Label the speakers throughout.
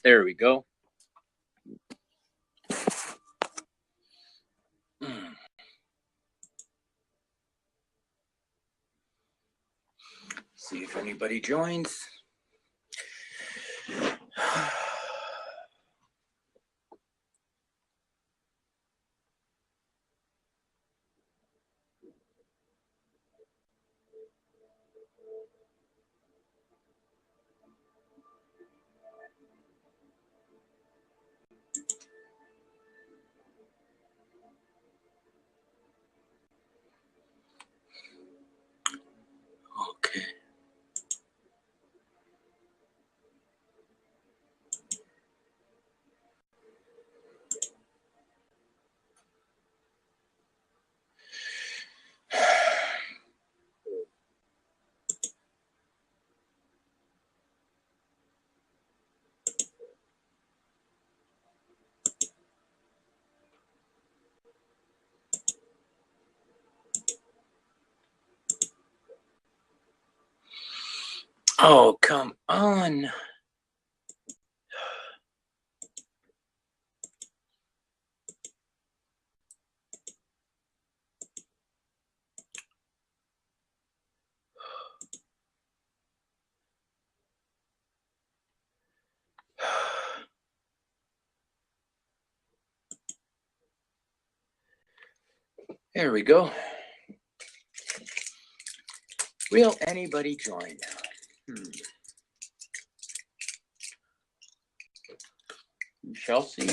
Speaker 1: There we go. See if anybody joins. Okay. Oh, come on. There we go. Will anybody join? We shall see.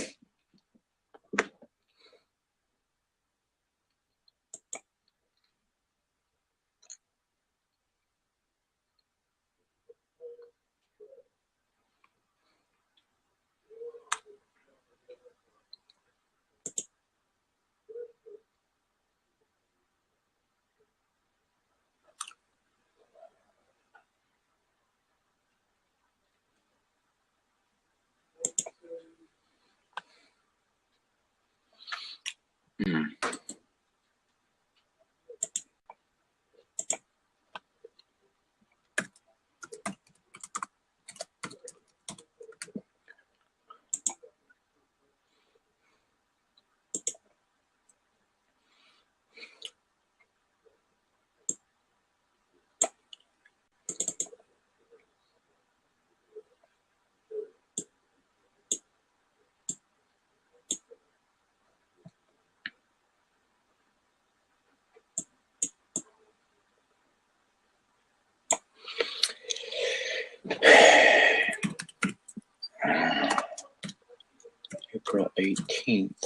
Speaker 1: April 18th.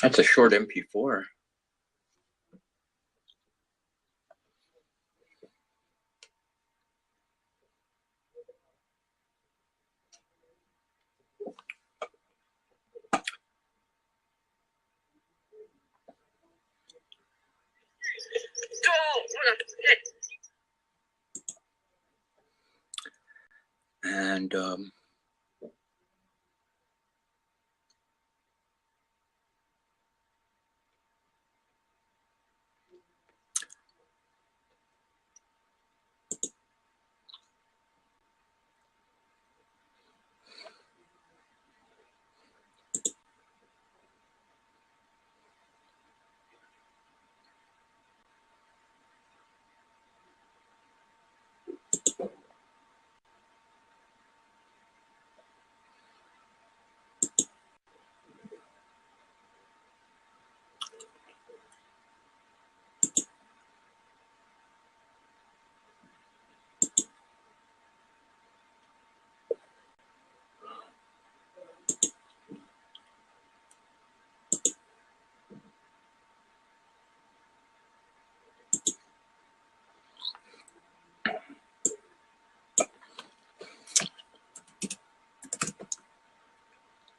Speaker 1: That's a short MP4. And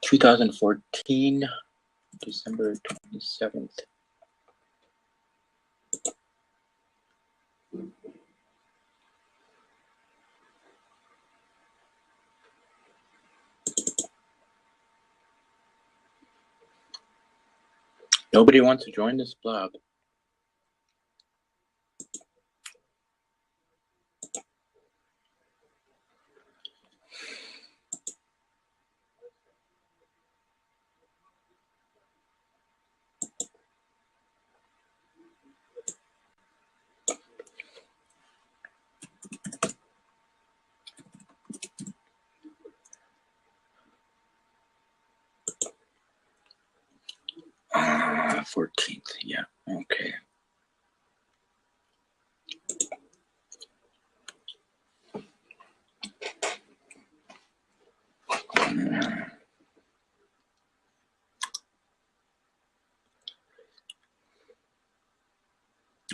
Speaker 1: (2014) December 27th. Nobody wants to join this blab. Ah, 14th. Yeah. Okay.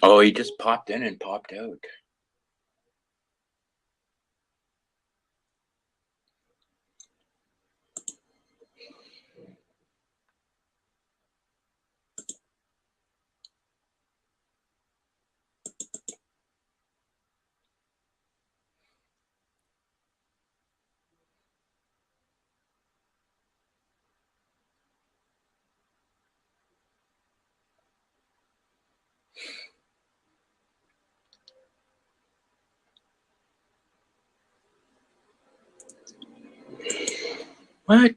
Speaker 1: Oh, he just popped in and popped out. What?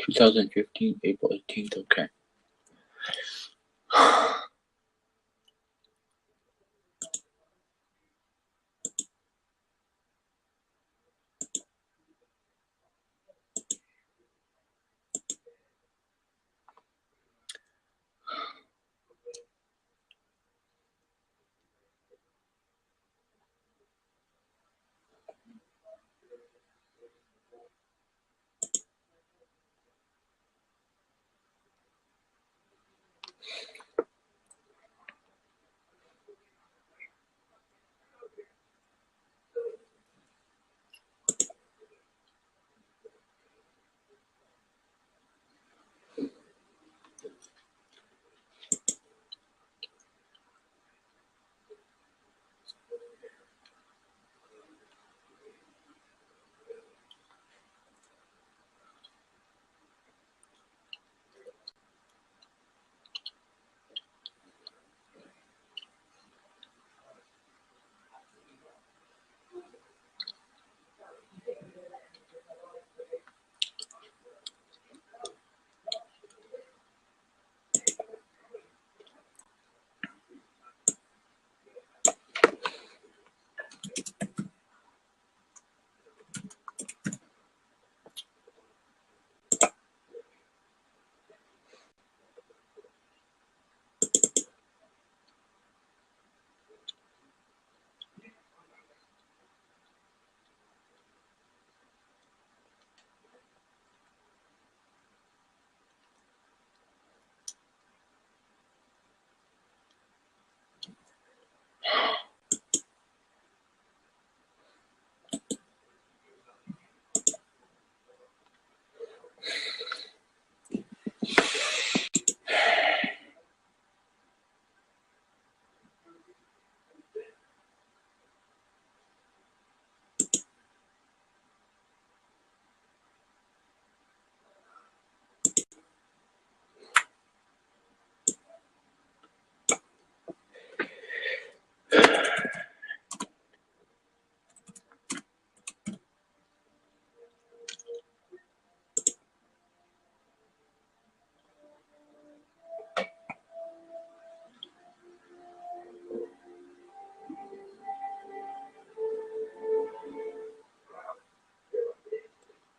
Speaker 1: 2015, April 18th. Okay.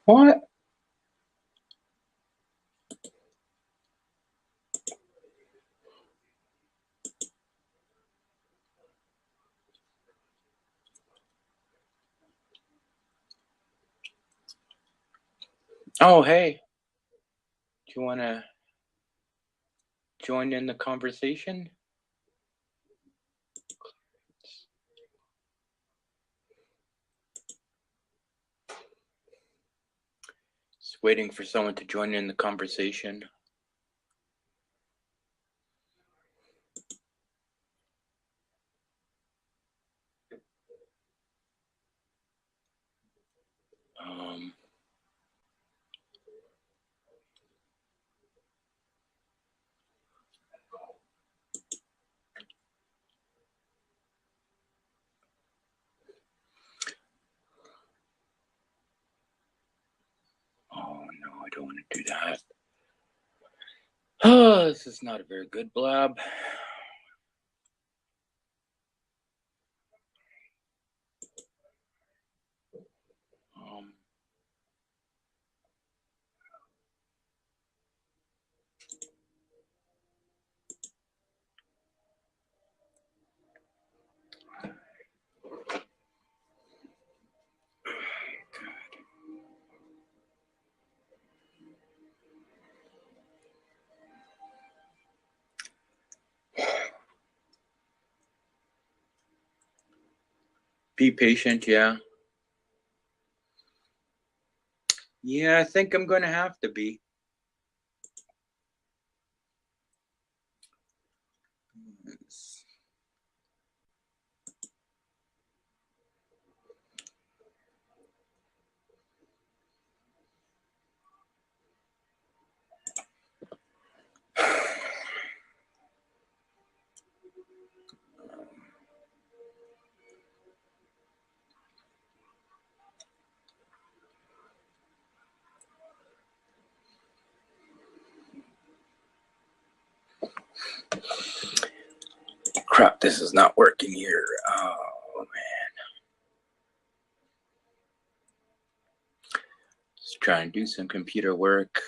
Speaker 1: What? Oh, hey. Do you want to join in the conversation? Just waiting for someone to join in the conversation. Oh, no, I don't want to do that. Oh, this is not a very good blab. Be patient, yeah. Yeah, I think I'm going to have to be. Crap, this is not working here. Oh, man. Just trying to do some computer work.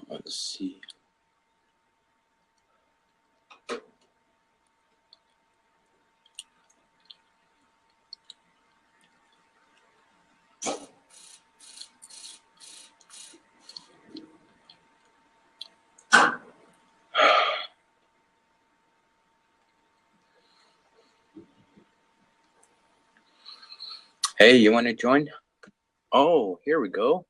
Speaker 1: Let's see. Hey, you want to join? Oh, here we go.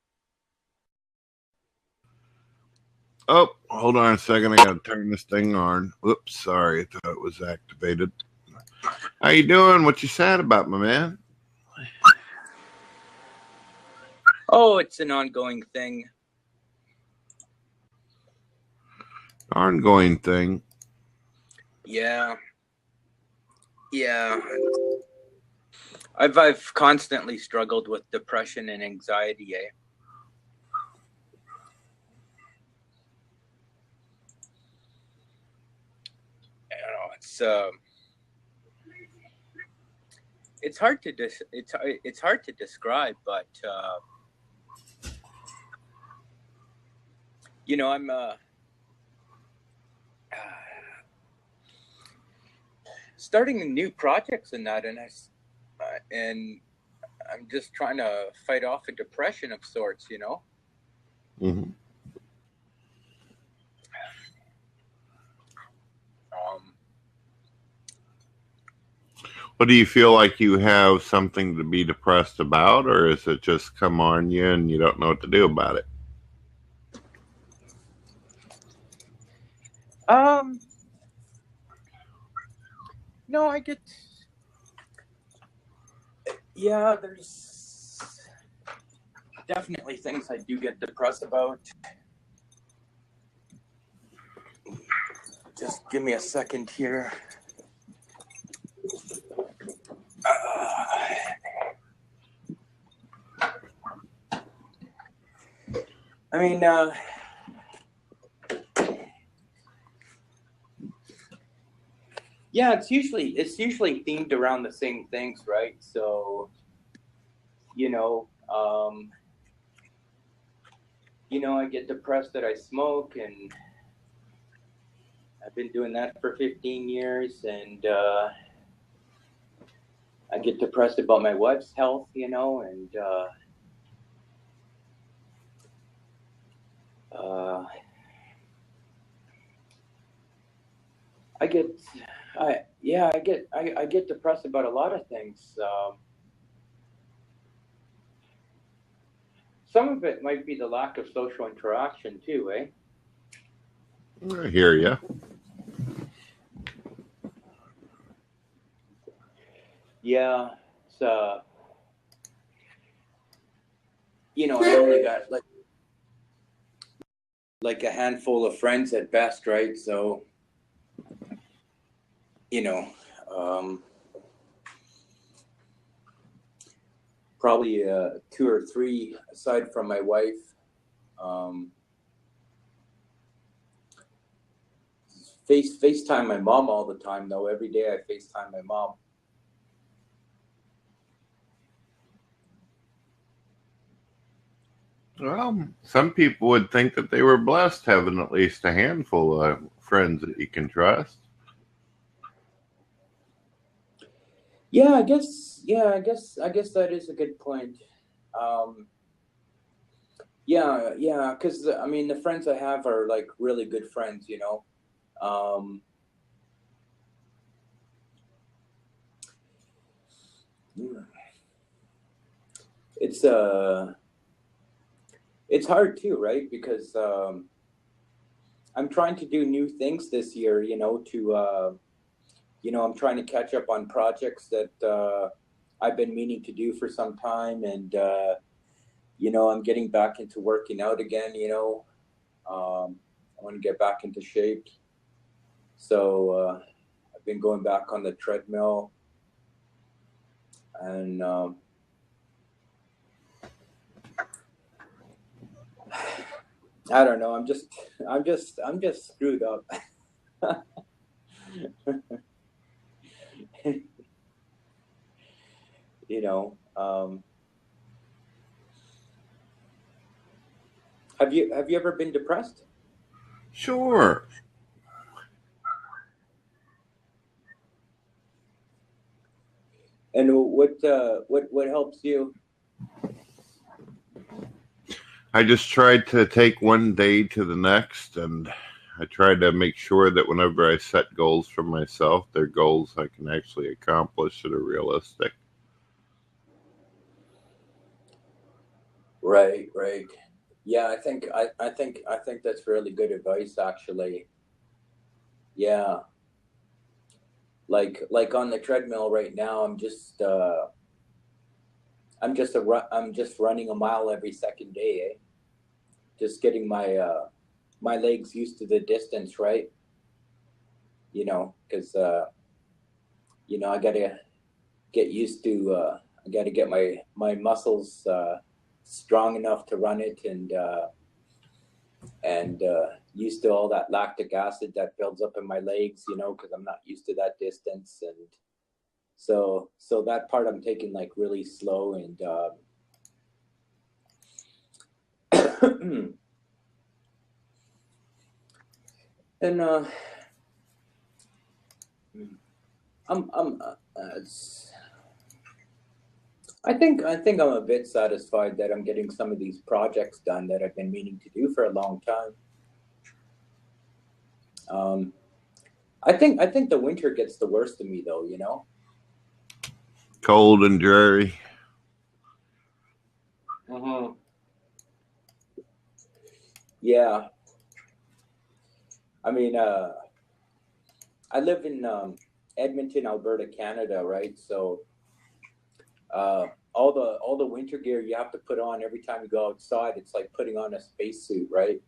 Speaker 2: Oh, hold on a second. I got to turn this thing on. Whoops, sorry. I thought it was activated. How you doing? What you sad about, my man?
Speaker 1: Oh, it's an ongoing thing.
Speaker 2: Ongoing thing.
Speaker 1: Yeah. I've constantly struggled with depression and anxiety, eh? You know, it's hard to it's hard to describe, but you know, I'm starting new projects and that, and I'm just trying to fight off a depression of sorts, you know.
Speaker 2: Mm-hmm.
Speaker 1: Um,
Speaker 2: But do you feel like you have something to be depressed about, or is it just come on you and you don't know what to do about it?
Speaker 1: um, no, I get. Yeah, there's definitely things I do get depressed about. Just give me a second here. I mean, yeah, it's usually themed around the same things, right? So, you know, I get depressed that I smoke, and I've been doing that for 15 years, and I get depressed about my wife's health, and uh, I get, I get depressed about a lot of things. Some of it might be the lack of social interaction too, eh?
Speaker 2: I hear you.
Speaker 1: Yeah, it's I only got like a handful of friends at best, right? So, you know, um, probably two or three aside from my wife. Um, FaceTime my mom all the time though. Every day I FaceTime my mom.
Speaker 2: Well, some people would think that they were blessed having at least a handful of friends that you can trust.
Speaker 1: Yeah, I guess. Yeah, I guess that is a good point. Um, yeah, because I mean, the friends I have are like really good friends. Um, it's it's hard too, right? Because I'm trying to do new things this year. I'm trying to catch up on projects that I've been meaning to do for some time, and I'm getting back into working out again. I want to get back into shape, so I've been going back on the treadmill, and I don't know. I'm just screwed up. you know. Have you ever been depressed?
Speaker 2: Sure.
Speaker 1: And what helps you?
Speaker 2: I just tried to take one day to the next, and I try to make sure that whenever I set goals for myself, they're goals I can actually accomplish that are realistic.
Speaker 1: Right, right. Yeah, I think that's really good advice actually. Yeah. Like on the treadmill right now, I'm just running a mile every second day, eh? Just getting my legs used to the distance, right? Because I gotta get used to. I gotta get my muscles strong enough to run it, and used to all that lactic acid that builds up in my legs. Because I'm not used to that distance, and so that part I'm taking like really slow, and and I'm it's I think I'm a bit satisfied that I'm getting some of these projects done that I've been meaning to do for a long time. Um, I think the winter gets the worst of me though, you know?
Speaker 2: Cold and dreary.
Speaker 1: Mm-hmm. Yeah. I mean, I live in Edmonton, Alberta, Canada, right? So all the winter gear you have to put on every time you go outside, it's like putting on a spacesuit, right?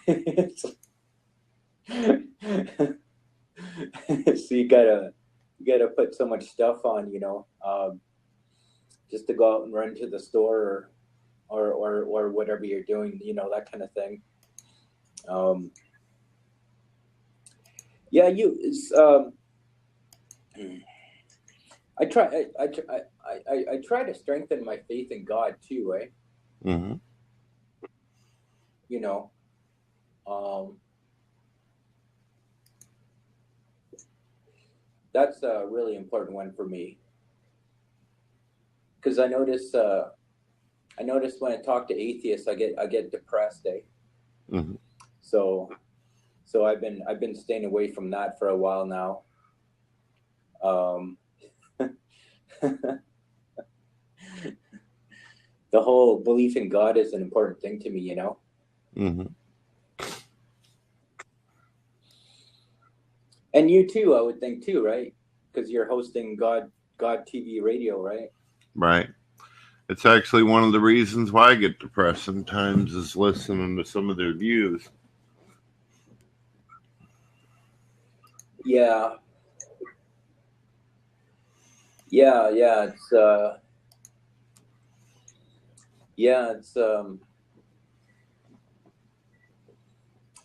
Speaker 1: It's- so you gotta put so much stuff on, just to go out and run to the store or whatever you're doing, that kind of thing. Um, yeah, I try I try to strengthen my faith in God too, eh?
Speaker 2: Hmm.
Speaker 1: You know, um, that's a really important one for me because I notice when I talk to atheists, I get depressed, eh?
Speaker 2: Hmm.
Speaker 1: So I've been staying away from that for a while now. Um, the whole belief in God is an important thing to me, you know.
Speaker 2: Hmm.
Speaker 1: And you too, I would think too, right? Because you're hosting God TV radio, right?
Speaker 2: Right. It's actually one of the reasons why I get depressed sometimes is listening to some of their views.
Speaker 1: Yeah, yeah. It's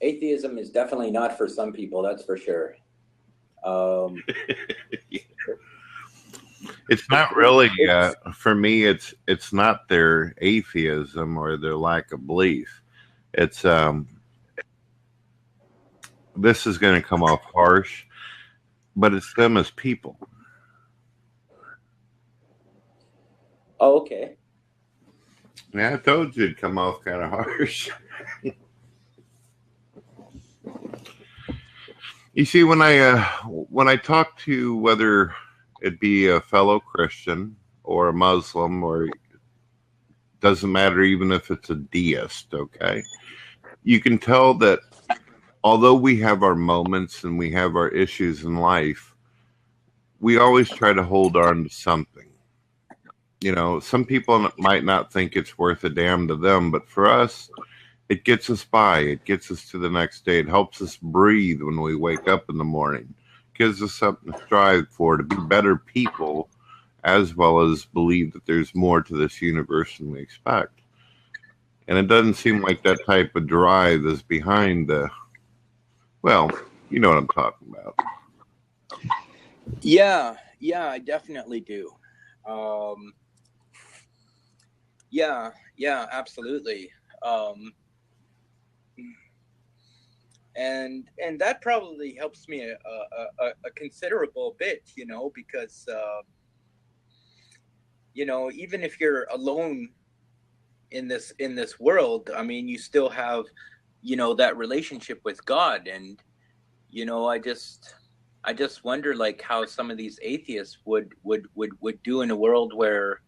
Speaker 1: atheism is definitely not for some people. That's for sure. Um,
Speaker 2: It's
Speaker 1: it,
Speaker 2: not
Speaker 1: it,
Speaker 2: really
Speaker 1: it's
Speaker 2: for me. It's not their atheism or their lack of belief. It's this is going to come off harsh, but it's them as people.
Speaker 1: oh, okay.
Speaker 2: Yeah, I told you it'd come off kind of harsh. You see, when I talk to whether it be a fellow Christian or a Muslim or doesn't matter even if it's a deist, okay, you can tell that although we have our moments and we have our issues in life, we always try to hold on to something. You know, some people might not think it's worth a damn to them, but for us, it gets us by. It gets us to the next day. It helps us breathe when we wake up in the morning. Gives us something to strive for, to be better people, as well as believe that there's more to this universe than we expect. And it doesn't seem like that type of drive is behind the, well, you know what I'm talking about.
Speaker 1: Yeah, I definitely do. Um, yeah, absolutely. Um, and that probably helps me a considerable bit, because even if you're alone in this world, I mean, you still have that relationship with God, and I just wonder like how some of these atheists would do in a world where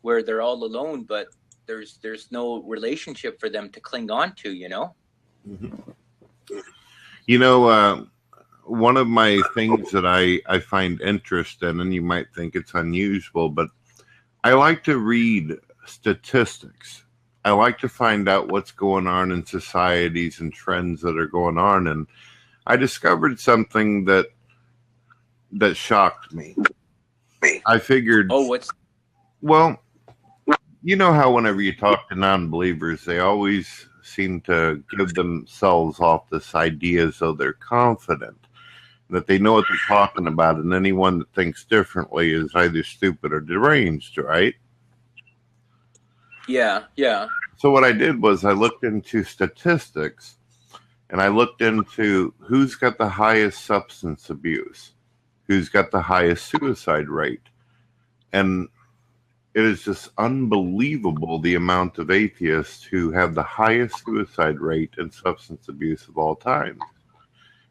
Speaker 1: they're all alone, but there's no relationship for them to cling on to.
Speaker 2: Mm-hmm. You know, one of my things that I find interest in, and you might think it's unusual, but I like to read statistics. I like to find out what's going on in societies and trends that are going on. And I discovered something that shocked me. I figured,
Speaker 1: Oh, what's
Speaker 2: well, you know how whenever you talk to non-believers, they always seem to give themselves off this idea as though they're confident, that they know what they're talking about, and anyone that thinks differently is either stupid or deranged, right?
Speaker 1: yeah.
Speaker 2: So what I did was I looked into statistics and I looked into who's got the highest substance abuse. who's got the highest suicide rate. And it is just unbelievable the amount of atheists who have the highest suicide rate and substance abuse of all time.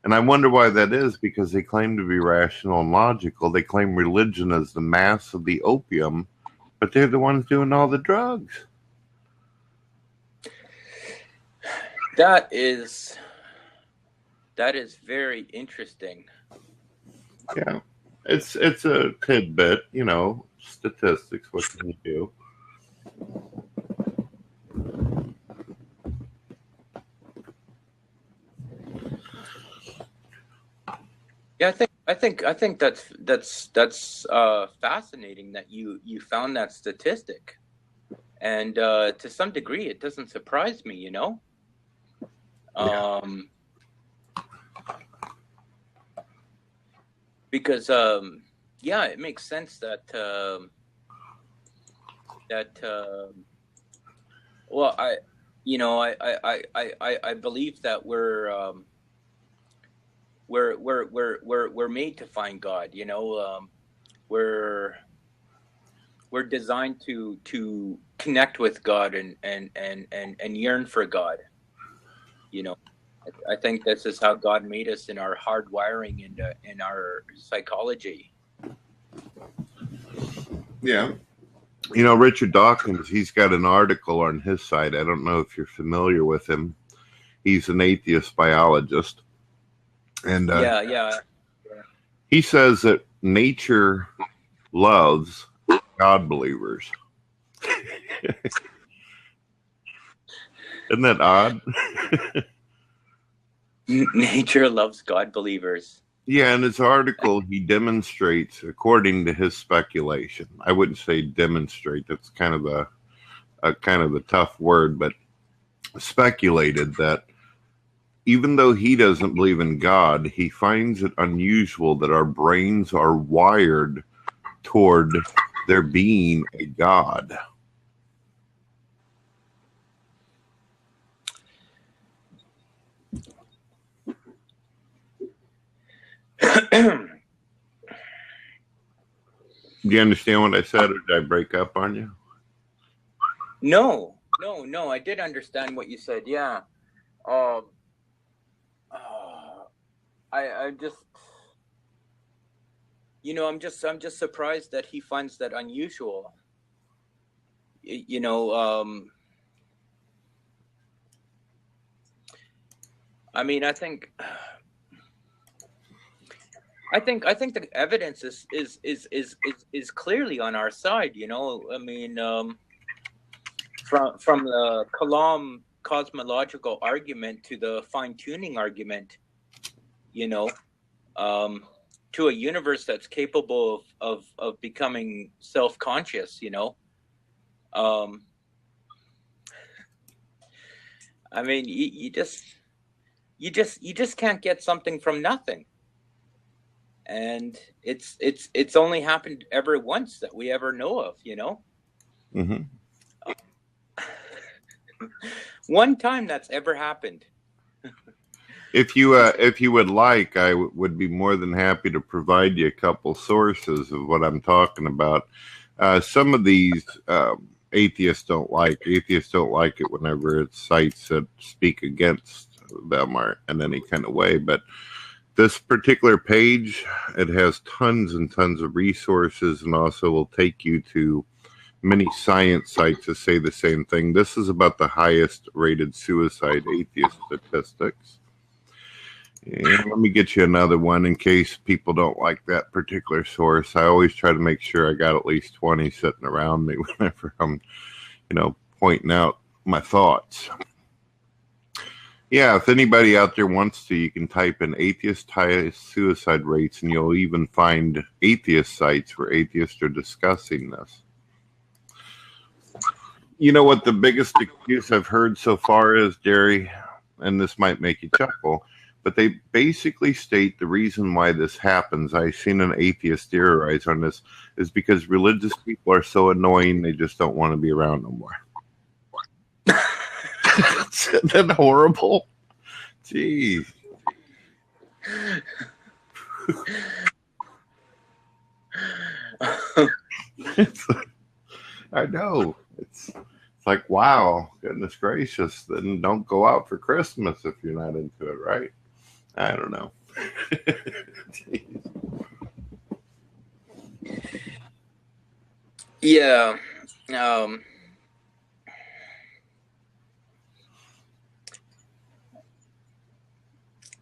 Speaker 2: And I wonder why that is, because they claim to be rational and logical. They claim religion is the mass of the opium, but they're the ones doing all the drugs.
Speaker 1: That is very interesting.
Speaker 2: Yeah. It's a tidbit, you know, statistics, what can you do?
Speaker 1: Yeah, I think that's fascinating that you found that statistic, and to some degree, it doesn't surprise me, you know. Because yeah, it makes sense that well, I believe that we're made to find God, you know. We're designed to connect with God and yearn for God, you know. I think this is how God made us in our hardwiring in our psychology.
Speaker 2: Yeah. You know, Richard Dawkins, he's got an article on his site. I don't know if you're familiar with him. He's an atheist biologist. And
Speaker 1: yeah.
Speaker 2: He says that nature loves God believers. Isn't that odd?
Speaker 1: Nature loves God believers.
Speaker 2: Yeah, in his article, he demonstrates, according to his speculation. I wouldn't say demonstrate; that's kind of a tough word, but speculated that even though he doesn't believe in God, he finds it unusual that our brains are wired toward there being a God. Do you understand what I said, or did I break up on you?
Speaker 1: No, I did understand what you said. Yeah. I just, you know, I'm just surprised that he finds that unusual. You know, I mean, I think the evidence is clearly on our side. You know, I mean, from the Kalam cosmological argument to the fine-tuning argument, you know, to a universe that's capable of becoming self-conscious, you know. I mean, you just can't get something from nothing. And it's only happened ever once that we ever know of, you know.
Speaker 2: Mm-hmm.
Speaker 1: One time that's ever happened.
Speaker 2: If you would like, I would be more than happy to provide you a couple sources of what I'm talking about. Some of these atheists don't like. Atheists don't like it whenever it's sites that speak against them or in any kind of way. But this particular page, it has tons and tons of resources, and also will take you to many science sites that say the same thing. This is about the highest rated suicide atheist statistics. And let me get you another one in case people don't like that particular source. I always try to make sure I got at least 20 sitting around me whenever I'm, you know, pointing out my thoughts. Yeah, if anybody out there wants to, you can type in atheist highest suicide rates, and you'll even find atheist sites where atheists are discussing this. You know what the biggest excuse I've heard so far is, Darry? And this might make you chuckle, but they basically state the reason why this happens. I've seen an atheist theorize on this, is because religious people are so annoying, they just don't want to be around no more. Isn't that horrible? Jeez. It's, I know. It's like, wow, goodness gracious. Then don't go out for Christmas if you're not into it, right? I don't know.
Speaker 1: Yeah. Um,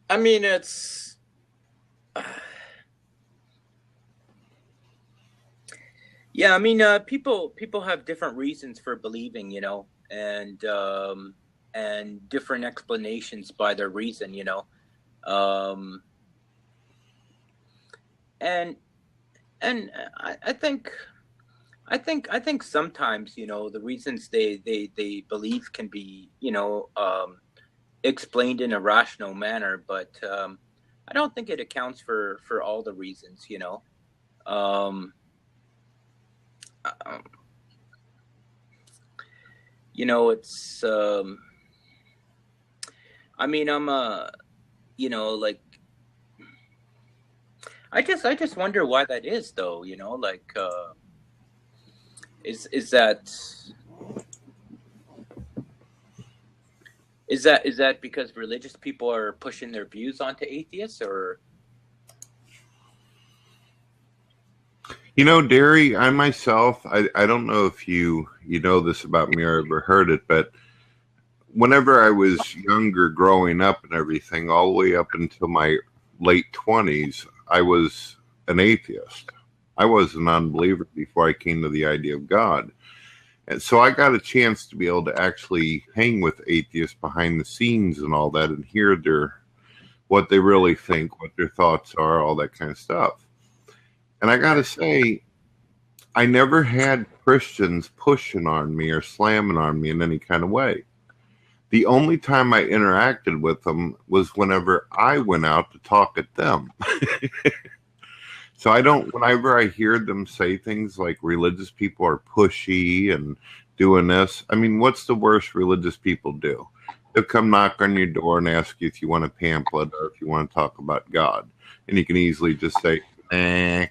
Speaker 1: I mean, it's. Yeah, I mean, people have different reasons for believing, and different explanations by their reason, um, and and I think sometimes, the reasons they believe can be, explained in a rational manner, but I don't think it accounts for all the reasons, um, um, it's I mean, like I just wonder why that is, though. Like, is that because religious people are pushing their views onto atheists, or?
Speaker 2: Derry, I myself, I don't know if you know this about me or ever heard it, but whenever I was younger, growing up and everything, all the way up until my late 20s, I was an atheist. I was an unbeliever before I came to the idea of God. And so I got a chance to be able to actually hang with atheists behind the scenes and all that and hear what they really think, what their thoughts are, all that kind of stuff. And I got to say, I never had Christians pushing on me or slamming on me in any kind of way. The only time I interacted with them was whenever I went out to talk at them. So whenever I hear them say things like religious people are pushy and doing this, I mean, what's the worst religious people do? They'll come knock on your door and ask you if you want a pamphlet or if you want to talk about God. And you can easily just say,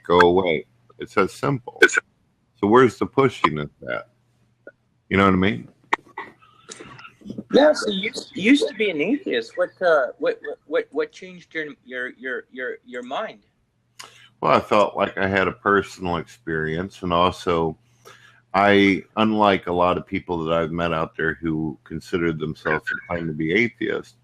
Speaker 2: go away. It's that simple. So where's the pushiness at? You know what I mean?
Speaker 1: Yeah, so you used to be an atheist. What changed your mind?
Speaker 2: Well, I felt like I had a personal experience, and also unlike a lot of people that I've met out there who considered themselves inclined to be atheists,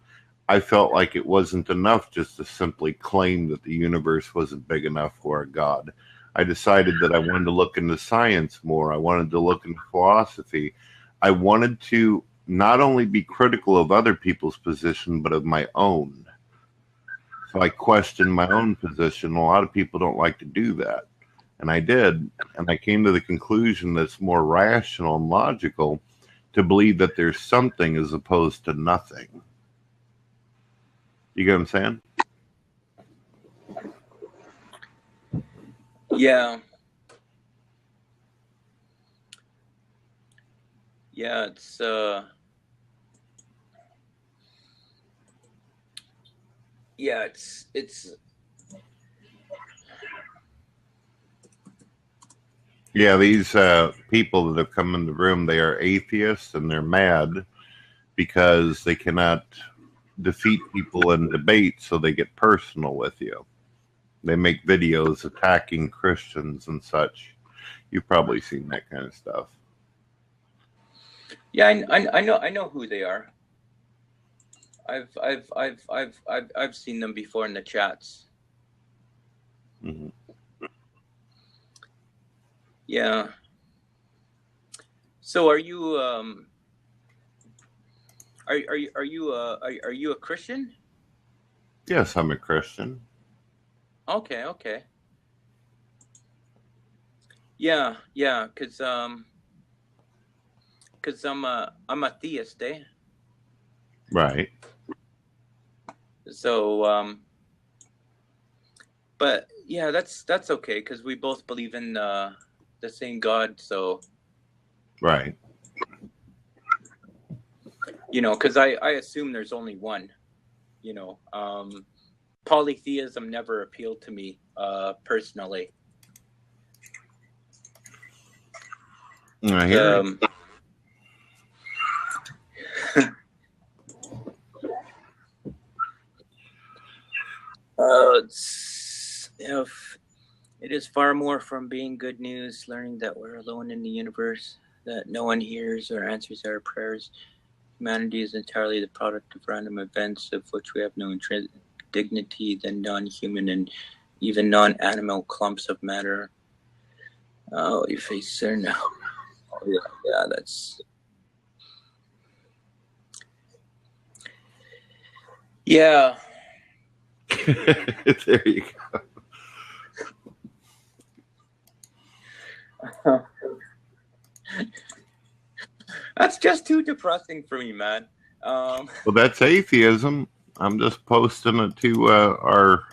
Speaker 2: I felt like it wasn't enough just to simply claim that the universe wasn't big enough for a God. I decided that I wanted to look into science more. I wanted to look into philosophy. I wanted to not only be critical of other people's position, but of my own. So I questioned my own position. A lot of people don't like to do that. And I did. And I came to the conclusion that it's more rational and logical to believe that there's something as opposed to nothing. You get what I'm saying?
Speaker 1: Yeah. Yeah, it's
Speaker 2: Yeah, these people that have come in the room, they are atheists and they're mad because they cannot defeat people in debate, so they get personal with you. They make videos attacking Christians and such. You've probably seen that kind of stuff.
Speaker 1: Yeah, I know who they are. I've seen them before in the chats.
Speaker 2: Mm-hmm.
Speaker 1: Yeah. So are you are you a Christian?
Speaker 2: Yes, I'm a Christian.
Speaker 1: Okay. Yeah, because I'm a theist, eh?
Speaker 2: Right.
Speaker 1: So but yeah, that's okay because we both believe in the same God. So
Speaker 2: right.
Speaker 1: Because I assume there's only one. Polytheism never appealed to me personally.
Speaker 2: I hear it.
Speaker 1: It is far more from being good news, learning that we're alone in the universe, that no one hears or answers our prayers. Humanity is entirely the product of random events of which we have no intrinsic dignity than non-human and even non-animal clumps of matter. Oh, you face there now. Oh, yeah, that's... Yeah.
Speaker 2: There you
Speaker 1: go. That's just too depressing for me, man.
Speaker 2: Well, that's atheism. I'm just posting it to our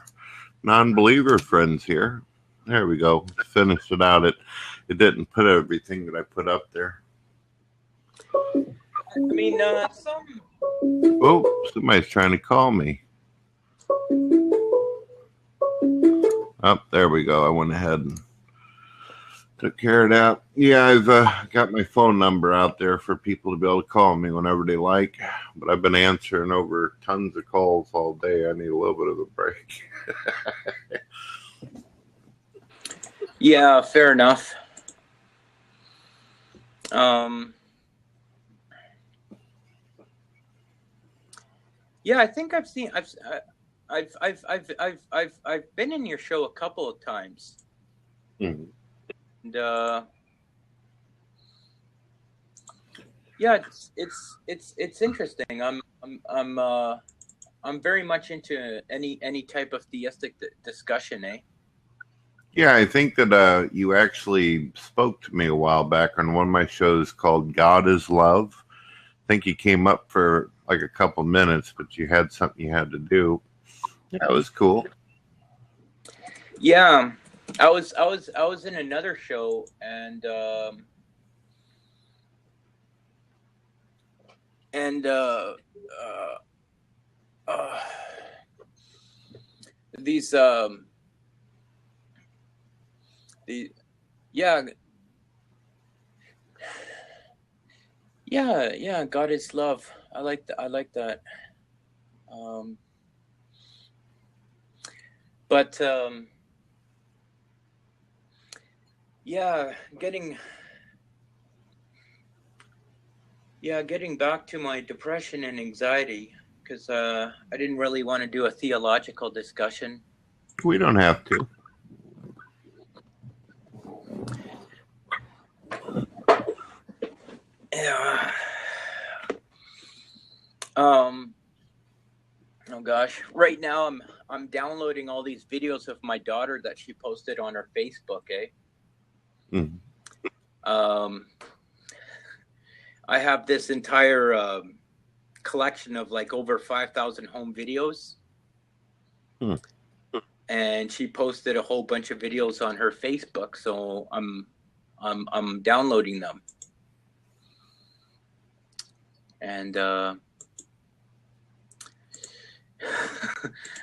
Speaker 2: non-believer friends here. There we go. Finished it out. It didn't put everything that I put up there.
Speaker 1: I mean,
Speaker 2: Oh, somebody's trying to call me. Oh, there we go. I went ahead and took care of that. Yeah, I've got my phone number out there for people to be able to call me whenever they like. But I've been answering over tons of calls all day. I need a little bit of a break.
Speaker 1: Yeah, fair enough. Yeah, I think I've been in your show a couple of times.
Speaker 2: Mm-hmm.
Speaker 1: And yeah, it's interesting. I'm very much into any type of theistic discussion, eh?
Speaker 2: Yeah, I think that you actually spoke to me a while back on one of my shows called God is Love. I think you came up for like a couple minutes, but you had something you had to do. Yeah, it was cool.
Speaker 1: Yeah, I was in another show, and these yeah, God is love. I like that. But yeah, getting back to my depression and anxiety, because I didn't really want to do a theological discussion.
Speaker 2: We don't have to.
Speaker 1: Yeah. Oh gosh, right now I'm downloading all these videos of my daughter that she posted on her Facebook, eh?
Speaker 2: Mm-hmm.
Speaker 1: I have this entire collection of like over 5,000 home videos. And she posted a whole bunch of videos on her Facebook, so I'm downloading them. And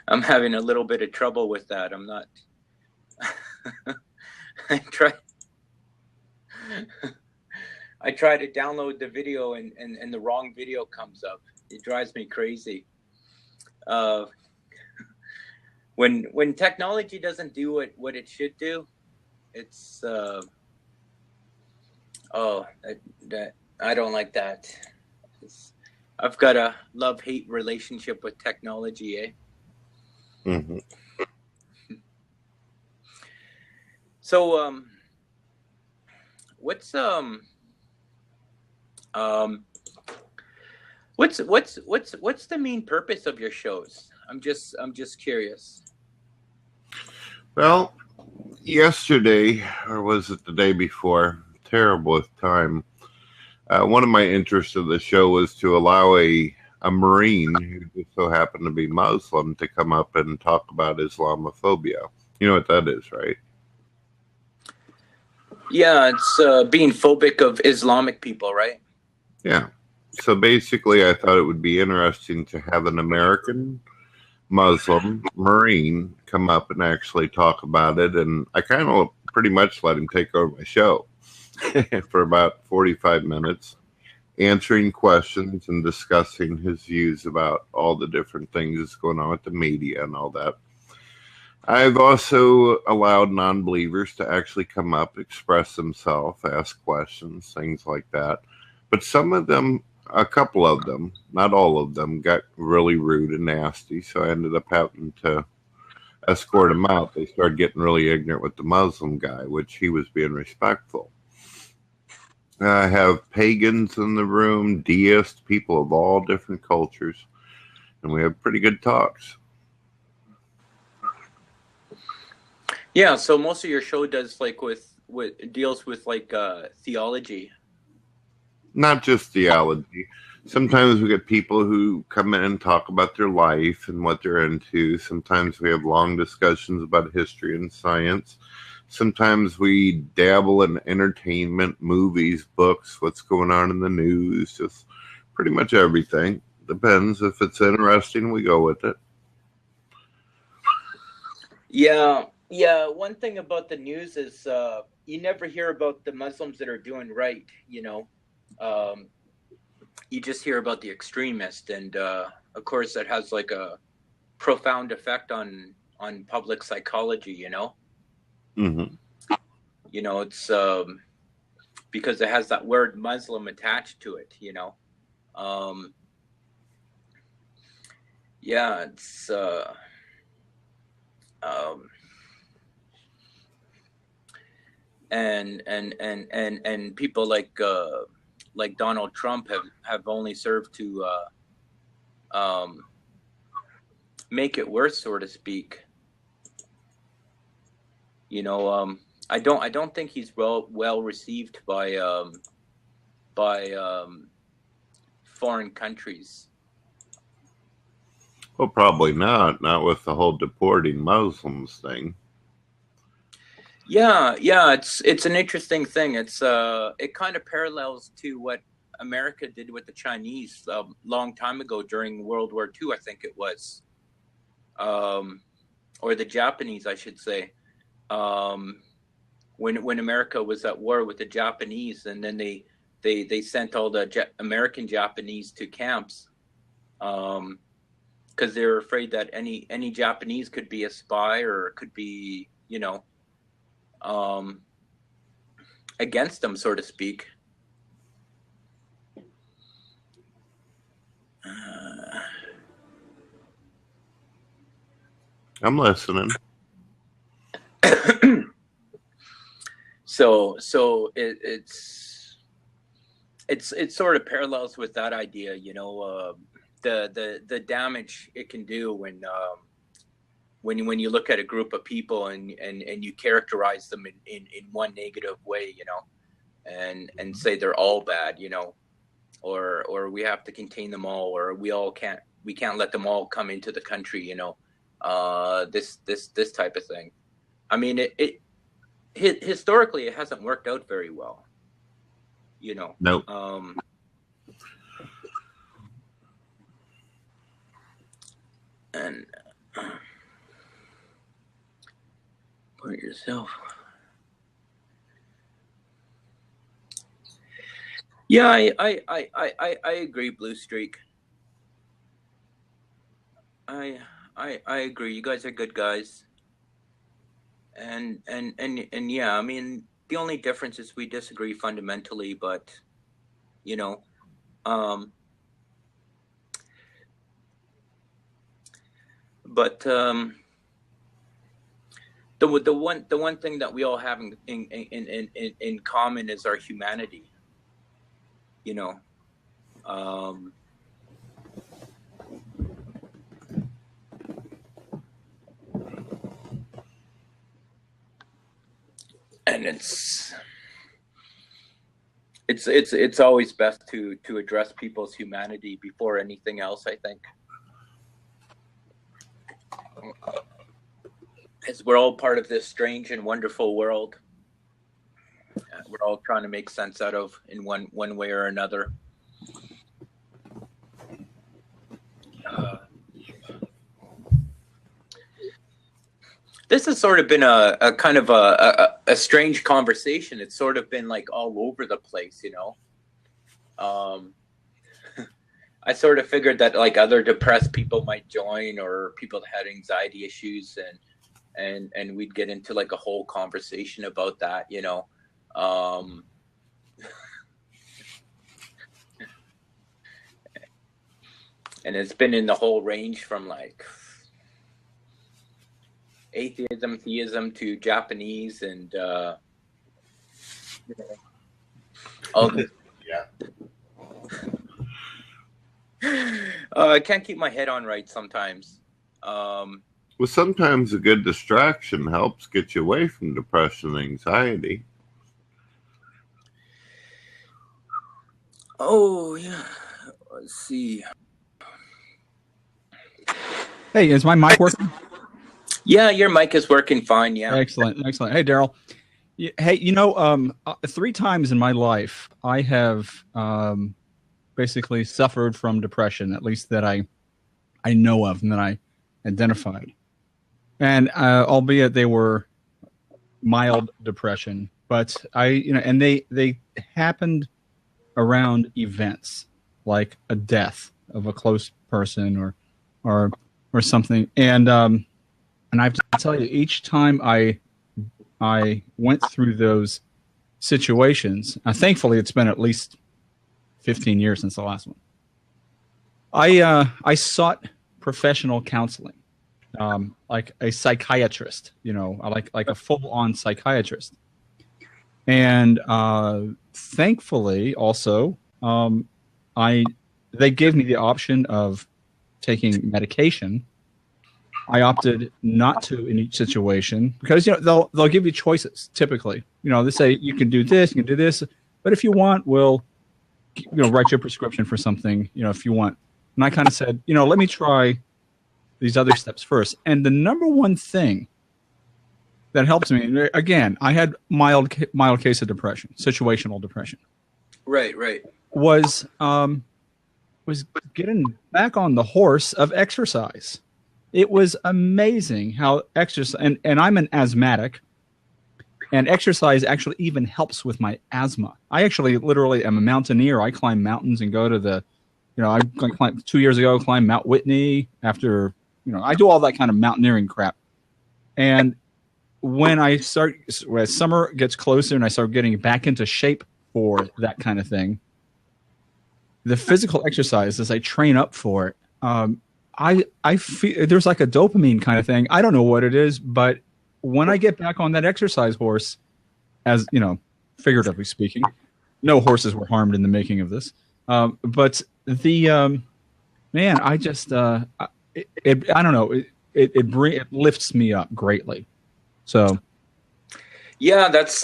Speaker 1: I'm having a little bit of trouble with that. I'm not I try to download the video and the wrong video comes up. It drives me crazy. When technology doesn't do what it should do, it's that I don't like that. I've got a love-hate relationship with technology, eh?
Speaker 2: Mm-hmm.
Speaker 1: So what's the main purpose of your shows? I'm just curious.
Speaker 2: Well, yesterday, or was it the day before? Terrible with time. One of my interests of the show was to allow a Marine who just so happened to be Muslim to come up and talk about Islamophobia. You know what that is, right?
Speaker 1: Yeah, it's being phobic of Islamic people, right?
Speaker 2: Yeah. So basically, I thought it would be interesting to have an American Muslim Marine come up and actually talk about it. And I kind of pretty much let him take over my show. for about 45 minutes, answering questions and discussing his views about all the different things that's going on with the media and all that. I've also allowed non-believers to actually come up, express themselves, ask questions, things like that. But some of them, a couple of them, not all of them, got really rude and nasty, so I ended up having to escort them out. They started getting really ignorant with the Muslim guy, which he was being respectful. I have pagans in the room, deists, people of all different cultures, and we have pretty good talks.
Speaker 1: Yeah, so most of your show does like with deals with like theology.
Speaker 2: Not just theology. Sometimes we get people who come in and talk about their life and what they're into. Sometimes we have long discussions about history and science. Sometimes we dabble in entertainment, movies, books, what's going on in the news, just pretty much everything. Depends. If it's interesting, we go with it.
Speaker 1: Yeah, one thing about the news is you never hear about the Muslims that are doing right, you know. You just hear about the extremist, and of course that has like a profound effect on public psychology, you know.
Speaker 2: Mm-hmm.
Speaker 1: You know, it's because it has that word Muslim attached to it, you know. Yeah, it's and people like Donald Trump have only served to make it worse, so to speak. You know, I don't think he's well received by foreign countries.
Speaker 2: Well, probably not. Not with the whole deporting Muslims thing.
Speaker 1: Yeah, it's an interesting thing. It's it kind of parallels to what America did with the Chinese a long time ago during World War II, I think it was, or the Japanese, I should say, when America was at war with the Japanese, and then they sent all the American Japanese to camps, because they were afraid that any Japanese could be a spy or could be, you know, against them, so to speak.
Speaker 2: I'm listening.
Speaker 1: So it's sort of parallels with that idea, you know, the damage it can do when you look at a group of people and you characterize them in one negative way, you know, and say they're all bad, you know, or we have to contain them all, or we can't let them all come into the country, you know, this type of thing. I mean, historically it hasn't worked out very well, you know.
Speaker 2: Nope.
Speaker 1: And put yourself. Yeah, I agree, Blue Streak. I agree. You guys are good guys. And yeah, I mean, the only difference is we disagree fundamentally, but you know, but the one thing that we all have in common is our humanity, you know. And it's always best to address people's humanity before anything else, I think, because we're all part of this strange and wonderful world. We're all trying to make sense out of in one way or another. This has sort of been a kind of a strange conversation. It's sort of been like all over the place, you know. I sort of figured that like other depressed people might join, or people that had anxiety issues, and we'd get into like a whole conversation about that, you know. And it's been in the whole range from like atheism, theism to Japanese, and all this.
Speaker 2: Yeah.
Speaker 1: I can't keep my head on right sometimes.
Speaker 2: Well, sometimes a good distraction helps get you away from depression and anxiety.
Speaker 1: Oh yeah, let's see.
Speaker 3: Hey, is my mic working?
Speaker 1: Yeah, your mic is working fine. Yeah.
Speaker 3: Excellent, excellent. Hey, Darryl. Hey, 3 times in my life I have basically suffered from depression, at least that I know of and that I identified. And albeit they were mild depression, but and they happened around events like a death of a close person or something. And I have to tell you, each time I went through those situations, thankfully it's been at least 15 years since the last one. I sought professional counseling, like a psychiatrist, like a full-on psychiatrist. And thankfully, also, they gave me the option of taking medication. I opted not to in each situation because they'll give you choices. Typically, they say you can do this, you can do this, but if you want, we'll write you a prescription for something. If you want. And I kind of said, let me try these other steps first. And the number one thing that helps me, again, I had mild case of depression, situational depression.
Speaker 1: Right.
Speaker 3: Was getting back on the horse of exercise. It was amazing how exercise, and I'm an asthmatic, and exercise actually even helps with my asthma. I actually literally am a mountaineer. I climb mountains and go to the, I climbed 2 years ago, climbed Mount Whitney after, I do all that kind of mountaineering crap. And when as summer gets closer and I start getting back into shape for that kind of thing, the physical exercise as I train up for it, I feel there's like a dopamine kind of thing. I don't know what it is, but when I get back on that exercise horse, as figuratively speaking, no horses were harmed in the making of this. But the man, I just I don't know. It lifts me up greatly. So.
Speaker 1: Yeah, that's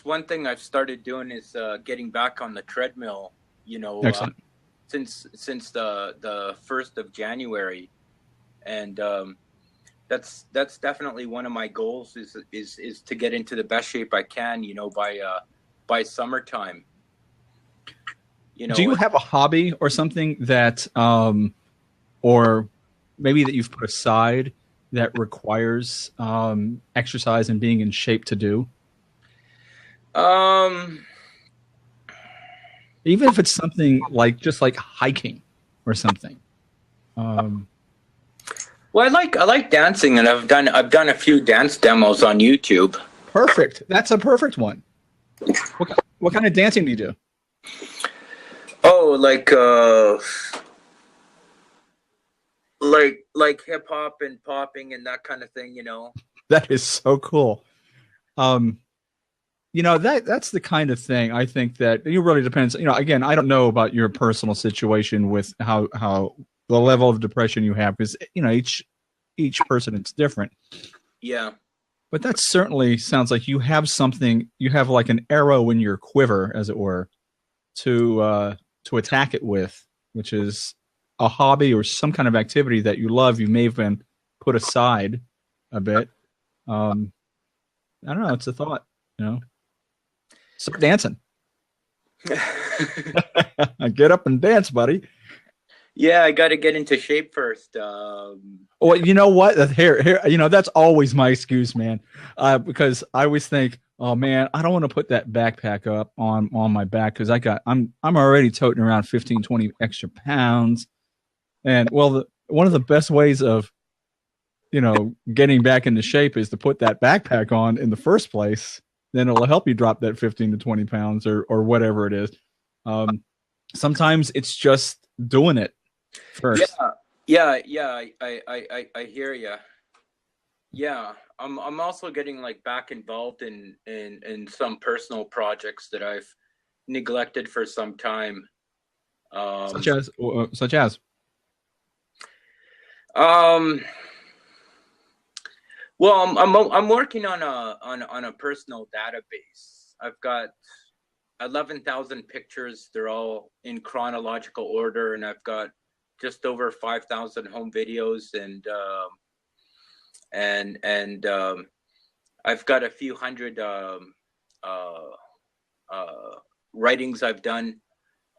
Speaker 1: one thing I've started doing is getting back on the treadmill.
Speaker 3: Excellent.
Speaker 1: Since the 1st of January, and that's definitely one of my goals is to get into the best shape I can, by summertime.
Speaker 3: Do you have a hobby or something that or maybe that you've put aside that requires exercise and being in shape to do? Even if it's something like just like hiking or something.
Speaker 1: Well, I like dancing, and I've done a few dance demos on YouTube.
Speaker 3: Perfect. That's a perfect one. What kind of dancing do you do?
Speaker 1: Oh, like hip hop and popping and that kind of thing,
Speaker 3: That is so cool. That's the kind of thing I think that it really depends. Again, I don't know about your personal situation with how the level of depression you have, because each person it's different.
Speaker 1: Yeah.
Speaker 3: But that certainly sounds like you have something. You have like an arrow in your quiver, as it were, to attack it with, which is a hobby or some kind of activity that you love. You may have been put aside a bit. I don't know. It's a thought. Start dancing. Get up and dance, buddy.
Speaker 1: Yeah, I got to get into shape first.
Speaker 3: Well, you know what? Here, that's always my excuse, man. Because I always think, oh man, I don't want to put that backpack up on my back because I'm already toting around 15, 20 extra pounds. And well, one of the best ways of, getting back into shape is to put that backpack on in the first place. Then it'll help you drop that 15 to 20 pounds or whatever it is. Sometimes it's just doing it first.
Speaker 1: Yeah. I hear you. Yeah, I'm also getting like back involved in some personal projects that I've neglected for some time.
Speaker 3: Such as.
Speaker 1: Well, I'm working on a personal database. I've got 11,000 pictures. They're all in chronological order, and I've got just over 5,000 home videos, and I've got a few hundred writings I've done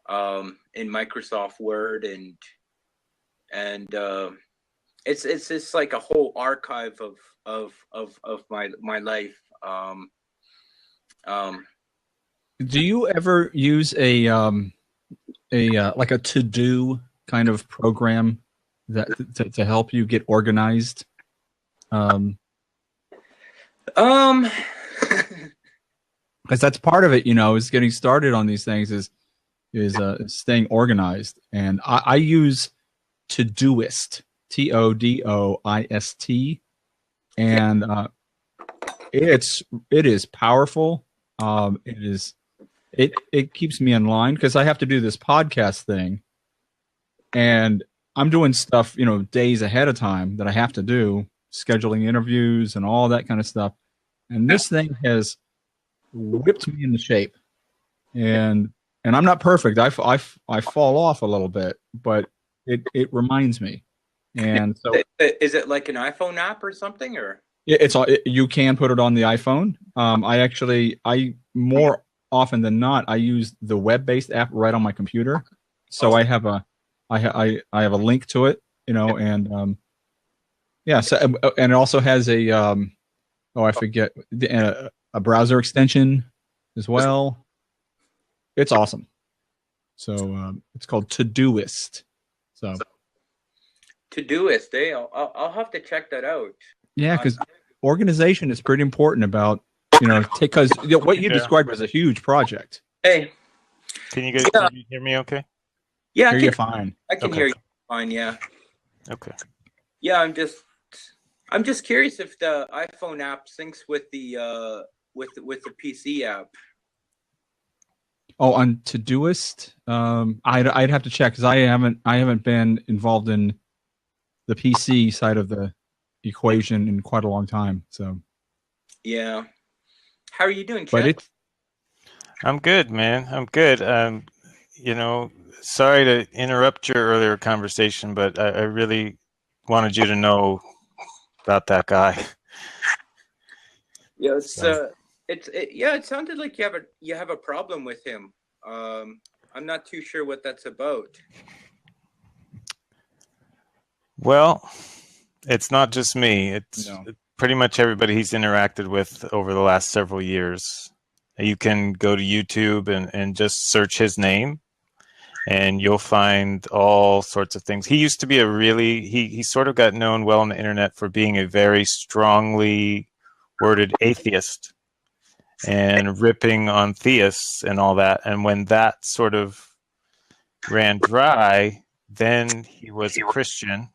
Speaker 1: in Microsoft Word, and it's just like a whole archive of my life.
Speaker 3: Do you ever use a like a to-do kind of program that to help you get organized? Because that's part of it, is getting started on these things is staying organized. And I use Todoist, Todoist, and it is powerful. It keeps me in line because I have to do this podcast thing, and I'm doing stuff, days ahead of time that I have to do, scheduling interviews and all that kind of stuff. And this thing has whipped me into shape, and I'm not perfect. I fall off a little bit, but it reminds me. And so,
Speaker 1: is it like an iPhone app or something, or?
Speaker 3: You can put it on the iPhone. I more often than not, I use the web-based app right on my computer. So I have a link to it, and so and it also has a I forget a browser extension as well. It's awesome. So it's called Todoist. So
Speaker 1: Todoist, I'll have to check that out.
Speaker 3: Yeah, because organization is pretty important about, because what you described was a huge project.
Speaker 1: Hey.
Speaker 4: Can you hear me okay?
Speaker 1: Yeah,
Speaker 3: I hear you fine.
Speaker 1: I can hear you fine, yeah.
Speaker 4: Okay.
Speaker 1: Yeah, I'm just curious if the iPhone app syncs with the PC app.
Speaker 3: Oh, on Todoist? I'd have to check because I haven't been involved in the PC side of the equation in quite a long time. So
Speaker 1: yeah. How are you doing, Chad?
Speaker 4: I'm good, man. I'm good. Sorry to interrupt your earlier conversation, but I really wanted you to know about that guy.
Speaker 1: Yeah, it sounded like you have a problem with him. I'm not too sure what that's about.
Speaker 4: Well, it's not just me. It's pretty much everybody he's interacted with over the last several years. You can go to YouTube and just search his name, and you'll find all sorts of things. He used to be he sort of got known well on the internet for being a very strongly worded atheist and ripping on theists and all that. And when that sort of ran dry, then he was a Christian.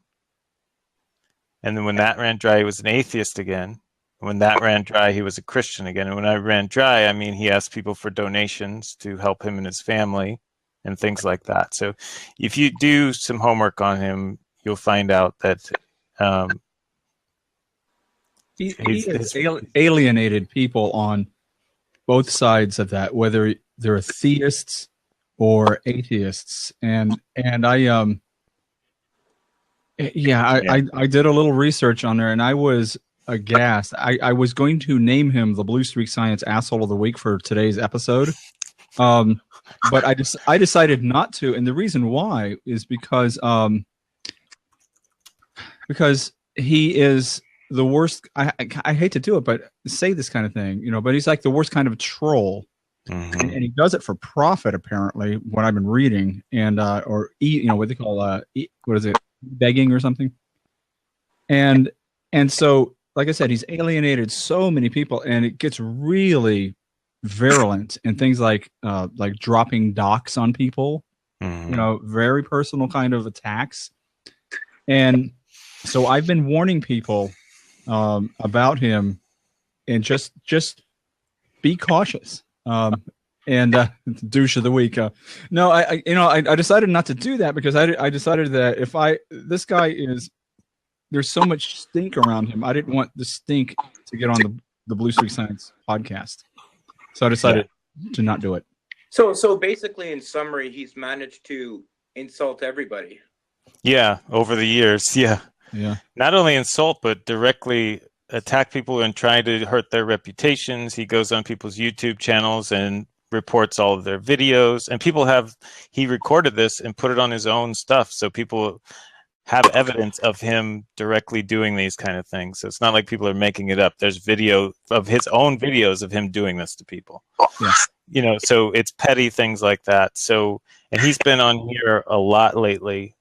Speaker 4: And then when that ran dry, he was an atheist again. When that ran dry, he was a Christian again. And when I ran dry, I mean, he asked people for donations to help him and his family and things like that. So if you do some homework on him, you'll find out that
Speaker 3: he has alienated people on both sides of that, whether they're theists or atheists. And I did a little research on there, and I was aghast. I was going to name him the Blue Streak Science Asshole of the Week for today's episode. but I decided not to, and the reason why is because he is the worst. I hate to do it, but say this kind of thing, but he's like the worst kind of troll.
Speaker 4: Mm-hmm.
Speaker 3: And he does it for profit, apparently, what I've been reading, and what they call what is it, begging or something. And so, like I said, he's alienated so many people, and it gets really virulent, and things like dropping docs on people, very personal kind of attacks. And so I've been warning people about him, and just be cautious. And douche of the week. No, I decided not to do that because I decided that this guy there's so much stink around him. I didn't want the stink to get on the Blue Streak Science podcast. So I decided to not do it.
Speaker 1: So basically, in summary, he's managed to insult everybody.
Speaker 4: Yeah, over the years. Yeah.
Speaker 3: Yeah.
Speaker 4: Not only insult, but directly attack people and try to hurt their reputations. He goes on people's YouTube channels and reports all of their videos. And he recorded this and put it on his own stuff. So people have evidence of him directly doing these kind of things. So it's not like people are making it up. There's video of his own videos of him doing this to people.
Speaker 3: Yeah.
Speaker 4: So it's petty things like that. So, and he's been on here a lot lately.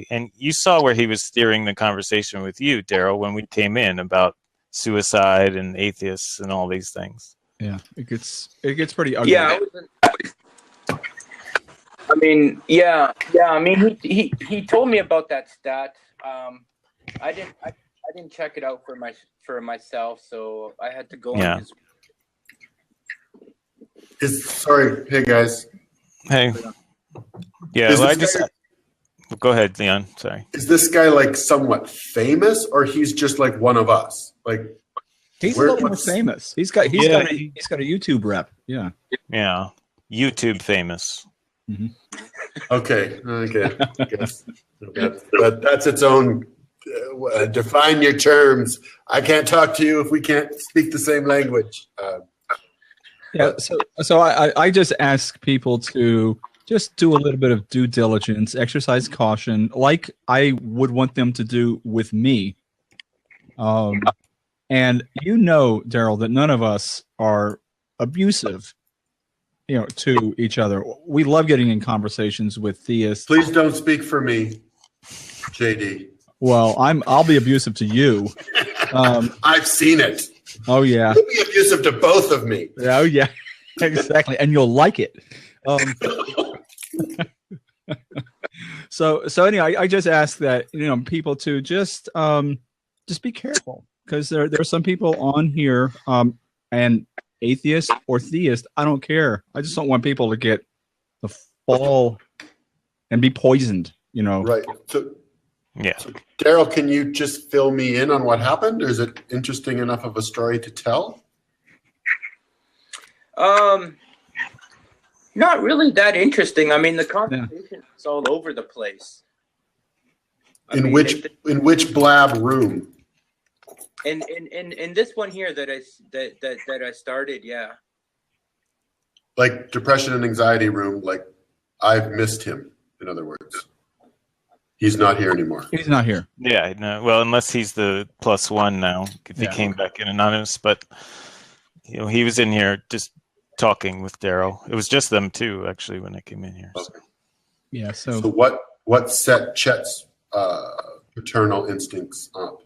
Speaker 4: And you saw where he was steering the conversation with you, Darryl, when we came in about suicide and atheists and all these things.
Speaker 3: Yeah, it gets pretty ugly.
Speaker 1: Yeah, I mean, he told me about that stat. I didn't check it out for myself, so I had to go on his.
Speaker 5: Sorry, hey guys.
Speaker 4: Hey. Yeah, go ahead, Leon. Sorry.
Speaker 5: Is this guy like somewhat famous, or he's just like one of us? Like
Speaker 3: he's a little more famous. He's got a YouTube rep. Yeah.
Speaker 4: Yeah. YouTube famous.
Speaker 3: Mm-hmm.
Speaker 5: Okay. I guess. But that's its own. Define your terms. I can't talk to you if we can't speak the same language.
Speaker 3: Yeah. So I just ask people to just do a little bit of due diligence, exercise caution, like I would want them to do with me. And Darryl, that none of us are abusive. To each other. We love getting in conversations with theists.
Speaker 5: Please don't speak for me, JD.
Speaker 3: Well, I'll be abusive to you.
Speaker 5: I've seen it.
Speaker 3: Oh yeah.
Speaker 5: You'll be abusive to both of me.
Speaker 3: Oh yeah, exactly, and you'll like it. So anyway, I just ask that people to just be careful, because there are some people on here and atheist or theist, I don't care. I just don't want people to get the fall and be poisoned,
Speaker 5: Right. So
Speaker 4: yeah.
Speaker 5: So, Darryl, can you just fill me in on what happened? Or is it interesting enough of a story to tell?
Speaker 1: Not really that interesting. I mean, the conversation is all over the place.
Speaker 5: In which Blab room?
Speaker 1: In this one here that I started, yeah.
Speaker 5: Like depression and anxiety room, like I've missed him, in other words. He's not here anymore.
Speaker 3: He's not here.
Speaker 4: Yeah, no. Well, unless he's the +1 now, if he came back in anonymous. But he was in here just talking with Darryl. It was just them two, actually, when I came in here.
Speaker 5: Okay.
Speaker 3: Yeah. So
Speaker 5: what set Chet's paternal instincts up?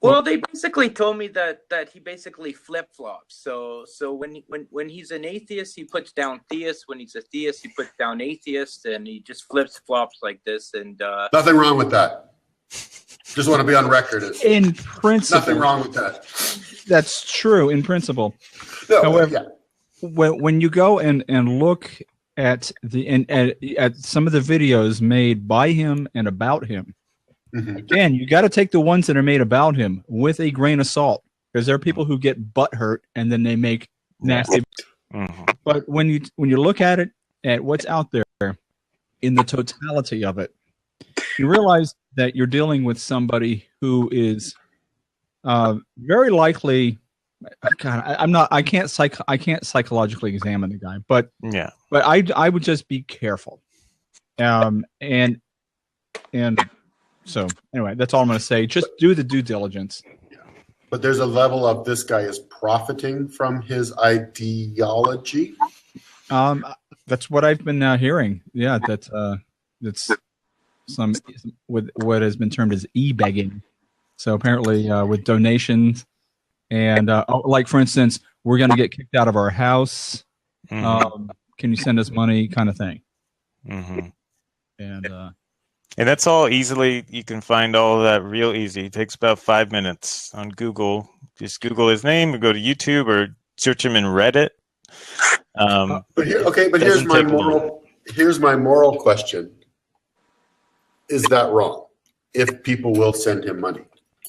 Speaker 1: Well, they basically told me that he basically flip-flops. So when he's an atheist, he puts down theist. When he's a theist, he puts down atheist, and he just flips-flops like this. And
Speaker 5: nothing wrong with that. Just want to be on record.
Speaker 3: In principle,
Speaker 5: nothing wrong with that.
Speaker 3: That's true in principle.
Speaker 5: No,
Speaker 3: however, when you go and look at at some of the videos made by him and about him.
Speaker 5: Mm-hmm.
Speaker 3: Again, you got to take the ones that are made about him with a grain of salt, because there are people who get butt hurt and then they make nasty.
Speaker 4: Mm-hmm.
Speaker 3: But when you look at it, at what's out there in the totality of it, you realize that you're dealing with somebody who is very likely God, I'm not. I can't psychologically examine the guy, but
Speaker 4: Yeah.
Speaker 3: But I would just be careful. And so anyway, that's all I'm going to say. Just do the due diligence.
Speaker 5: But there's a level of this guy is profiting from his ideology.
Speaker 3: That's what I've been hearing. Yeah, that's some with what has been termed as e-begging. So apparently, with donations and like for instance, we're going to get kicked out of our house.
Speaker 4: Mm-hmm.
Speaker 3: Can you send us money, kind of thing.
Speaker 4: Mm-hmm.
Speaker 3: And
Speaker 4: that's all easily. You can find all of that real easy. It takes about 5 minutes on Google. Just Google his name, or go to YouTube, or search him in Reddit.
Speaker 5: But here's my moral. Here's my moral question: is that wrong? If people will send him money,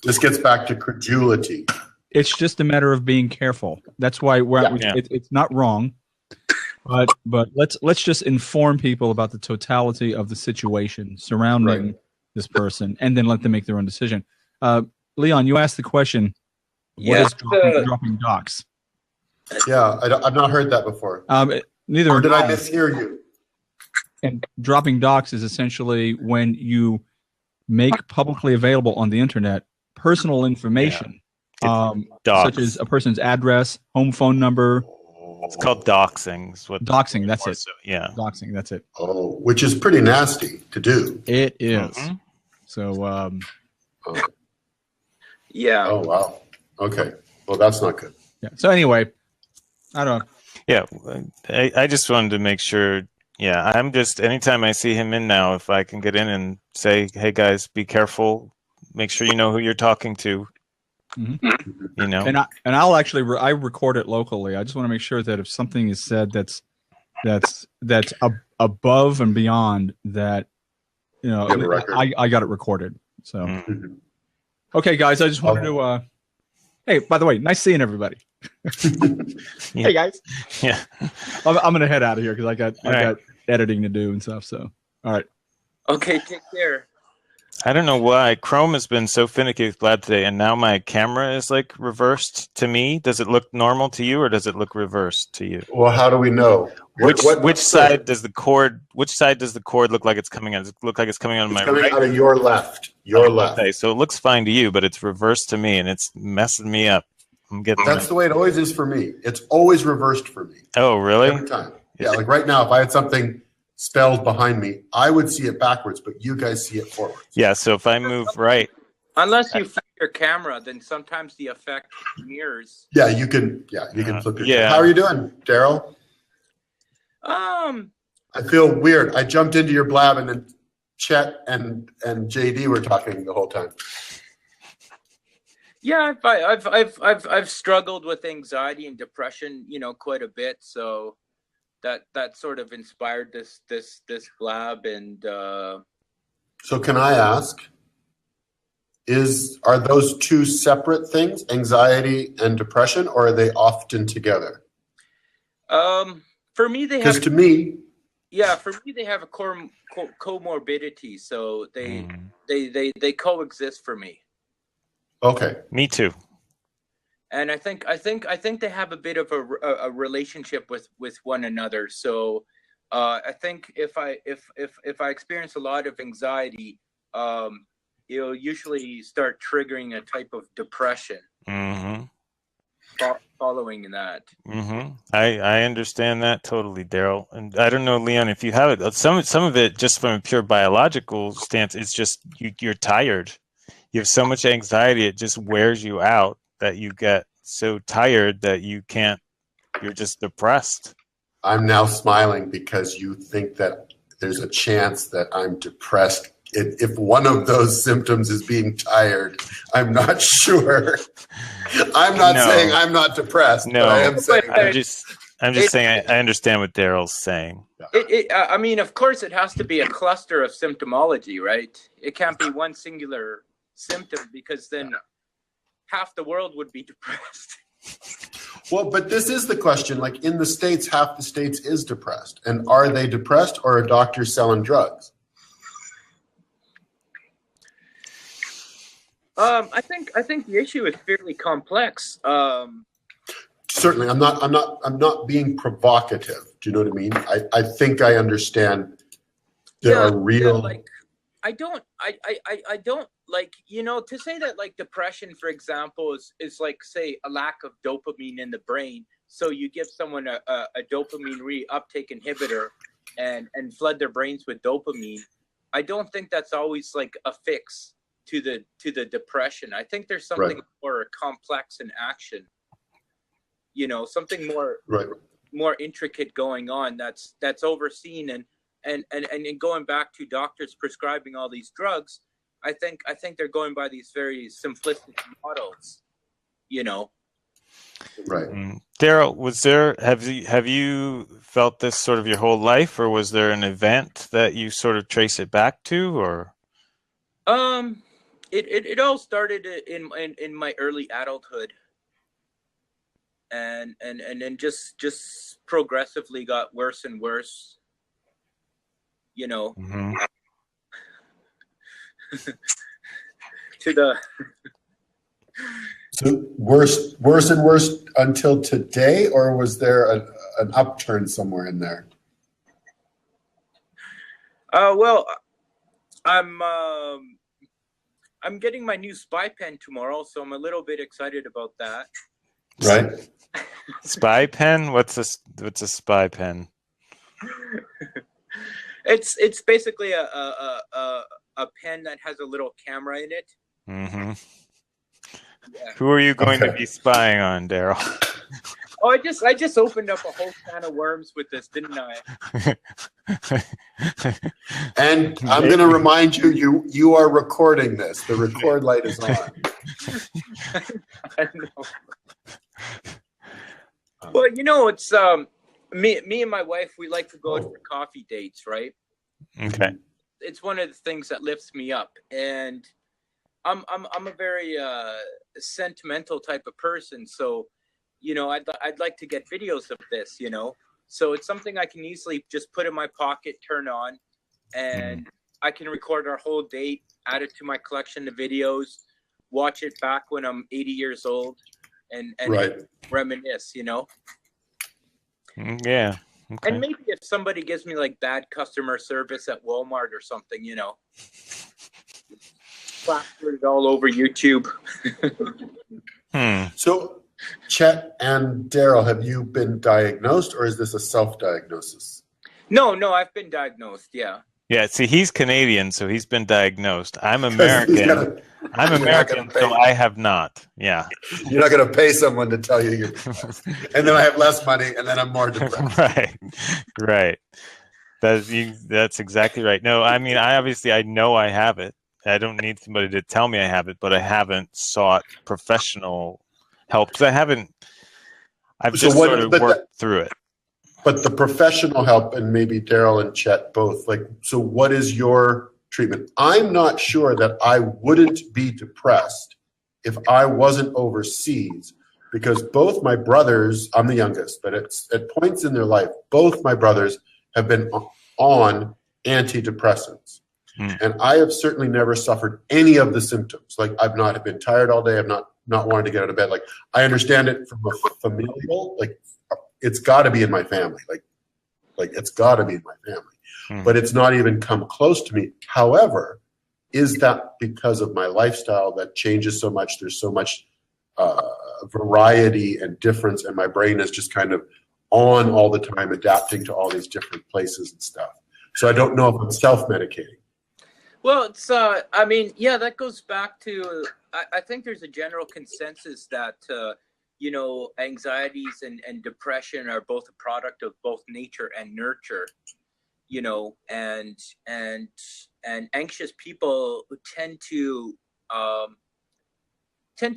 Speaker 5: this gets back to credulity.
Speaker 3: It's just a matter of being careful. That's why it's not wrong. But let's just inform people about the totality of the situation surrounding this person, and then let them make their own decision. Leon, you asked the question: what is dropping docs?
Speaker 5: Yeah, I've not heard that before.
Speaker 3: Neither.
Speaker 5: Or did I mishear you?
Speaker 3: And dropping docs is essentially when you make publicly available on the internet personal information, such as a person's address, home phone number.
Speaker 4: It's called doxing.
Speaker 3: Doxing, that's it.
Speaker 4: Yeah.
Speaker 3: Doxing, that's it.
Speaker 5: Oh, which is pretty nasty to do.
Speaker 3: It is.
Speaker 4: Mm-hmm.
Speaker 3: So,
Speaker 1: yeah.
Speaker 5: Oh, wow. Okay. Well, that's not good.
Speaker 3: Yeah. So anyway, I don't know.
Speaker 4: Yeah. I just wanted to make sure. Yeah. I'm just, anytime I see him in now, if I can get in and say, hey guys, be careful. Make sure you know who you're talking to.
Speaker 3: Mm-hmm.
Speaker 4: You know,
Speaker 3: and I'll actually I record it locally. I just want to make sure that if something is said that's above and beyond that, you know, I got it recorded. So, okay, guys, I just wanted to. Hey, by the way, nice seeing everybody. Hey guys.
Speaker 4: Yeah,
Speaker 3: I'm gonna head out of here because I got editing to do and stuff. So, all right.
Speaker 1: Okay, take care.
Speaker 4: I don't know why Chrome has been so finicky with Blab today, and now my camera is like reversed to me. Does it look normal to you, or does it look reversed to you?
Speaker 5: Well, how do we know?
Speaker 4: Which side does the cord? Which side does the cord look like it's coming out? Does it look like it's coming out of my right?
Speaker 5: Out of your left. Your left.
Speaker 4: Okay, so it looks fine to you, but it's reversed to me, and it's messing me up. I'm getting.
Speaker 5: That's the way it always is for me. It's always reversed for me.
Speaker 4: Oh, really?
Speaker 5: Every time. Yeah, like right now, if I had something spelled behind me, I would see it backwards, but you guys see it forwards.
Speaker 4: Yeah, so if I move right,
Speaker 1: unless you flip your camera, then sometimes the effect mirrors.
Speaker 5: Yeah, you can. Yeah, you can flip your.
Speaker 4: Yeah.
Speaker 5: How are you doing, Darryl? I feel weird. I jumped into your Blab, and then Chet and JD were talking the whole time.
Speaker 1: Yeah, I've struggled with anxiety and depression, you know, quite a bit. So that sort of inspired this Blab. And
Speaker 5: so can I ask, are those two separate things, anxiety and depression, or are they often together?
Speaker 1: For me, they have.
Speaker 5: Because to me,
Speaker 1: yeah, for me they have a comorbidity, so they coexist for me.
Speaker 5: Okay.
Speaker 4: Me too.
Speaker 1: And I think they have a bit of a relationship with one another. So I think if I experience a lot of anxiety, it'll usually start triggering a type of depression.
Speaker 4: Mm-hmm.
Speaker 1: Following that.
Speaker 4: Mm-hmm. I understand that totally, Darryl. And I don't know, Leon, if you have it. Some of it, just from a pure biological stance, it's just you're tired. You have so much anxiety, it just wears you out, that you get so tired that you're just depressed.
Speaker 5: I'm now smiling because you think that there's a chance that I'm depressed. If one of those symptoms is being tired, I'm not sure. I'm not saying I'm not depressed.
Speaker 4: No,
Speaker 5: I am saying
Speaker 4: I'm just saying I understand what Darryl's saying.
Speaker 1: I mean, of course, it has to be a cluster of symptomology, right? It can't be one singular symptom, because then half the world would be depressed.
Speaker 5: Well, but this is the question. Like in the States, half the states is depressed. And are they depressed, or are doctors selling drugs?
Speaker 1: I think the issue is fairly complex.
Speaker 5: certainly, I'm not being provocative. Do you know what I mean? I think I understand. There are real.
Speaker 1: Like, I don't like, to say that like depression, for example, is like, say, a lack of dopamine in the brain. So you give someone a dopamine reuptake inhibitor and flood their brains with dopamine. I don't think that's always like a fix to the depression. I think there's something more complex in action. Something more intricate going on that's overseen and going back to doctors prescribing all these drugs. I think they're going by these very simplistic models.
Speaker 5: Right.
Speaker 4: Darryl, have you felt this sort of your whole life, or was there an event that you sort of trace it back to, or?
Speaker 1: It all started in my early adulthood, and then just progressively got worse and worse.
Speaker 4: Mm-hmm.
Speaker 1: To the
Speaker 5: So worse and worse until today, or was there an upturn somewhere in there?
Speaker 1: Well, I'm getting my new spy pen tomorrow, so I'm a little bit excited about that.
Speaker 5: Right.
Speaker 4: Spy pen? What's a spy pen?
Speaker 1: It's basically a pen that has a little camera in it.
Speaker 4: Mm-hmm.
Speaker 1: Yeah.
Speaker 4: Who are you going to be spying on, Darryl?
Speaker 1: Oh, I just opened up a whole can of worms with this, didn't I?
Speaker 5: And I'm going to remind you are recording this. The record light is on.
Speaker 1: I know. Well, it's me and my wife. We like to go out for coffee dates, right?
Speaker 4: Okay.
Speaker 1: It's one of the things that lifts me up, and I'm a very sentimental type of person. So, I'd like to get videos of this. So it's something I can easily just put in my pocket, turn on, and I can record our whole date, add it to my collection of videos, watch it back when I'm 80 years old, and reminisce.
Speaker 4: Yeah. Okay.
Speaker 1: And maybe if somebody gives me like bad customer service at Walmart or something, plastered it all over YouTube.
Speaker 5: So, Chet and Darryl, have you been diagnosed, or is this a self-diagnosis?
Speaker 1: No, I've been diagnosed. Yeah.
Speaker 4: Yeah. See, he's Canadian, so he's been diagnosed. I'm American. I'm American, so I have not. Yeah.
Speaker 5: You're not going to pay someone to tell you you're depressed. And then I have less money, and then I'm more depressed.
Speaker 4: Right. That's exactly right. No, I mean, I know I have it. I don't need somebody to tell me I have it, but I haven't sought professional help because I've just sort of worked through it.
Speaker 5: But the professional help, and maybe Darryl and Chet both, so what is your treatment? I'm not sure that I wouldn't be depressed if I wasn't overseas, because both my brothers, I'm the youngest, but at points in their life, both my brothers have been on antidepressants. And I have certainly never suffered any of the symptoms. Like, I've not been tired all day. I've not wanted to get out of bed. Like, I understand it from a familial, it's got to be in my family. Like it's got to be in my family. But it's not even come close to me. However, is that because of my lifestyle that changes so much? There's so much variety and difference, and my brain is just kind of on all the time, adapting to all these different places and stuff. So I don't know if I'm self-medicating.
Speaker 1: Well, it's that goes back to I think there's a general consensus that anxieties and depression are both a product of both nature and nurture. And anxious people tend to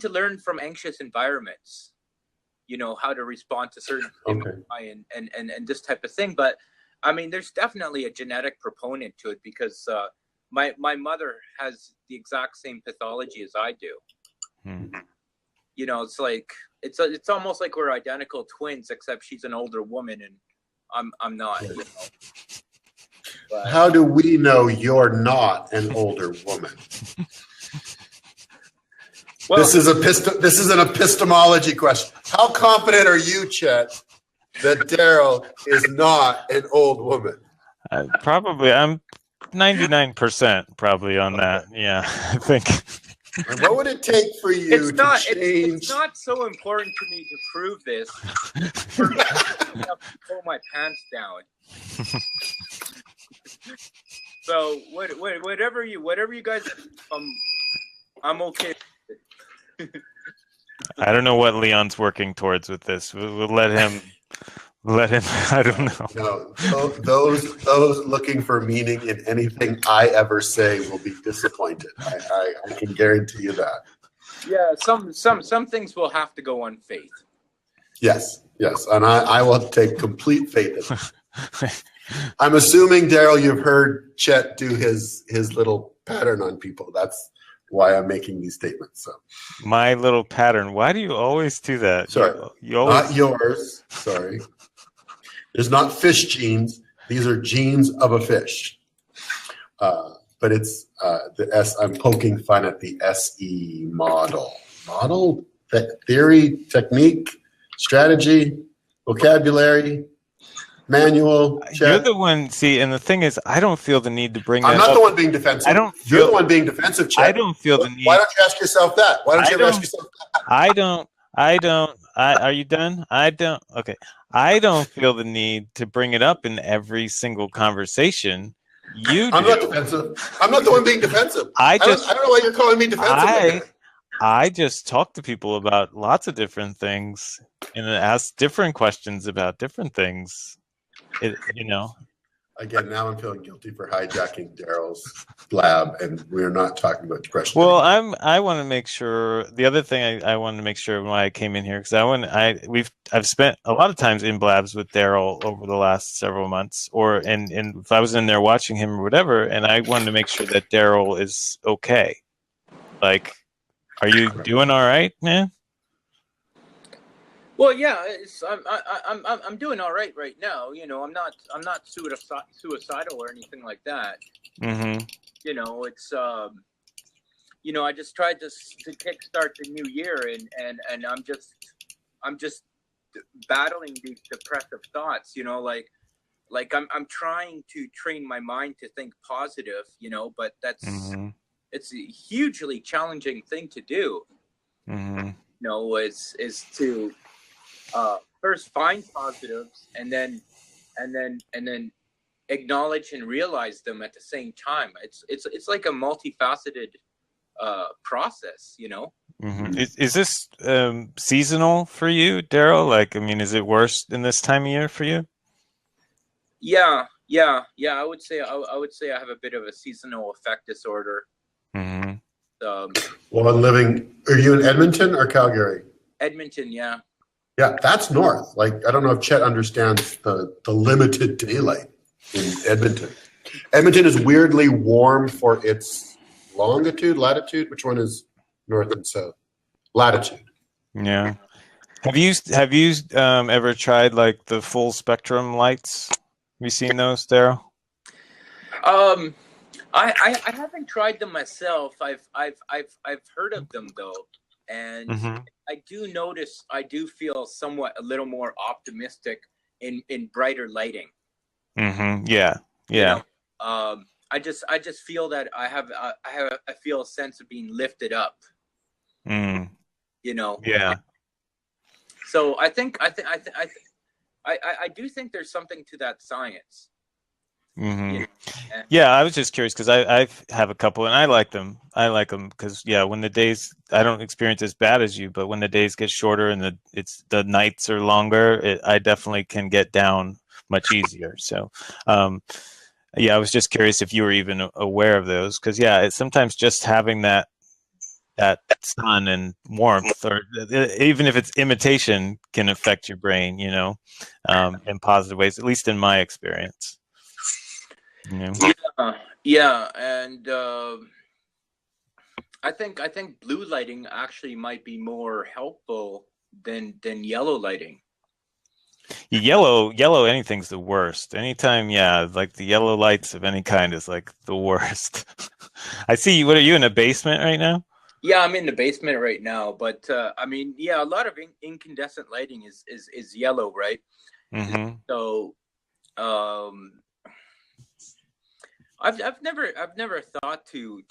Speaker 1: learn from anxious environments. How to respond to certain stimuli and this type of thing. But I mean, there's definitely a genetic proponent to it because my mother has the exact same pathology as I do. It's like it's almost like we're identical twins, except she's an older woman and I'm not. But
Speaker 5: how do we know you're not an older woman?
Speaker 1: Well,
Speaker 5: This is an epistemology question. How confident are you, Chet, that Darryl is not an old woman?
Speaker 4: Probably, I'm 99% probably on that. Yeah, I think.
Speaker 5: And what would it take for you to change?
Speaker 1: It's not so important to me to prove this. For me, I have to pull my pants down. So whatever you guys, I'm okay.
Speaker 4: I don't know what Leon's working towards with this. We'll let him. I don't know.
Speaker 5: No, those looking for meaning in anything I ever say will be disappointed. I can guarantee you that.
Speaker 1: Yeah, some things will have to go on faith.
Speaker 5: Yes, and I will take complete faith in it. I'm assuming, Darryl, you've heard Chet do his little pattern on people. That's why I'm making these statements. So,
Speaker 4: my little pattern. Why do you always do that?
Speaker 5: Sorry,
Speaker 4: you always...
Speaker 5: not yours. Sorry. There's not fish genes. These are genes of a fish. But it's the S. I'm poking fun at the SE model. Model, theory, technique, strategy, vocabulary, manual. Chat.
Speaker 4: You're the one. See, and the thing is, I don't feel the need to bring.
Speaker 5: I'm
Speaker 4: that
Speaker 5: not
Speaker 4: up.
Speaker 5: the one being defensive. You're the one being defensive, Chet.
Speaker 4: I don't feel the need.
Speaker 5: Why don't you ask yourself that? Why don't you ask yourself that?
Speaker 4: I don't. Are you done? I don't. Okay. I don't feel the need to bring it up in every single conversation. You do.
Speaker 5: I'm not defensive. I'm not the one being defensive. I don't know why you're calling me defensive.
Speaker 4: I just talk to people about lots of different things and ask different questions about different things.
Speaker 5: Again, now I'm feeling guilty for hijacking Darryl's Blab, and we're not talking about depression.
Speaker 4: Well, I want to make sure. The other thing I wanted to make sure when I came in here, because I've spent a lot of times in Blabs with Darryl over the last several months, and if I was in there watching him or whatever, and I wanted to make sure that Darryl is okay. Like, are you doing all right, man?
Speaker 1: Well, yeah, I'm doing all right now. I'm not suicidal or anything like that.
Speaker 4: Mm-hmm.
Speaker 1: It's I just tried to kickstart the new year, and I'm just battling these depressive thoughts. Like I'm trying to train my mind to think positive. But that's it's a hugely challenging thing to do.
Speaker 4: Mm-hmm.
Speaker 1: Is to first find positives and then acknowledge and realize them at the same time. It's like a multifaceted process,
Speaker 4: Mm-hmm. Is this seasonal for you, Darryl? Like, I mean, is it worse in this time of year for you?
Speaker 1: Yeah. I would say I have a bit of a seasonal affect disorder.
Speaker 4: Mm-hmm.
Speaker 5: Are you in Edmonton or Calgary?
Speaker 1: Edmonton, yeah.
Speaker 5: Yeah, that's north. Like, I don't know if Chet understands the limited daylight in Edmonton. Edmonton is weirdly warm for its latitude. Which one is north and south? Latitude.
Speaker 4: Yeah. Have you ever tried like the full spectrum lights? Have you seen those, Darryl?
Speaker 1: I haven't tried them myself. I've heard of them though, and I do feel somewhat a little more optimistic in brighter lighting.
Speaker 4: Mm-hmm. Yeah.
Speaker 1: I just feel that I feel a sense of being lifted up.
Speaker 4: Mm. Yeah.
Speaker 1: So I do think there's something to that science.
Speaker 4: Mm-hmm. Yeah, I was just curious because I have a couple and I like them. Because when the days, I don't experience as bad as you, but when the days get shorter and the nights are longer, I definitely can get down much easier. So, I was just curious if you were even aware of those because it's sometimes just having that sun and warmth, or even if it's imitation, can affect your brain, in positive ways, at least in my experience.
Speaker 1: Yeah, and I think blue lighting actually might be more helpful than yellow lighting.
Speaker 4: Yellow anything's the worst. Anytime, like the yellow lights of any kind is like the worst. I see. What are you in a basement right now?
Speaker 1: Yeah, I'm in the basement right now, but I mean, yeah, a lot of incandescent lighting is yellow, right?
Speaker 4: Mm-hmm.
Speaker 1: So, um, I've never thought to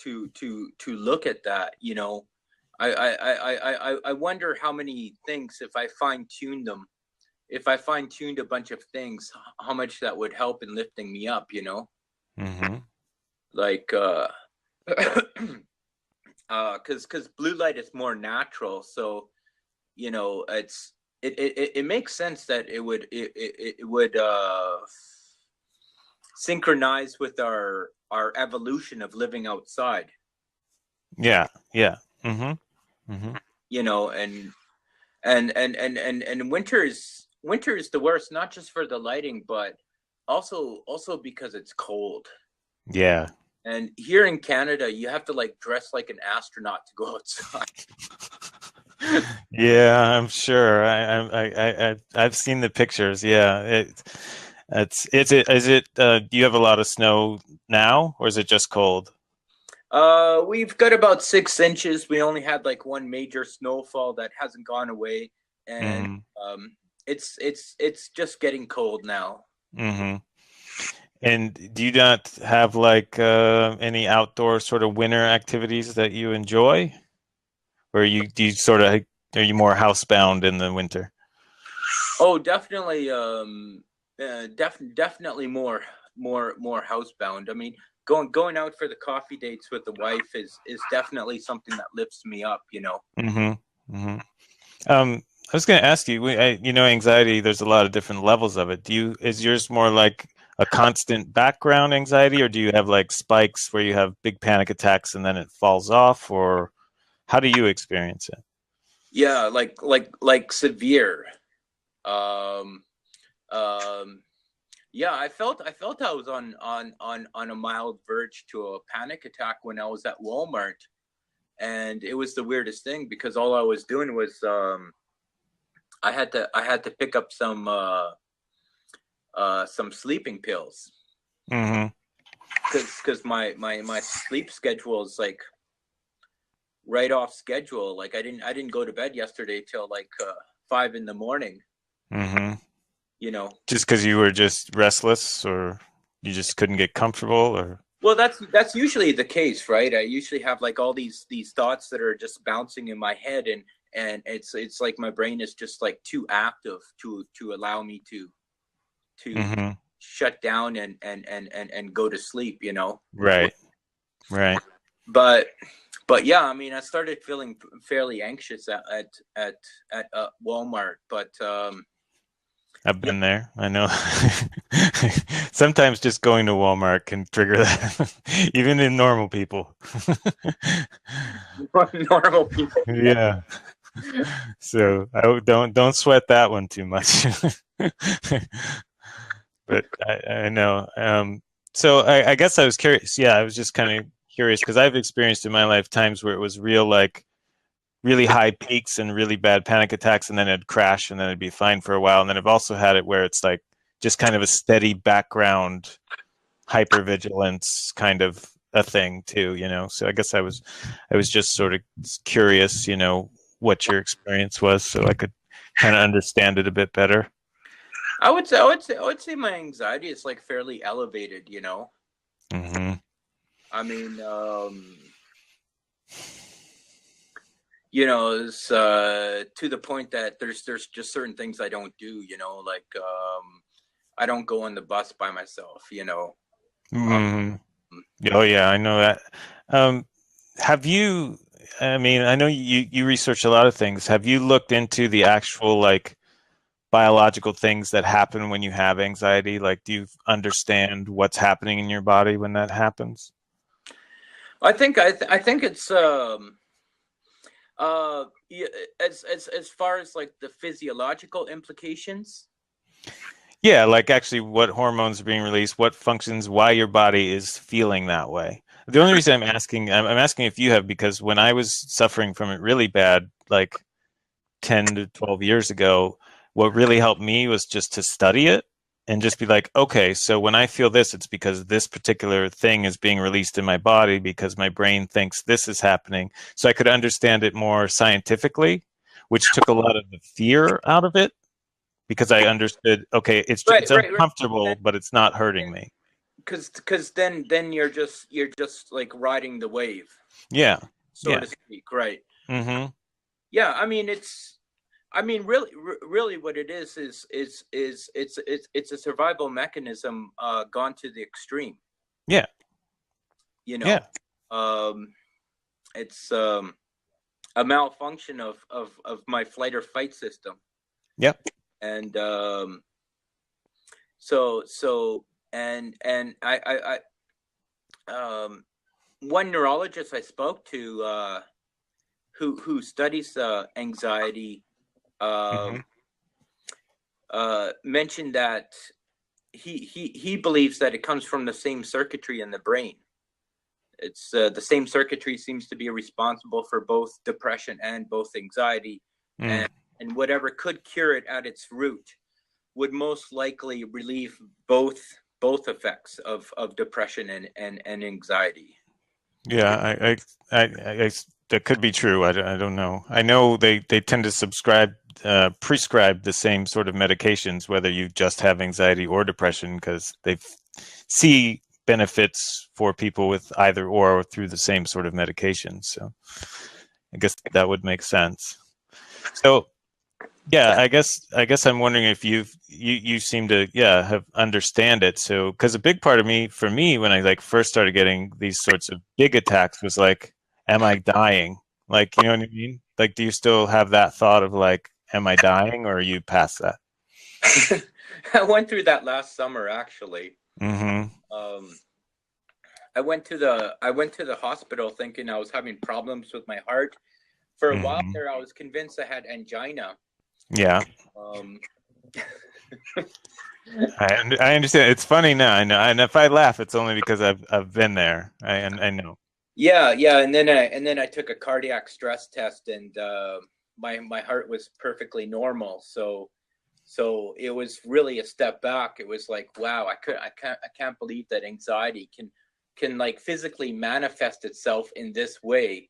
Speaker 1: look at that. You know, I wonder how many things, if I fine tune them, if I fine tuned a bunch of things, how much that would help in lifting me up. You know,
Speaker 4: Mm-hmm.
Speaker 1: like because blue light is more natural, so you know it makes sense that it would synchronize with our evolution of living outside.
Speaker 4: Yeah. Yeah. Mm-hmm. Mm-hmm.
Speaker 1: You know, and winter is the worst, not just for the lighting, but also because it's cold.
Speaker 4: Yeah.
Speaker 1: And here in Canada, you have to like dress like an astronaut to go outside.
Speaker 4: Yeah, I'm sure. I've seen the pictures. Yeah, do you have a lot of snow now, or is it just cold?
Speaker 1: We've got about 6 inches. We only had like one major snowfall that hasn't gone away, and
Speaker 4: Mm-hmm.
Speaker 1: it's just getting cold now.
Speaker 4: Mm-hmm. And do you not have like any outdoor sort of winter activities that you enjoy, or do you sort of are you more housebound in the winter?
Speaker 1: Oh, definitely. Definitely more housebound. I mean, going out for the coffee dates with the wife is definitely something that lifts me up. You know.
Speaker 4: Mm-hmm. Mm-hmm. I was going to ask you, anxiety, there's a lot of different levels of it. Is yours more like a constant background anxiety, or do you have like spikes where you have big panic attacks and then it falls off, or how do you experience it?
Speaker 1: Yeah, like severe. Um, um, yeah, I felt I was on a mild verge to a panic attack when I was at Walmart, and it was the weirdest thing because all I was doing was I had to pick up some sleeping pills
Speaker 4: Mm-hmm.
Speaker 1: because my sleep schedule is like right off schedule. Like I didn't go to bed yesterday till like 5 in the morning.
Speaker 4: Mm-hmm.
Speaker 1: You know.
Speaker 4: Just because you were just restless, or you just couldn't get comfortable, or
Speaker 1: Well, that's usually the case, right? I usually have like all these thoughts that are just bouncing in my head, and it's like my brain is just like too active to allow me to
Speaker 4: mm-hmm.
Speaker 1: shut down and go to sleep, you know.
Speaker 4: Right, right.
Speaker 1: But yeah, I mean, I started feeling fairly anxious at Walmart, but
Speaker 4: I've
Speaker 1: yeah,
Speaker 4: been there. I know. Sometimes just going to Walmart can trigger that, even in normal people.
Speaker 1: normal people.
Speaker 4: Yeah. So don't sweat that one too much. But I know. So I guess I was curious. Yeah, I was just kind of curious because I've experienced in my life times where it was really high peaks and really bad panic attacks, and then it'd crash, and then it'd be fine for a while. And then I've also had it where it's like just kind of a steady background hypervigilance kind of a thing too, So I guess I was just sort of curious, what your experience was, so I could kind of understand it a bit better.
Speaker 1: I would say my anxiety is like fairly elevated, you know.
Speaker 4: Mm-hmm.
Speaker 1: I mean, it's to the point that there's just certain things I don't do, you know, like I don't go on the bus by myself, you know.
Speaker 4: Mm-hmm. Oh yeah, I know that. Um, have you? I mean, I know you research a lot of things. Have you looked into the actual like biological things that happen when you have anxiety? Like, do you understand what's happening in your body when that happens?
Speaker 1: I think it's yeah, as far as like the physiological implications.
Speaker 4: Yeah, like actually what hormones are being released, what functions, why your body is feeling that way. The only reason I'm asking if you have, because when I was suffering from it really bad, like 10 to 12 years ago, what really helped me was just to study it and just be like, okay, so when I feel this, it's because this particular thing is being released in my body because my brain thinks this is happening. So I could understand it more scientifically, which took a lot of the fear out of it because I understood, okay, it's uncomfortable, but it's not hurting me.
Speaker 1: Because then you're just like riding the wave.
Speaker 4: Yeah.
Speaker 1: So to speak, right?
Speaker 4: Mm-hmm.
Speaker 1: Yeah, I mean really what it is it's a survival mechanism gone to the extreme.
Speaker 4: Yeah.
Speaker 1: You know. Yeah. It's a malfunction of my flight or fight system.
Speaker 4: Yep.
Speaker 1: And so I one neurologist I spoke to who studies anxiety mentioned that he believes that it comes from the same circuitry in the brain. It's the same circuitry seems to be responsible for both depression and both anxiety, and whatever could cure it at its root would most likely relieve both effects of depression and anxiety.
Speaker 4: Yeah, I that could be true. I don't know. I know they tend to prescribe the same sort of medications, whether you just have anxiety or depression, because they see benefits for people with either or through the same sort of medication. So I guess that would make sense. So yeah, I guess I'm wondering if you seem to have understand it. So because a big part of for me when I like first started getting these sorts of big attacks was like, am I dying? Like, you know what I mean? Like, do you still have that thought of like, am I dying, or are you past that?
Speaker 1: I went through that last summer actually.
Speaker 4: Mm-hmm.
Speaker 1: I went to the hospital thinking I was having problems with my heart. For a while there, I was convinced I had angina.
Speaker 4: Yeah. I understand. It's funny now. I know, and if I laugh, it's only because I've been there. I know.
Speaker 1: Yeah, and then I took a cardiac stress test, and my heart was perfectly normal. So it was really a step back. It was like, wow, I can't believe that anxiety can like physically manifest itself in this way,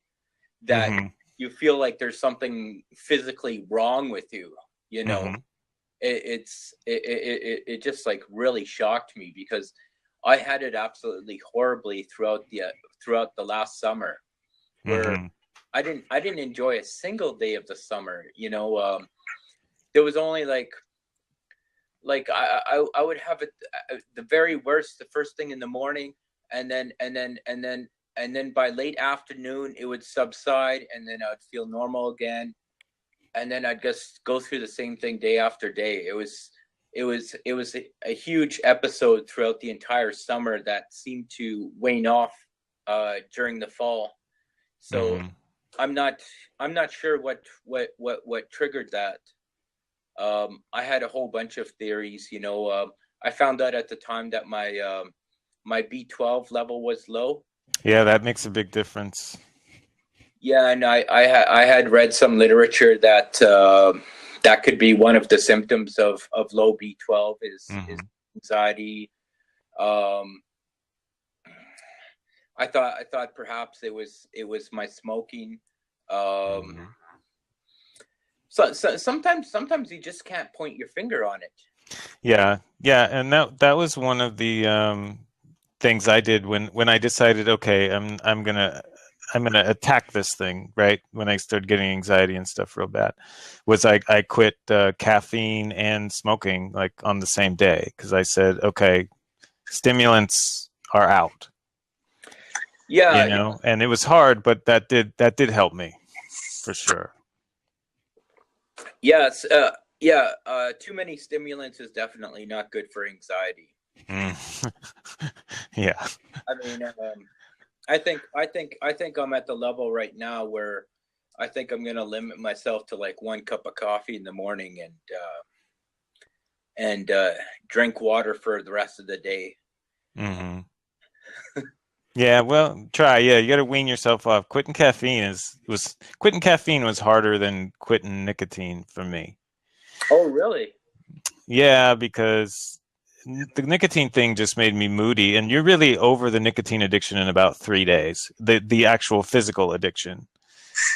Speaker 1: that you feel like there's something physically wrong with you. You know, it just like really shocked me because I had it absolutely horribly throughout the last summer, where I didn't enjoy a single day of the summer. You know, there was only like I would have it the very worst the first thing in the morning, and then by late afternoon it would subside, and then I would feel normal again. And then I'd just go through the same thing day after day. It was a huge episode throughout the entire summer that seemed to wane off during the fall. So I'm not sure what triggered that. I had a whole bunch of theories. You know, I found out at the time that my B12 level was low.
Speaker 4: Yeah, that makes a big difference.
Speaker 1: Yeah, and I had read some literature that that could be one of the symptoms of low B12 is anxiety. I thought perhaps it was my smoking. So sometimes you just can't point your finger on it.
Speaker 4: Yeah, and that was one of the things I did when I decided, okay, I'm gonna attack this thing, right? When I started getting anxiety and stuff real bad, was I quit caffeine and smoking like on the same day, because I said, okay, stimulants are out.
Speaker 1: Yeah,
Speaker 4: you know, and it was hard, but that did help me for sure.
Speaker 1: Yes, too many stimulants is definitely not good for anxiety.
Speaker 4: Yeah.
Speaker 1: I mean, I think I'm at the level right now where I think I'm gonna limit myself to like 1 cup of coffee in the morning and drink water for the rest of the day.
Speaker 4: Yeah, well, try. Yeah, you got to wean yourself off. Quitting caffeine was harder than quitting nicotine for me.
Speaker 1: Oh, really?
Speaker 4: Yeah, because the nicotine thing just made me moody, and you're really over the nicotine addiction in about 3 days. The actual physical addiction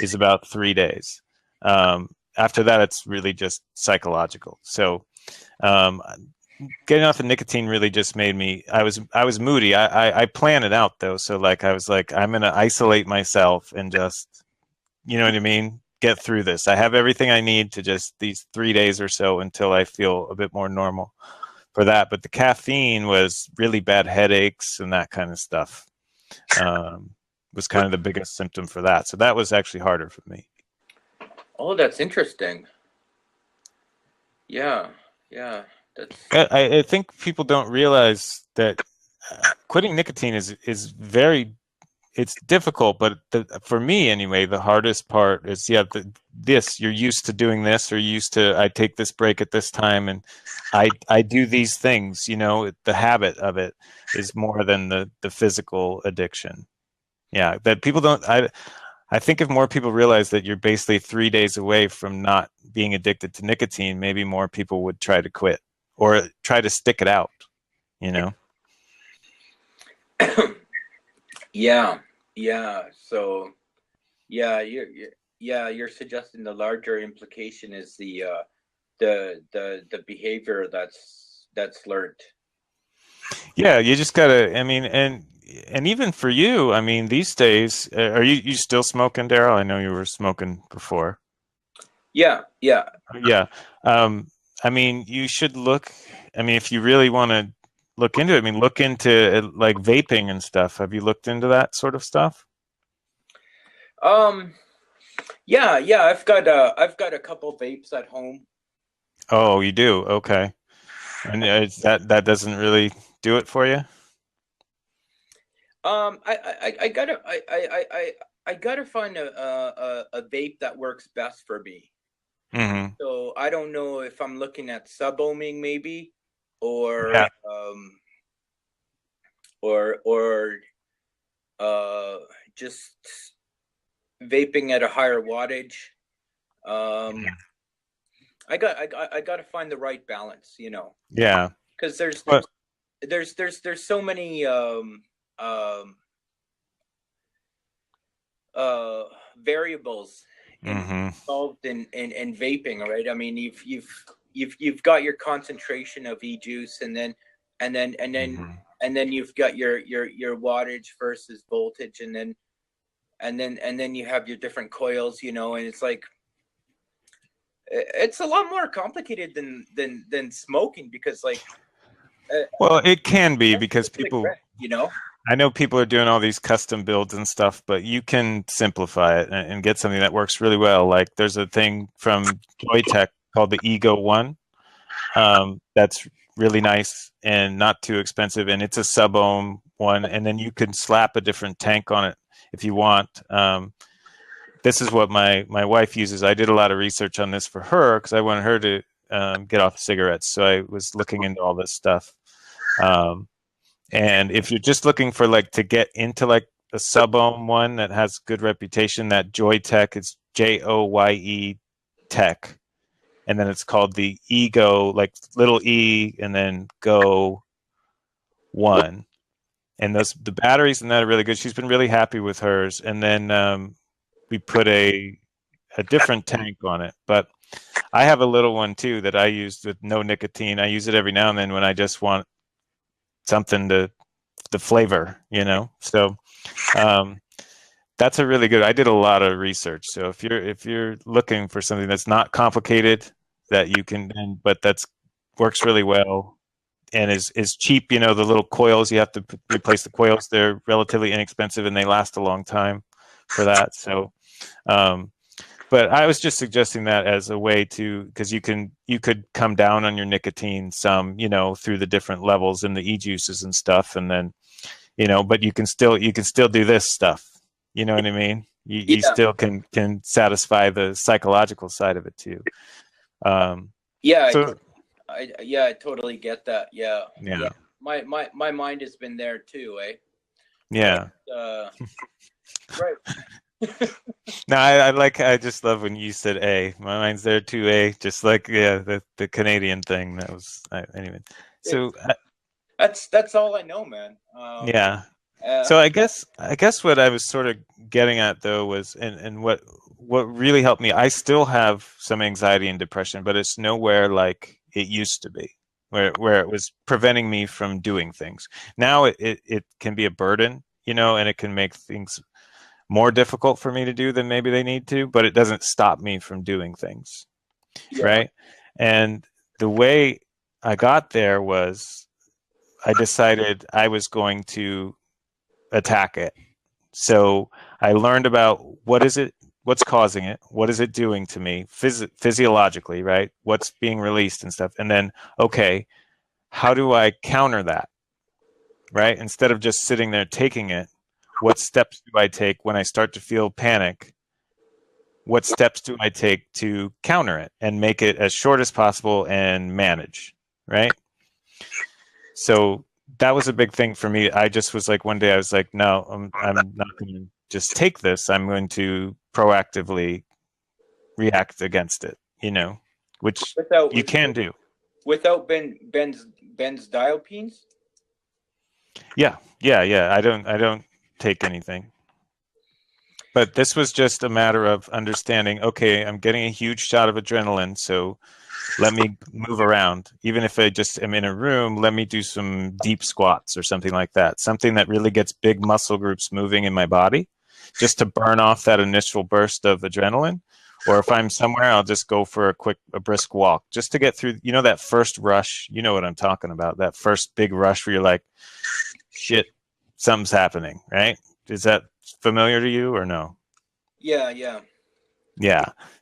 Speaker 4: is about 3 days. After that, it's really just psychological. So getting off of nicotine really just made me, I was moody. I planned it out though. So like, I was like, I'm going to isolate myself and just, you know what I mean? Get through this. I have everything I need to just these 3 days or so until I feel a bit more normal for that. But the caffeine was really bad headaches and that kind of stuff. Was kind of the biggest symptom for that. So that was actually harder for me.
Speaker 1: Oh, that's interesting. Yeah.
Speaker 4: I think people don't realize that quitting nicotine is very, it's difficult, but for me anyway, the hardest part is, this, you're used to doing this, or used to, I take this break at this time and I do these things, you know, the habit of it is more than the physical addiction. Yeah, that people don't, I think if more people realize that you're basically 3 days away from not being addicted to nicotine, maybe more people would try to quit or try to stick it out, you know?
Speaker 1: Yeah. So, you're suggesting the larger implication is the behavior that's learned.
Speaker 4: Yeah, you just gotta. I mean, and even for you, I mean, these days, are you still smoking, Darryl? I know you were smoking before.
Speaker 1: Yeah.
Speaker 4: Yeah. I mean, you should look. I mean, if you really want to look into it, I mean, look into like vaping and stuff. Have you looked into that sort of stuff?
Speaker 1: Yeah. I've got a couple vapes at home.
Speaker 4: Oh, you do? Okay. And that doesn't really do it for you?
Speaker 1: I gotta find a vape that works best for me.
Speaker 4: Mm-hmm.
Speaker 1: So I don't know if I'm looking at sub-ohming maybe, or
Speaker 4: Yeah.
Speaker 1: or just vaping at a higher wattage. I got to find the right balance, you know.
Speaker 4: Yeah.
Speaker 1: Because there's so many variables involved in vaping, right? I mean, you've got your concentration of e-juice, and then you've got your wattage versus voltage, and then you have your different coils, you know, and it's like it's a lot more complicated than smoking, because like
Speaker 4: well, it can be, because people,
Speaker 1: you know,
Speaker 4: I know people are doing all these custom builds and stuff, but you can simplify it and get something that works really well. Like there's a thing from Joytech called the Ego One. That's really nice and not too expensive, and it's a sub-ohm one, and then you can slap a different tank on it if you want. This is what my wife uses. I did a lot of research on this for her because I wanted her to get off cigarettes, so I was looking into all this stuff. And if you're just looking for like to get into like a sub-ohm one that has good reputation, that Joytech, it's Joye Tech, and then it's called the Ego, like little e and then Go One, and the batteries and that are really good. She's been really happy with hers, and then we put a different tank on it, but I have a little one too that I use with no nicotine. I use it every now and then when I just want something to the flavor, you know. So that's a really good. I did a lot of research. So if you're looking for something that's not complicated, that you can, but that's works really well and is cheap, you know, the little coils, you have to replace the coils. They're relatively inexpensive and they last a long time for that. So but I was just suggesting that as a way to, because you could come down on your nicotine some, you know, through the different levels in the e-juices and stuff, and then, you know, but you can still do this stuff. You know what I mean? You still can satisfy the psychological side of it too.
Speaker 1: I totally get that. Yeah. My mind has been there too, eh?
Speaker 4: Yeah.
Speaker 1: But, right.
Speaker 4: No, I just love when you said A. My mind's there too, A. Just like the Canadian thing. That was anyway. So
Speaker 1: that's all I know, man.
Speaker 4: yeah. So I guess what I was sort of getting at though was, and what really helped me, I still have some anxiety and depression, but it's nowhere like it used to be, where it was preventing me from doing things. Now it can be a burden, you know, and it can make things more difficult for me to do than maybe they need to, but it doesn't stop me from doing things.
Speaker 1: Yeah.
Speaker 4: Right. And the way I got there was I decided I was going to attack it. So I learned about what's causing it, what is it doing to me physiologically, right? What's being released and stuff. And then, okay, how do I counter that, right? Instead of just sitting there taking it, what steps do I take when I start to feel panic? What steps do I take to counter it and make it as short as possible and manage, right? So that was a big thing for me. I just was like, one day I was like, no, I'm not going to just take this. I'm going to proactively react against it, you know, which you can do.
Speaker 1: Without benzodiazepines?
Speaker 4: Yeah. I don't take anything. But this was just a matter of understanding, okay, I'm getting a huge shot of adrenaline, so let me move around. Even if I just am in a room, let me do some deep squats or something like that. Something that really gets big muscle groups moving in my body, just to burn off that initial burst of adrenaline. Or if I'm somewhere, I'll just go for a brisk walk, just to get through, you know, that first rush. You know what I'm talking about, that first big rush where you're like, shit, something's happening, right? Is that familiar to you or no?
Speaker 1: Yeah.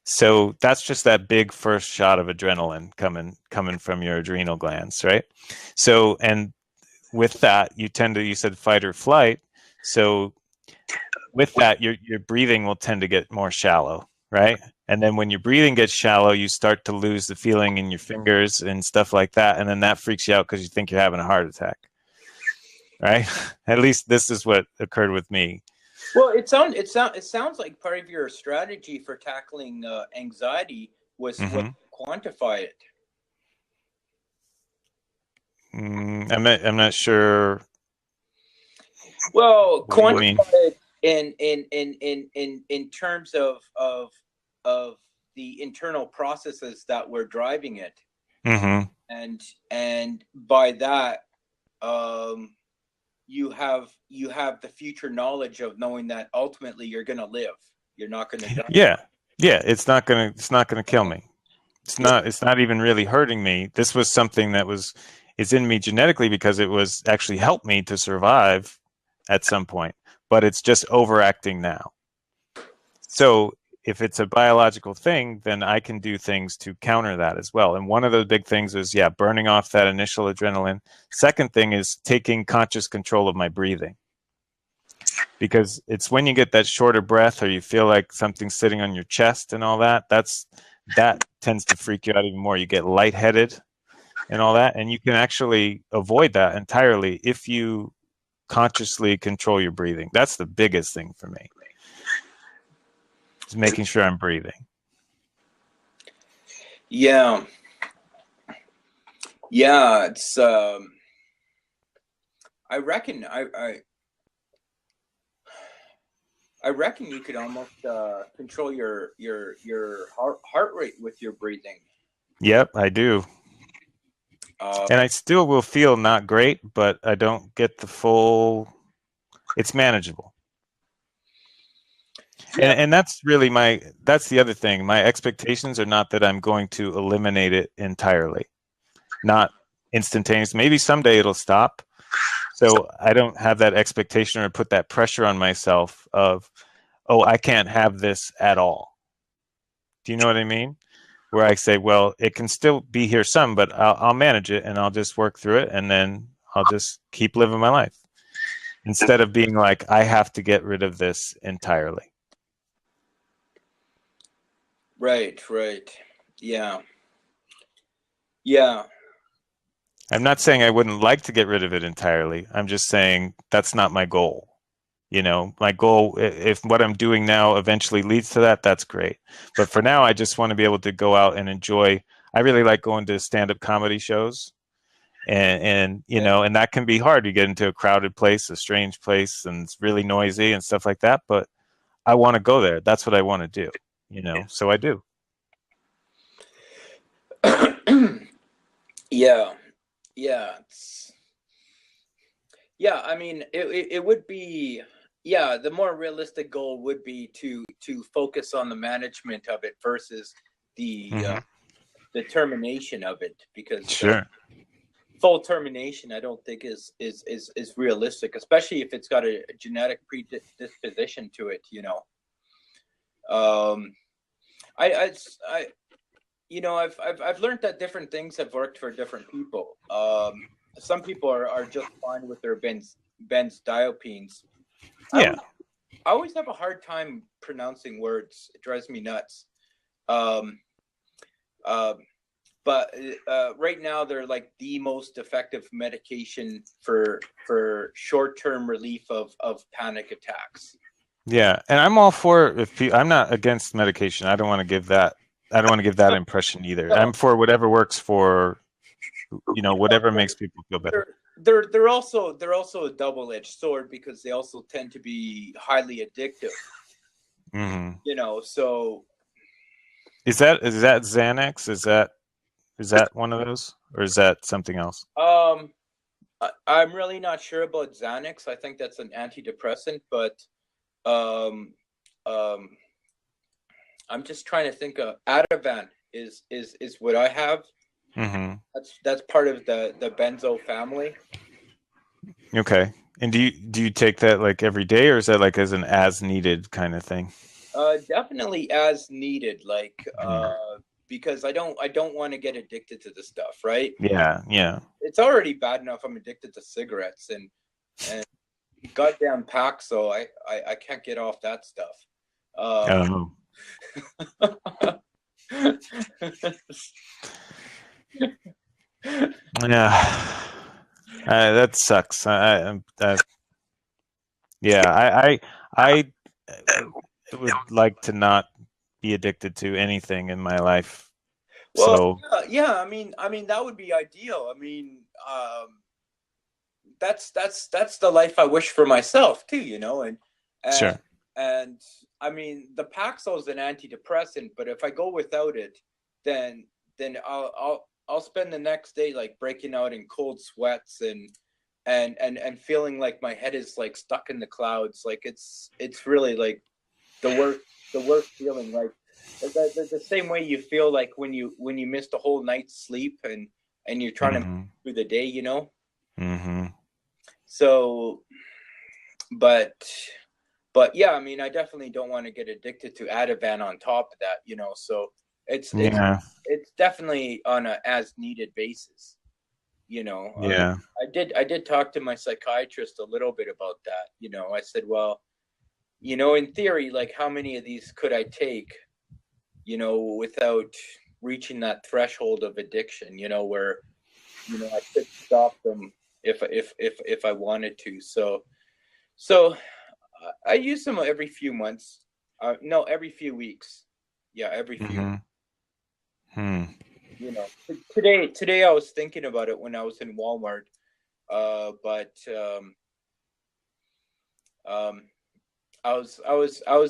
Speaker 4: So that's just that big first shot of adrenaline coming from your adrenal glands, right? So, and with that, you said fight or flight. So with that, your breathing will tend to get more shallow, right? And then when your breathing gets shallow, you start to lose the feeling in your fingers and stuff like that. And then that freaks you out because you think you're having a heart attack, right? At least this is what occurred with me.
Speaker 1: Well, it sounds like part of your strategy for tackling anxiety was to quantify it.
Speaker 4: I'm not sure.
Speaker 1: Well, quantify it in terms of the internal processes that were driving it, and by that, you have the future knowledge of knowing that ultimately you're going to live. You're not going to die.
Speaker 4: Yeah. It's not going to kill me. It's not even really hurting me. This was something that is in me genetically because it was actually helped me to survive at some point, but it's just overacting now. So if it's a biological thing, then I can do things to counter that as well. And one of the big things is, burning off that initial adrenaline. Second thing is taking conscious control of my breathing. Because it's when you get that shorter breath or you feel like something's sitting on your chest and all that, that tends to freak you out even more. You get lightheaded and all that. And you can actually avoid that entirely if you consciously control your breathing. That's the biggest thing for me. Making sure I'm breathing.
Speaker 1: Yeah, it's I reckon you could almost control your heart rate with your breathing.
Speaker 4: Yep, I do. And I still will feel not great, but I don't get the full. It's manageable. Yeah. And that's really that's the other thing. My expectations are not that I'm going to eliminate it entirely. Not instantaneous. Maybe someday it'll stop. So I don't have that expectation or put that pressure on myself of, oh, I can't have this at all. Do you know what I mean? Where I say, well, it can still be here some, but I'll manage it and I'll just work through it and then I'll just keep living my life. Instead of being like, I have to get rid of this entirely.
Speaker 1: Right. Yeah.
Speaker 4: I'm not saying I wouldn't like to get rid of it entirely. I'm just saying that's not my goal. You know, my goal, if what I'm doing now eventually leads to that, that's great. But for now, I just want to be able to go out and enjoy. I really like going to stand-up comedy shows and you know, and that can be hard. You get into a crowded place, a strange place, and it's really noisy and stuff like that. But I want to go there. That's what I want to do, you know. So I do.
Speaker 1: Yeah, yeah, yeah. I mean, it would be, yeah. The more realistic goal would be to focus on the management of it versus the termination of it, because
Speaker 4: Sure.
Speaker 1: Full termination, I don't think is realistic, especially if it's got a genetic predisposition to it. You know, I you know, I've learned that different things have worked for different people. Some people are just fine with their benzodiazepines.
Speaker 4: Yeah.
Speaker 1: I always have a hard time pronouncing words. It drives me nuts. Um, but right now they're like the most effective medication for short-term relief of panic attacks.
Speaker 4: Yeah, and I'm all for I'm not against medication. I don't want to give that. I don't want to give that impression either.
Speaker 1: No.
Speaker 4: I'm for whatever works for, you know, whatever makes people feel better.
Speaker 1: They're also a double-edged sword, because they also tend to be highly addictive.
Speaker 4: Mm-hmm.
Speaker 1: You know, so
Speaker 4: Is that Xanax? Is that one of those, or is that something else?
Speaker 1: I'm really not sure about Xanax. I think that's an antidepressant, but I'm just trying to think of Ativan is what I have.
Speaker 4: Mm-hmm.
Speaker 1: That's part of the benzo family.
Speaker 4: Okay. And do you take that like every day, or is that like as an as needed kind of thing?
Speaker 1: Definitely as needed, like because I don't want to get addicted to the stuff, right?
Speaker 4: Yeah, yeah.
Speaker 1: It's already bad enough I'm addicted to cigarettes and goddamn Paxo. I can't get off that stuff.
Speaker 4: Oh. Yeah. That sucks. Yeah, I would like to not be addicted to anything in my life.
Speaker 1: Well,
Speaker 4: So
Speaker 1: yeah. I mean, that would be ideal. I mean, that's the life I wish for myself too. You know, and
Speaker 4: sure.
Speaker 1: And I mean, the Paxil is an antidepressant, but if I go without it, then I'll spend the next day like breaking out in cold sweats and feeling like my head is like stuck in the clouds. Like it's really like the worst feeling. Like the same way you feel like when you missed a whole night's sleep and you're trying to move through the day, you know.
Speaker 4: Mm-hmm.
Speaker 1: So, but yeah, I mean, I definitely don't want to get addicted to Ativan on top of that, you know. So it's definitely on a as needed basis, you know.
Speaker 4: Yeah.
Speaker 1: I did talk to my psychiatrist a little bit about that. You know, I said, well, you know, in theory, like how many of these could I take, you know, without reaching that threshold of addiction, you know, where, you know, I could stop them if I wanted to. So I use them every few months. No, every few weeks. Yeah, every few. You know, today I was thinking about it when I was in Walmart. But I was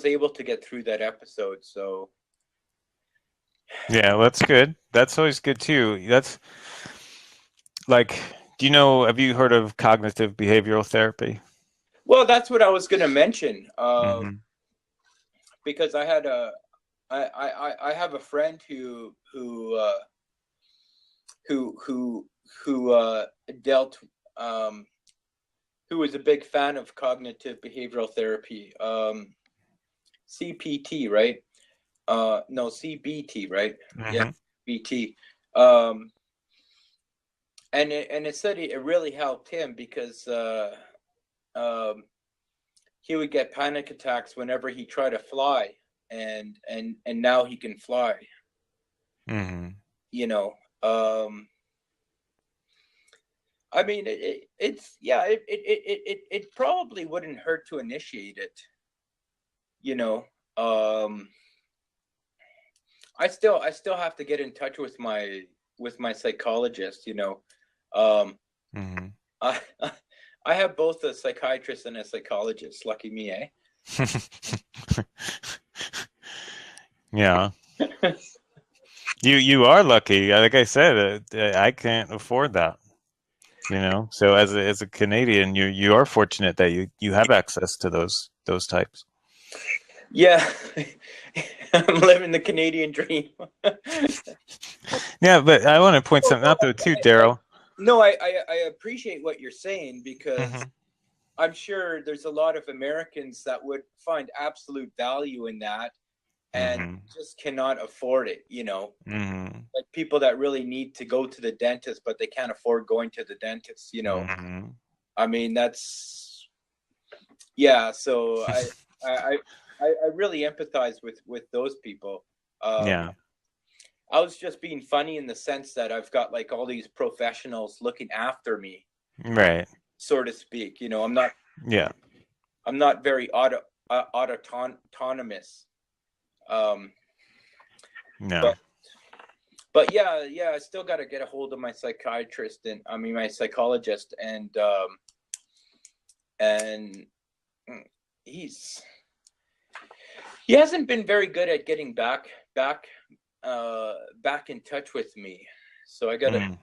Speaker 1: able to get through that episode. So
Speaker 4: yeah, that's good. That's always good too. That's like, have you heard of cognitive behavioral therapy?
Speaker 1: Well, that's what I was going to mention. Because I had I have a friend who dealt who was a big fan of cognitive behavioral therapy, CPT, right? No, CBT, right? Yeah, BT. And it said it really helped him because he would get panic attacks whenever he tried to fly, and now he can fly. You know, I mean, it probably wouldn't hurt to initiate it. You know, I still have to get in touch with my psychologist. You know,
Speaker 4: Mm-hmm.
Speaker 1: I have both a psychiatrist and a psychologist. Lucky me, eh?
Speaker 4: Yeah. You are lucky. Like I said, I can't afford that. So as a Canadian, you are fortunate that you have access to those types.
Speaker 1: Yeah, I'm living the Canadian dream.
Speaker 4: Yeah, but I want to point something out though too, Darryl.
Speaker 1: No, I appreciate what you're saying, because
Speaker 4: Mm-hmm.
Speaker 1: I'm sure there's a lot of Americans that would find absolute value in that and
Speaker 4: Mm-hmm.
Speaker 1: just cannot afford it,
Speaker 4: Mm-hmm.
Speaker 1: like people that really need to go to the dentist, but they can't afford going to the dentist,
Speaker 4: Mm-hmm.
Speaker 1: I mean, that's, yeah. So I really empathize with those people.
Speaker 4: Yeah.
Speaker 1: I was just being funny in the sense that I've got like all these professionals looking after me,
Speaker 4: Right.
Speaker 1: so to speak.
Speaker 4: Yeah.
Speaker 1: I'm not very autonomous.
Speaker 4: No.
Speaker 1: But yeah, I still got to get a hold of my psychiatrist and my psychologist, and he hasn't been very good at getting back in touch with me. So I gotta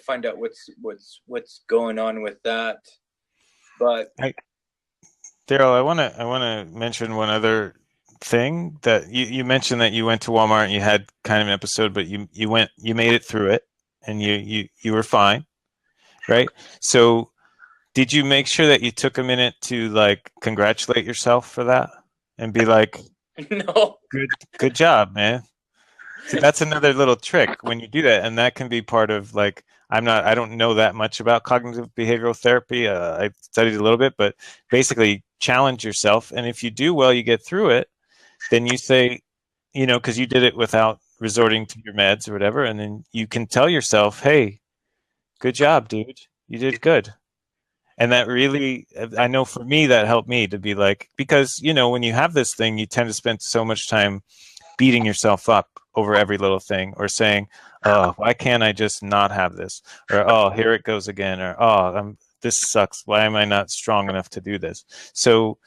Speaker 1: find out what's going on with that. But
Speaker 4: Darryl, I wanna mention one other thing that you mentioned, that you went to Walmart and you had kind of an episode, but you made it through it, and you were fine, right? So did you make sure that you took a minute to like congratulate yourself for that and be like,
Speaker 1: no,
Speaker 4: good job, man? See, that's another little trick when you do that, and that can be part of like, I don't know that much about cognitive behavioral therapy. I studied a little bit, but basically challenge yourself, and if you do well, you get through it. Then you say, because you did it without resorting to your meds or whatever, and then you can tell yourself, "Hey, good job, dude. You did good." And that really, I know for me, that helped me to be like, because when you have this thing, you tend to spend so much time beating yourself up over every little thing, or saying, "Oh, why can't I just not have this?" Or, "Oh, here it goes again," or, "Oh, this sucks. Why am I not strong enough to do this?" So,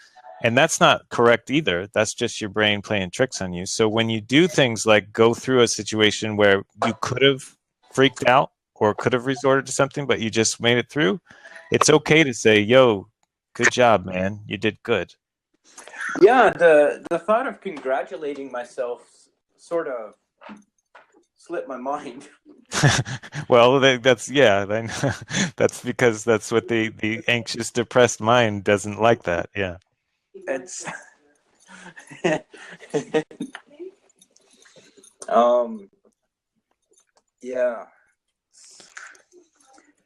Speaker 4: and that's not correct either. That's just your brain playing tricks on you. So when you do things like go through a situation where you could have freaked out or could have resorted to something, but you just made it through, it's okay to say, "Yo, good job, man. You did good."
Speaker 1: yeah, the thought of congratulating myself sort of slipped my mind.
Speaker 4: Well, that's that's because that's what the anxious, depressed mind doesn't like. That, yeah.
Speaker 1: It's yeah.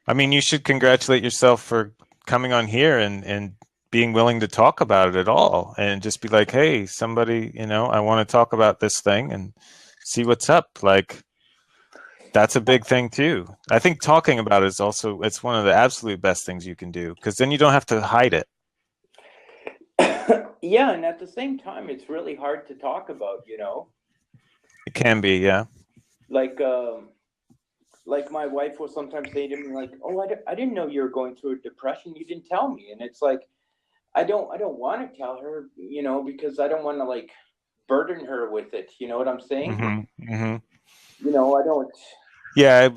Speaker 4: I mean, you should congratulate yourself for coming on here and being willing to talk about it at all, and just be like, "Hey, somebody, I want to talk about this thing and see what's up." Like, that's a big thing too. I think talking about it it's one of the absolute best things you can do, because then you don't have to hide it.
Speaker 1: Yeah, and at the same time, it's really hard to talk about,
Speaker 4: It can be, yeah.
Speaker 1: Like my wife will sometimes say to me, like, "Oh, I didn't know you were going through a depression. You didn't tell me." And it's like, I don't want to tell her, because I don't want to like burden her with it. You know what I'm saying?
Speaker 4: Mm-hmm. Mm-hmm.
Speaker 1: I don't.
Speaker 4: Yeah,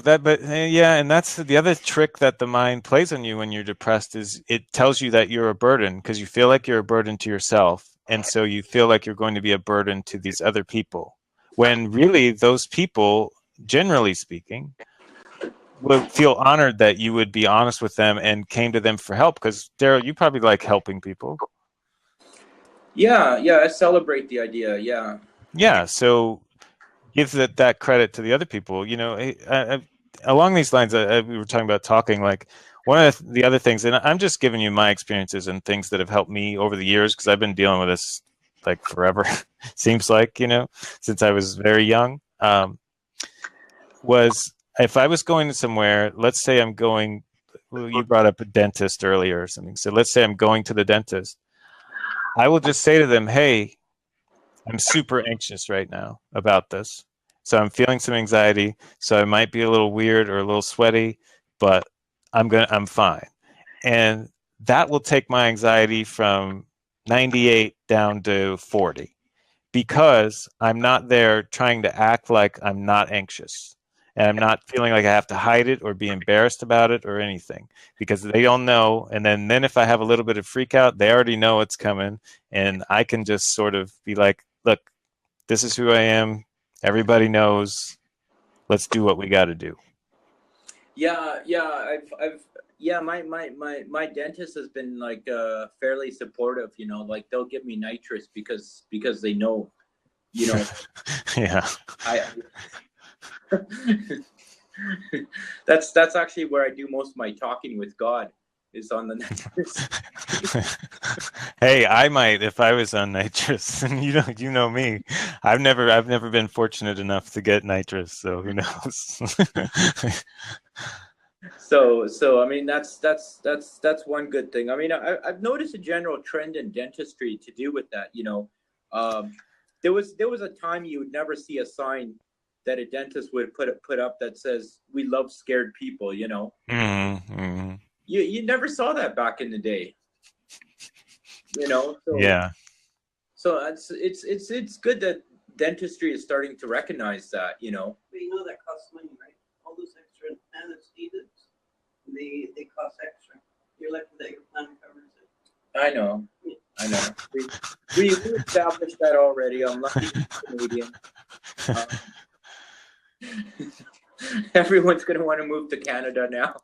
Speaker 4: and that's the other trick that the mind plays on you when you're depressed, is it tells you that you're a burden, because you feel like you're a burden to yourself, and so you feel like you're going to be a burden to these other people, when really those people, generally speaking, would feel honored that you would be honest with them and came to them for help. Because Darryl, you probably like helping people.
Speaker 1: Yeah, I celebrate the idea. Yeah.
Speaker 4: Yeah, so give that credit to the other people. Along these lines, we were talking about talking. Like, one of the other things, and I'm just giving you my experiences and things that have helped me over the years, because I've been dealing with this like forever. Seems like, since I was very young. Was if I was going somewhere, let's say I'm going. Well, you brought up a dentist earlier or something. So let's say I'm going to the dentist. I will just say to them, "Hey, I'm super anxious right now about this. So I'm feeling some anxiety. So I might be a little weird or a little sweaty, but I'm fine. And that will take my anxiety from 98 down to 40, because I'm not there trying to act like I'm not anxious. And I'm not feeling like I have to hide it or be embarrassed about it or anything, because they all know. And then if I have a little bit of freak out, they already know it's coming. And I can just sort of be like, look, this is who I am. Everybody knows. Let's do what we got to do.
Speaker 1: Yeah, my dentist has been like fairly supportive, you know, like they'll give me nitrous because they know, you know.
Speaker 4: Yeah.
Speaker 1: That's actually where I do most of my talking with God, is on the nitrous.
Speaker 4: Hey, I might if I was on nitrous. And you know me. I've never been fortunate enough to get nitrous, so who knows?
Speaker 1: So I mean that's one good thing. I mean I've noticed a general trend in dentistry to do with that. You know, there was a time you would never see a sign that a dentist would put up that says "We love scared people." You know,
Speaker 4: Mm-hmm.
Speaker 1: you never saw that back in the day. You know, so,
Speaker 4: Yeah.
Speaker 1: So it's good that dentistry is starting to recognize that. You know,
Speaker 6: but you know that costs money, right? All those extra anesthetics, they cost extra. You're lucky that your plan covers it.
Speaker 1: I know. We established that already. I'm lucky Canadian. Everyone's going to want to move to Canada now.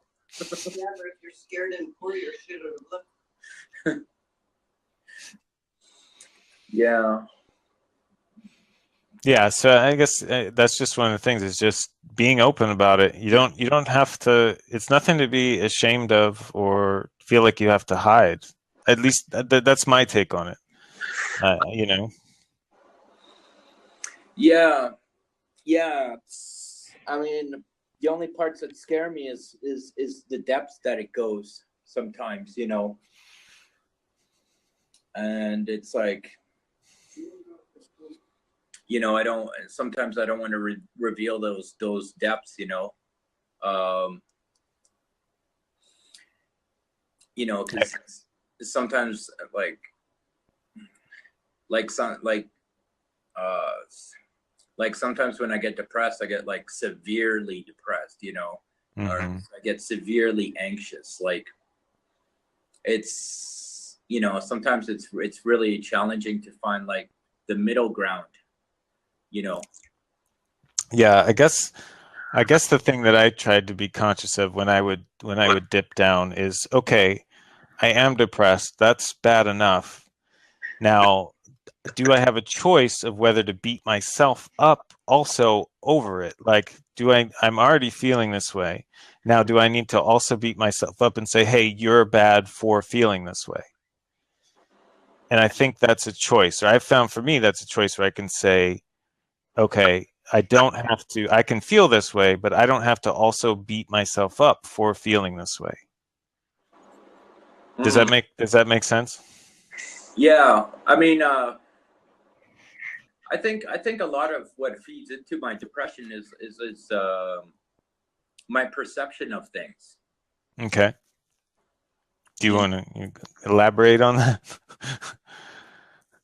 Speaker 6: Yeah, but if you're scared and poor, you're shit out of luck.
Speaker 1: Yeah.
Speaker 4: Yeah, so I guess that's just one of the things, is just being open about it. You don't have to. It's nothing to be ashamed of or feel like you have to hide. At least that's my take on it. You know.
Speaker 1: Yeah. I mean, the only parts that scare me is the depths that it goes sometimes, you know. And it's like, you know, sometimes I don't want to reveal those depths, you know. You know, because sometimes like sometimes when I get depressed, I get like severely depressed, you know, or I get severely anxious. Like it's, you know, sometimes it's really challenging to find like the middle ground, you know.
Speaker 4: Yeah, I guess the thing that I tried to be conscious of when I would dip down is, okay, I am depressed. That's bad enough. Now, do I have a choice of whether to beat myself up also over it? Like, I'm already feeling this way. Now, do I need to also beat myself up and say, hey, you're bad for feeling this way? And I think that's a choice. Or I've found for me, that's a choice where I can say, okay, I can feel this way, but I don't have to also beat myself up for feeling this way. Does that make sense?
Speaker 1: Yeah. I mean, I think a lot of what feeds into my depression is my perception of things.
Speaker 4: Okay. Do you want to elaborate on that?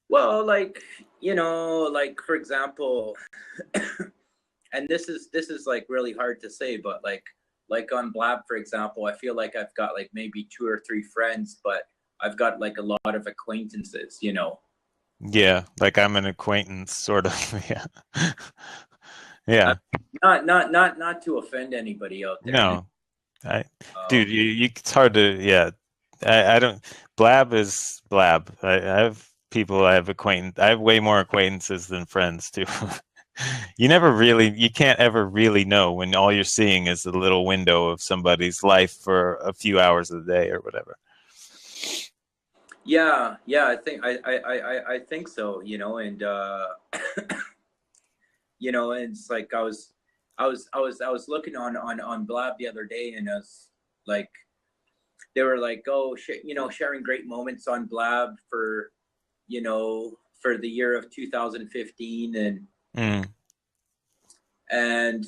Speaker 1: Well, like, you know, like for example, and this is like really hard to say, but like on Blab, for example, I feel like I've got like maybe 2 or 3 friends, but I've got like a lot of acquaintances, you know.
Speaker 4: Yeah, like I'm an acquaintance, sort of. Yeah. Yeah.
Speaker 1: Not to offend anybody out there.
Speaker 4: No, dude, it's hard to. Yeah, I don't. Blab is Blab. I have people. I have way more acquaintances than friends too. You can't ever really know when all you're seeing is a little window of somebody's life for a few hours a day or whatever.
Speaker 1: Yeah, I think so, you know, and you know, and it's like I was looking on Blab the other day, and I was like, they were like, oh, you know, sharing great moments on Blab for, you know, for the year of 2015, and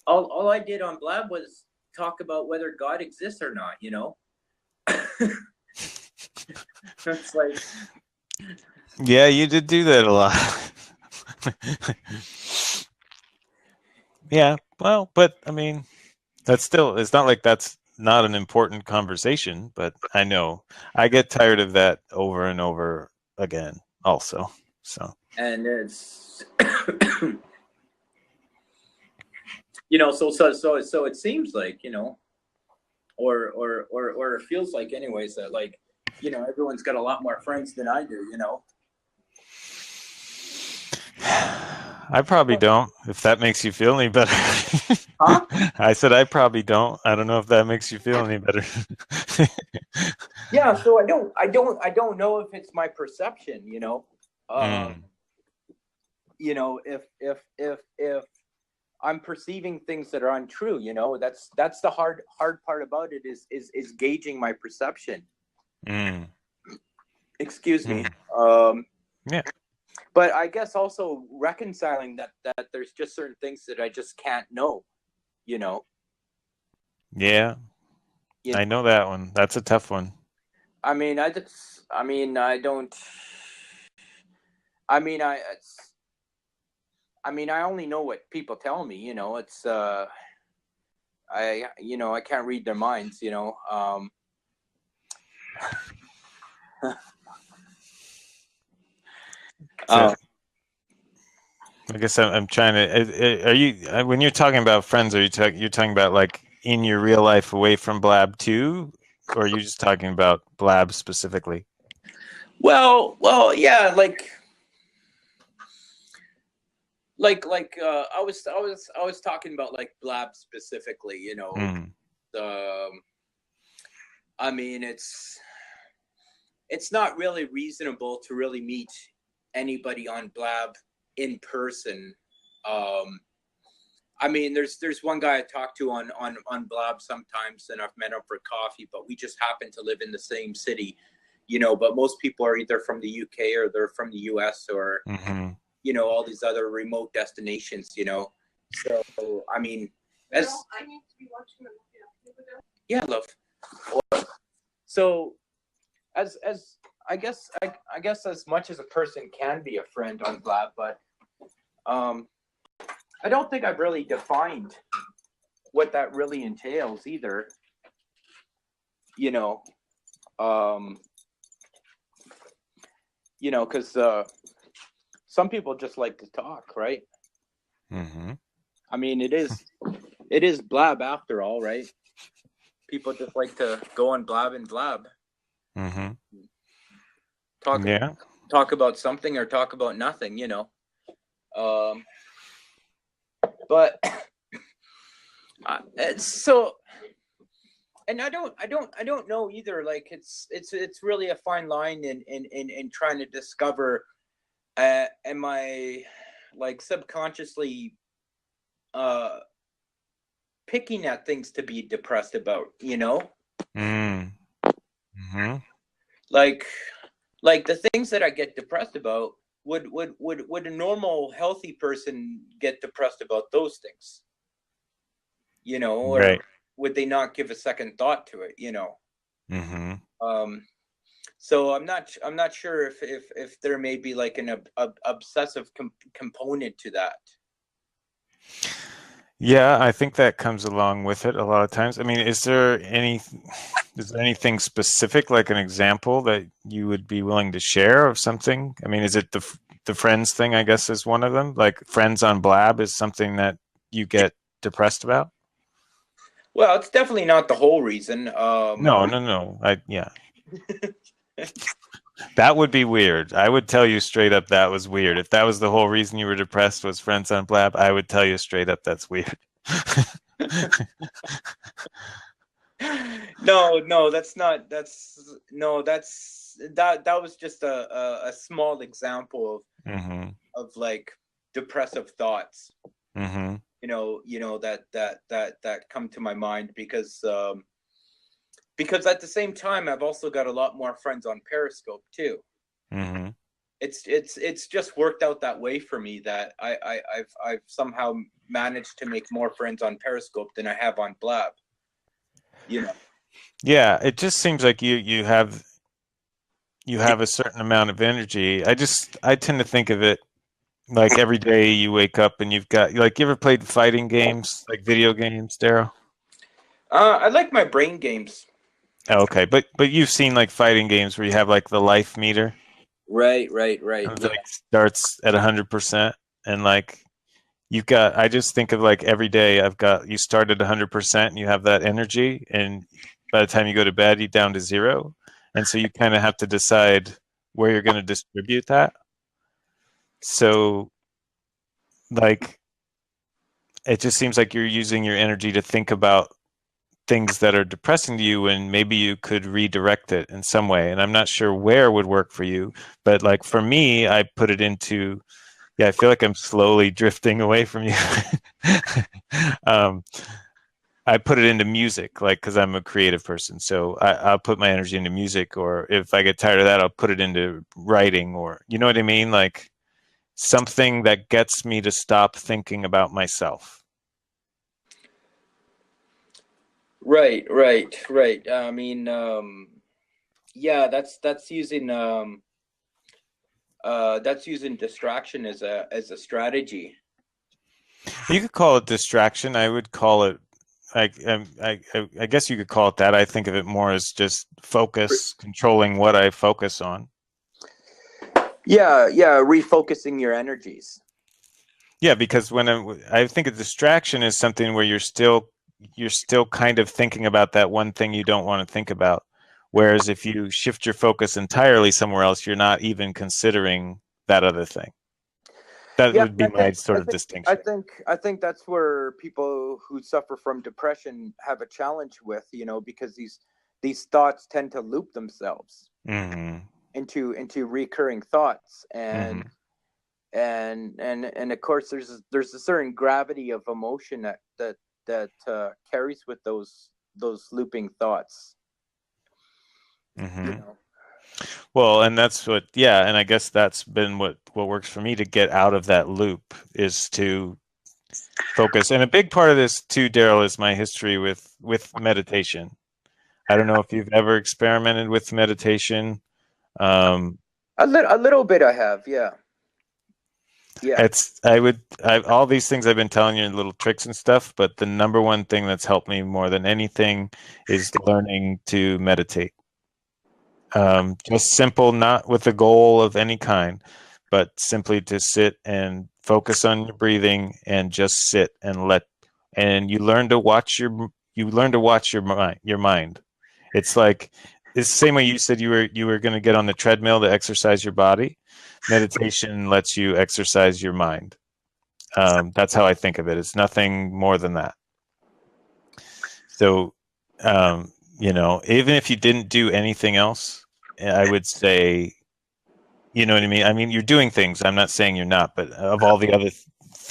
Speaker 1: all I did on Blab was talk about whether God exists or not, you know? It's like,
Speaker 4: Yeah, you did do that a lot. Yeah, well, but I mean, that's still, it's not like that's not an important conversation, but I know I get tired of that over and over again also. So,
Speaker 1: and it's, you know, so it seems like, you know, or it feels like anyways that, like, you know, everyone's got a lot more friends than I do, you know?
Speaker 4: I probably don't, if that makes you feel any better.
Speaker 1: Huh?
Speaker 4: I said I probably don't. I don't know if that makes you feel any better.
Speaker 1: Yeah, so I don't know if it's my perception, you know. You know, if I'm perceiving things that are untrue, you know, that's the hard part about it is gauging my perception. Excuse me.
Speaker 4: Yeah.
Speaker 1: But I guess also reconciling that there's just certain things that I just can't know, you know.
Speaker 4: Yeah.
Speaker 1: You
Speaker 4: I know that one. That's a tough one.
Speaker 1: I mean, I only know what people tell me, you know. It's I can't read their minds, you know.
Speaker 4: I guess I'm trying to. Are you when you're talking about friends? Are you're talking about like in your real life away from Blab too, or are you just talking about Blab specifically?
Speaker 1: Well, yeah, like I was talking about like Blab specifically, you know. I mean, it's not really reasonable to really meet anybody on Blab in person. I mean, there's one guy I talk to on Blab sometimes, and I've met him for coffee, but we just happen to live in the same city, you know. But most people are either from the UK or they're from the US or you know, all these other remote destinations, you know. So I mean, as I need to be watching them. Yeah, love. So as I guess as much as a person can be a friend on Blab, but I don't think I've really defined what that really entails either. You know, because some people just like to talk, right? I mean, it is Blab after all, right? People just like to go on Blab and Blab. Talk about something or talk about nothing, you know. But so, and I don't know either. Like it's really a fine line in trying to discover. Am I like subconsciously picking at things to be depressed about? You know. Like the things that I get depressed about, would a normal healthy person get depressed about those things? You know, or would they not give a second thought to it? You know. So I'm not sure if there may be like an obsessive component to that.
Speaker 4: Yeah, I think that comes along with it a lot of times. I mean, is there anything specific, like an example that you would be willing to share of something? I mean, is it the friends thing, I guess, is one of them? Like friends on Blab is something that you get depressed about?
Speaker 1: Well, it's definitely not the whole reason.
Speaker 4: No. Yeah. That would be weird. I would tell you straight up that was weird. If that was the whole reason you were depressed was friends on Blab, I would tell you straight up that's weird.
Speaker 1: No, that's not. That was just a small example of like depressive thoughts. You know that come to my mind because at the same time I've also got a lot more friends on Periscope too. It's just worked out that way for me that I've somehow managed to make more friends on Periscope than I have on Blab. You know.
Speaker 4: Yeah, it just seems like you have a certain amount of energy. I tend to think of it like every day you wake up and you've got, like, you ever played fighting games, like video games, Darryl?
Speaker 1: I like my brain games.
Speaker 4: Oh, okay, but you've seen like fighting games where you have like the life meter,
Speaker 1: Right.
Speaker 4: and it
Speaker 1: Yeah.
Speaker 4: like starts at 100%, and like you've got. I just think of like every day you start at 100% and you have that energy, and by the time you go to bed, you're down to zero, and so you kind of have to decide where you're going to distribute that. So like it just seems like you're using your energy to think about things that are depressing to you, and maybe you could redirect it in some way, and I'm not sure where would work for you, but like for me, I put it into, yeah, I feel like I'm slowly drifting away from you. um, I put it into music, like, because I'm a creative person, so I'll put my energy into music, or if I get tired of that, I'll put it into writing, or you know what I mean, like something that gets me to stop thinking about myself.
Speaker 1: Right. I mean, yeah, that's using distraction as a strategy.
Speaker 4: You could call it distraction. I would call it, I guess you could call it that. I think of it more as just focus, controlling what I focus on.
Speaker 1: Yeah, refocusing your energies.
Speaker 4: Yeah, because when I think a distraction is something where you're still kind of thinking about that one thing you don't want to think about. Whereas if you shift your focus entirely somewhere else, you're not even considering that other thing. That
Speaker 1: Yeah,
Speaker 4: would be my sort of distinction.
Speaker 1: I think that's where people who suffer from depression have a challenge with, because these thoughts tend to loop themselves
Speaker 4: Mm-hmm.
Speaker 1: into recurring thoughts, and
Speaker 4: Mm-hmm.
Speaker 1: and of course there's a certain gravity of emotion that carries with those looping thoughts.
Speaker 4: Mm-hmm. Well, and that's what, yeah, and I guess that's been what works for me to get out of that loop, is to focus. And a big part of this too, Darryl, is my history with meditation. I don't know if you've ever experimented with meditation. Um,
Speaker 1: A little bit I have, yeah.
Speaker 4: all these things I've been telling you, little tricks and stuff, but the number one thing that's helped me more than anything is learning to meditate. Just simple, not with a goal of any kind, but simply to sit and focus on your breathing and just sit and you learn to watch your mind. It's like, it's the same way you said you were going to get on the treadmill to exercise your body. Meditation lets you exercise your mind. That's how I think of it. It's nothing more than that. So, even if you didn't do anything else, I would say, you know what I mean? I mean, you're doing things. I'm not saying you're not, but of all the other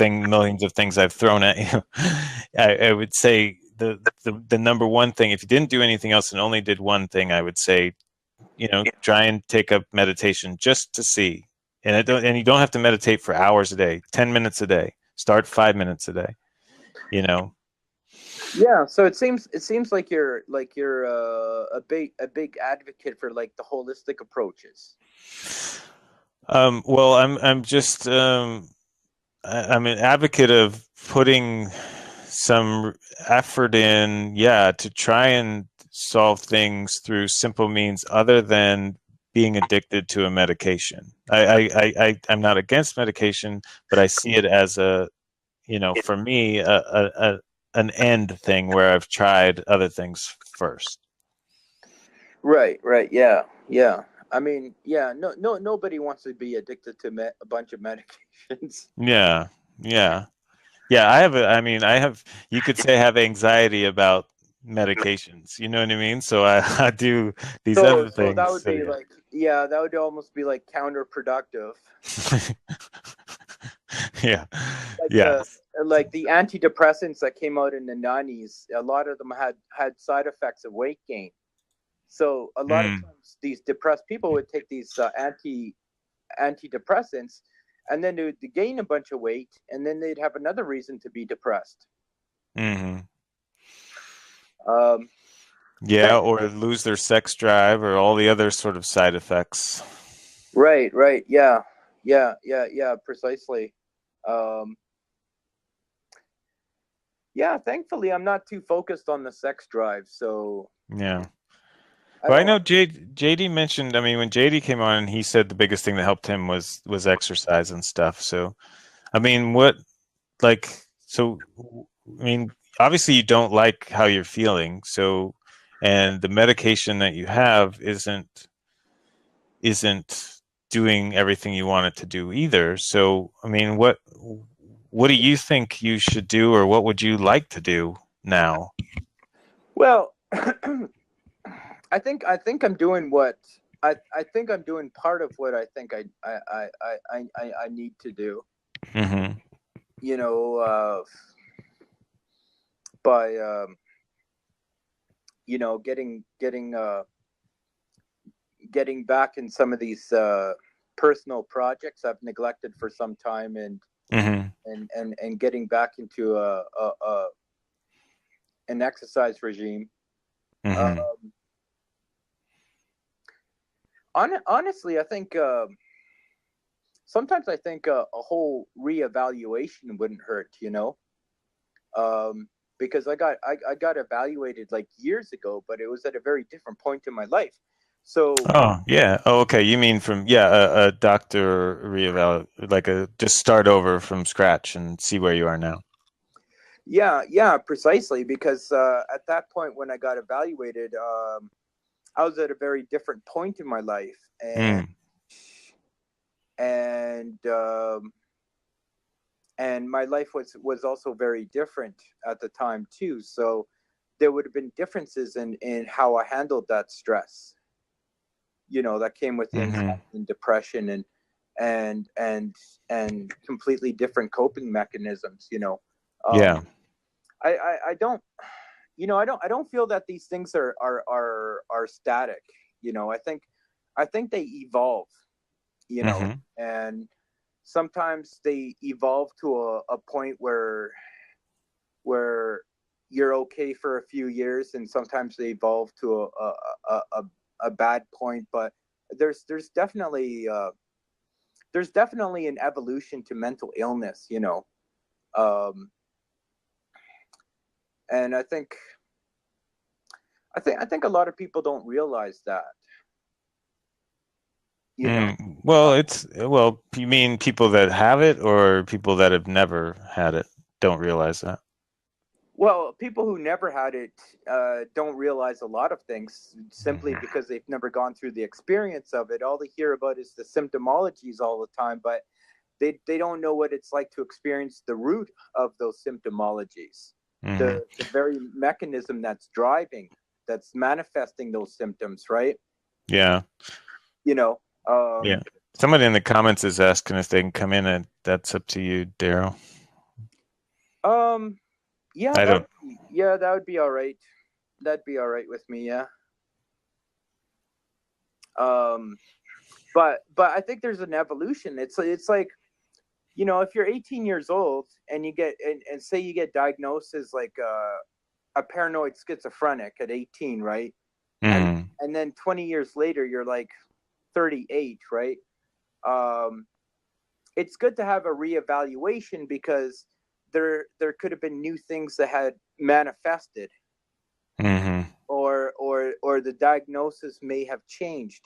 Speaker 4: millions of things I've thrown at you, I would say the number one thing, if you didn't do anything else and only did one thing, I would say, try and take up meditation just to see. And you don't have to meditate for hours a day, 10 minutes a day. Start 5 minutes a day,
Speaker 1: Yeah, so it seems like you're a big advocate for like the holistic approaches.
Speaker 4: Well, I'm just I'm an advocate of putting some effort in, to try and solve things through simple means other than being addicted to a medication. I'm not against medication, but I see it as for me, an end thing where I've tried other things first.
Speaker 1: Right, yeah. I mean, yeah, nobody wants to be addicted to a bunch of medications.
Speaker 4: Yeah. I have, you could say, I have anxiety about medications. You know what I mean? So I do these other
Speaker 1: So that
Speaker 4: things.
Speaker 1: would be like, that would almost be like counterproductive.
Speaker 4: Yeah.
Speaker 1: Like
Speaker 4: Yeah.
Speaker 1: like the antidepressants that came out in the 90s, a lot of them had side effects of weight gain. So a lot of times these depressed people would take these antidepressants, and then they would gain a bunch of weight, and then they'd have another reason to be depressed.
Speaker 4: Mm-hmm. Yeah, or lose their sex drive or all the other sort of side effects.
Speaker 1: Right. Yeah. Precisely. Um, yeah, thankfully I'm not too focused on the sex drive, so
Speaker 4: Yeah.
Speaker 1: I
Speaker 4: Well, I
Speaker 1: don't.
Speaker 4: know JD mentioned, I mean, when JD came on, he said the biggest thing that helped him was exercise and stuff. So, I mean, like, so, I mean, obviously you don't like how you're feeling. So, and the medication that you have isn't doing everything you want it to do either. So, I mean, what do you think you should do, or what would you like to do now?
Speaker 1: Well, I think I'm doing what I think I'm doing part of what I think I need to do.
Speaker 4: Mm-hmm.
Speaker 1: You know, by you know, getting back in some of these personal projects I've neglected for some time, and
Speaker 4: Mm-hmm.
Speaker 1: and getting back into an exercise regime.
Speaker 4: Mm-hmm.
Speaker 1: Um, honestly, I think sometimes I think a whole reevaluation wouldn't hurt. You know, because I got evaluated like years ago, but it was at a very different point in my life. So
Speaker 4: Oh, yeah. Oh, okay. You mean from, yeah, a doctor reevaluate, like a just start over from scratch and see where you are now.
Speaker 1: yeah, precisely. Because at that point when I got evaluated, I was at a very different point in my life,
Speaker 4: Mm.
Speaker 1: and and my life was also very different at the time too. So there would have been differences in how I handled that stress. You know, that came with the
Speaker 4: Mm-hmm.
Speaker 1: anxiety and depression, and and completely different coping mechanisms. You know,
Speaker 4: Yeah.
Speaker 1: I don't, you know, I don't feel that these things are static. You know, I think they evolve. You know,
Speaker 4: Mm-hmm.
Speaker 1: and sometimes they evolve to a point where you're okay for a few years, and sometimes they evolve to a bad point. But there's definitely an evolution to mental illness. You know, um, and I think a lot of people don't realize that. You know,
Speaker 4: Well, well, you mean people that have it or people that have never had it don't realize that?
Speaker 1: well, people who never had it don't realize a lot of things simply
Speaker 4: Mm-hmm.
Speaker 1: because they've never gone through the experience of it. All they hear about is the symptomologies all the time, but they don't know what it's like to experience the root of those symptomologies,
Speaker 4: Mm-hmm.
Speaker 1: the very mechanism that's manifesting those symptoms, right?
Speaker 4: Yeah.
Speaker 1: You know,
Speaker 4: Yeah. Somebody in the comments is asking if they can come in, and that's up to you, Darryl.
Speaker 1: um, yeah,
Speaker 4: I don't.
Speaker 1: that would be all right. That'd be all right with me, yeah. Um, but I think there's an evolution. It's like, you know, if you're 18 years old and you get and say you get diagnosed as like a paranoid schizophrenic at 18, right?
Speaker 4: Mm-hmm.
Speaker 1: And then 20 years later you're like 38, right? Um, it's good to have a reevaluation because there could have been new things that had manifested,
Speaker 4: Mm-hmm.
Speaker 1: or the diagnosis may have changed,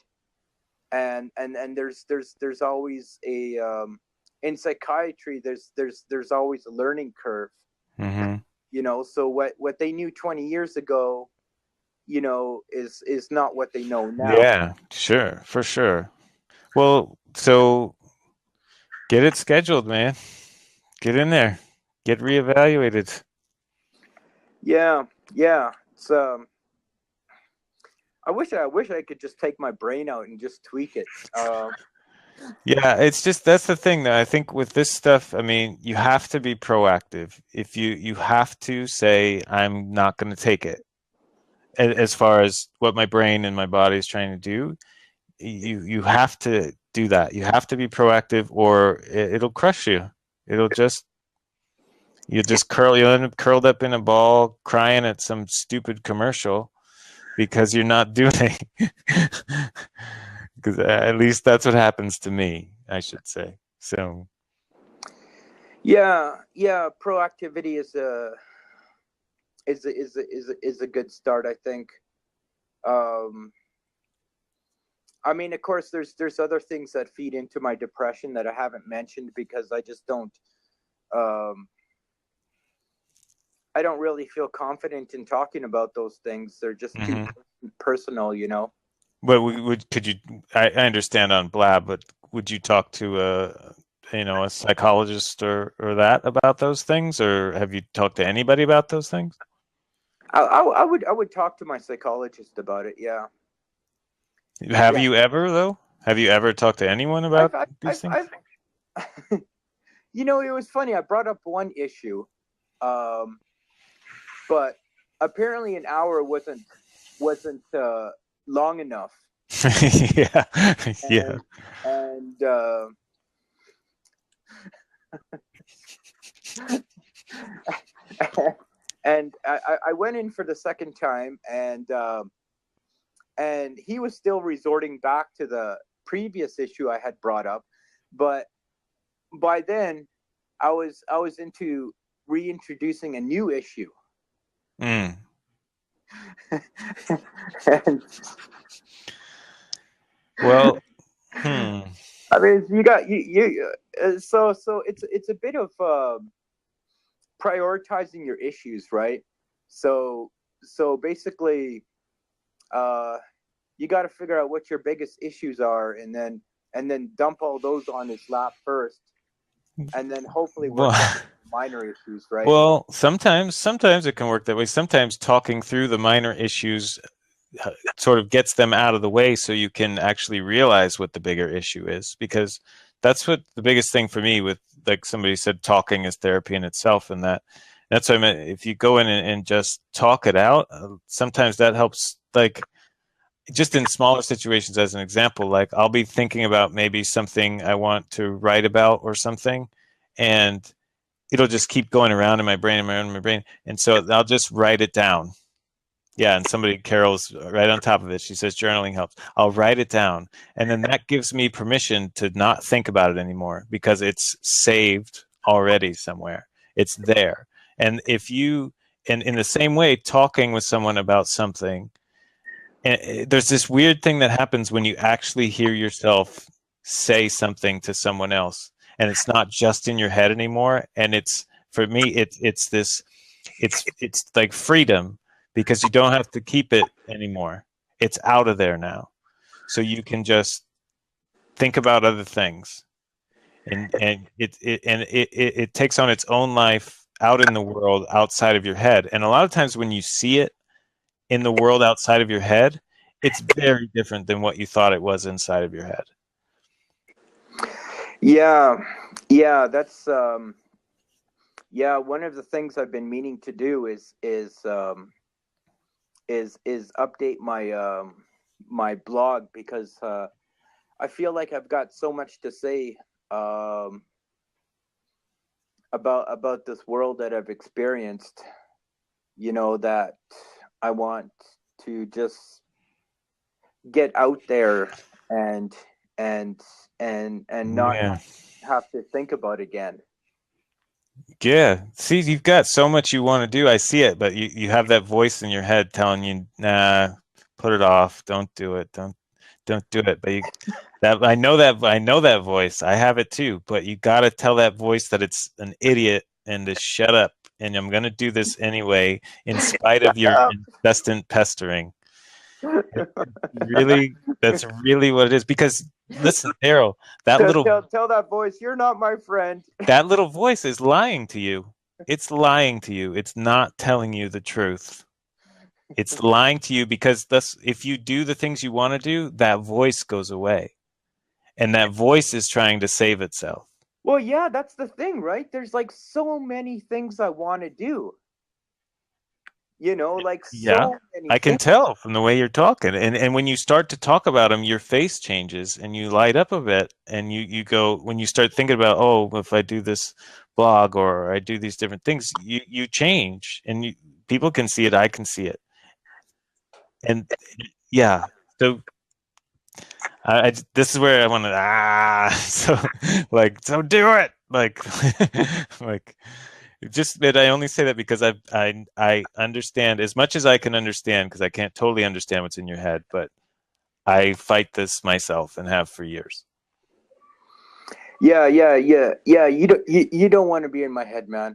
Speaker 1: and there's always a in psychiatry there's always a learning curve.
Speaker 4: Mm-hmm.
Speaker 1: You know, so what they knew 20 years ago, you know, is not what they know now.
Speaker 4: Yeah, sure, for sure. Well, so get it scheduled, man. Get in there. Get reevaluated.
Speaker 1: Yeah, it's I wish I could just take my brain out and just tweak it.
Speaker 4: Yeah, it's just that's the thing that I think with this stuff, I mean, you have to be proactive. If you have to say, I'm not going to take it. As far as what my brain and my body is trying to do, you have to do that. You have to be proactive, or it'll crush you. It'll just you'll end up curled up in a ball, crying at some stupid commercial, because you're not doing. Because at least that's what happens to me, I should say. So.
Speaker 1: Yeah. Proactivity is a good start, I think. I mean, of course, there's other things that feed into my depression that I haven't mentioned because I just don't. I don't really feel confident in talking about those things. They're just too personal, you know.
Speaker 4: But could you? I understand on Blab, but would you talk to a psychologist or that about those things, or have you talked to anybody about those things?
Speaker 1: I would talk to my psychologist about it. Yeah.
Speaker 4: Have you ever though? Have you ever talked to anyone about these things?
Speaker 1: You know, it was funny. I brought up one issue, but apparently an hour wasn't long enough.
Speaker 4: Yeah.
Speaker 1: And and I went in for the second time, and he was still resorting back to the previous issue I had brought up, but by then I was into reintroducing a new issue.
Speaker 4: And, well,
Speaker 1: I mean, so it's a bit of prioritizing your issues, right? So basically, you got to figure out what your biggest issues are, and then dump all those on his lap first, and then hopefully work on minor issues, right?
Speaker 4: Well, sometimes it can work that way. Sometimes talking through the minor issues sort of gets them out of the way so you can actually realize what the bigger issue is, because that's what the biggest thing for me with, like somebody said, talking is therapy in itself, and that's what I meant. If you go in and just talk it out, sometimes that helps, like just in smaller situations. As an example, like I'll be thinking about maybe something I want to write about or something, and it'll just keep going around in my brain, and so I'll just write it down. Yeah, and Carol's right on top of it. She says journaling helps. I'll write it down, and then that gives me permission to not think about it anymore because it's saved already somewhere. It's there. And in the same way, talking with someone about something, and there's this weird thing that happens when you actually hear yourself say something to someone else, and it's not just in your head anymore. And for me, it's like freedom, because you don't have to keep it anymore. It's out of there now. So you can just think about other things. And it takes on its own life out in the world outside of your head. And a lot of times when you see it in the world outside of your head, it's very different than what you thought it was inside of your head.
Speaker 1: Yeah, that's one of the things I've been meaning to do is update my my blog, because I feel like I've got so much to say about this world that I've experienced, you know, that I want to just get out there and not have to think about again.
Speaker 4: Yeah. See, you've got so much you want to do. I see it, but you have that voice in your head telling you, nah, put it off. Don't do it. Don't do it. But I know that voice. I have it too, but you got to tell that voice that it's an idiot and to shut up. And I'm going to do this anyway, in spite of your incessant pestering. That's really what it is. Because listen, Darryl,
Speaker 1: tell that voice you're not my friend.
Speaker 4: That little voice is lying to you. It's lying to you. It's not telling you the truth. It's lying to you, because if you do the things you want to do, that voice goes away, and that voice is trying to save itself.
Speaker 1: Well, yeah, that's the thing, right? There's like so many things I want to do. You know, like so many
Speaker 4: I can tell from the way you're talking. And when you start to talk about them, your face changes and you light up a bit, and you go, when you start thinking about, oh, if I do this blog or I do these different things, you change, and people can see it. I can see it. And yeah, so this is where I want to so do it like like just that I only say that because I understand as much as I can understand, because I can't totally understand what's in your head, but I fight this myself and have for years.
Speaker 1: Yeah. You don't want to be in my head, man.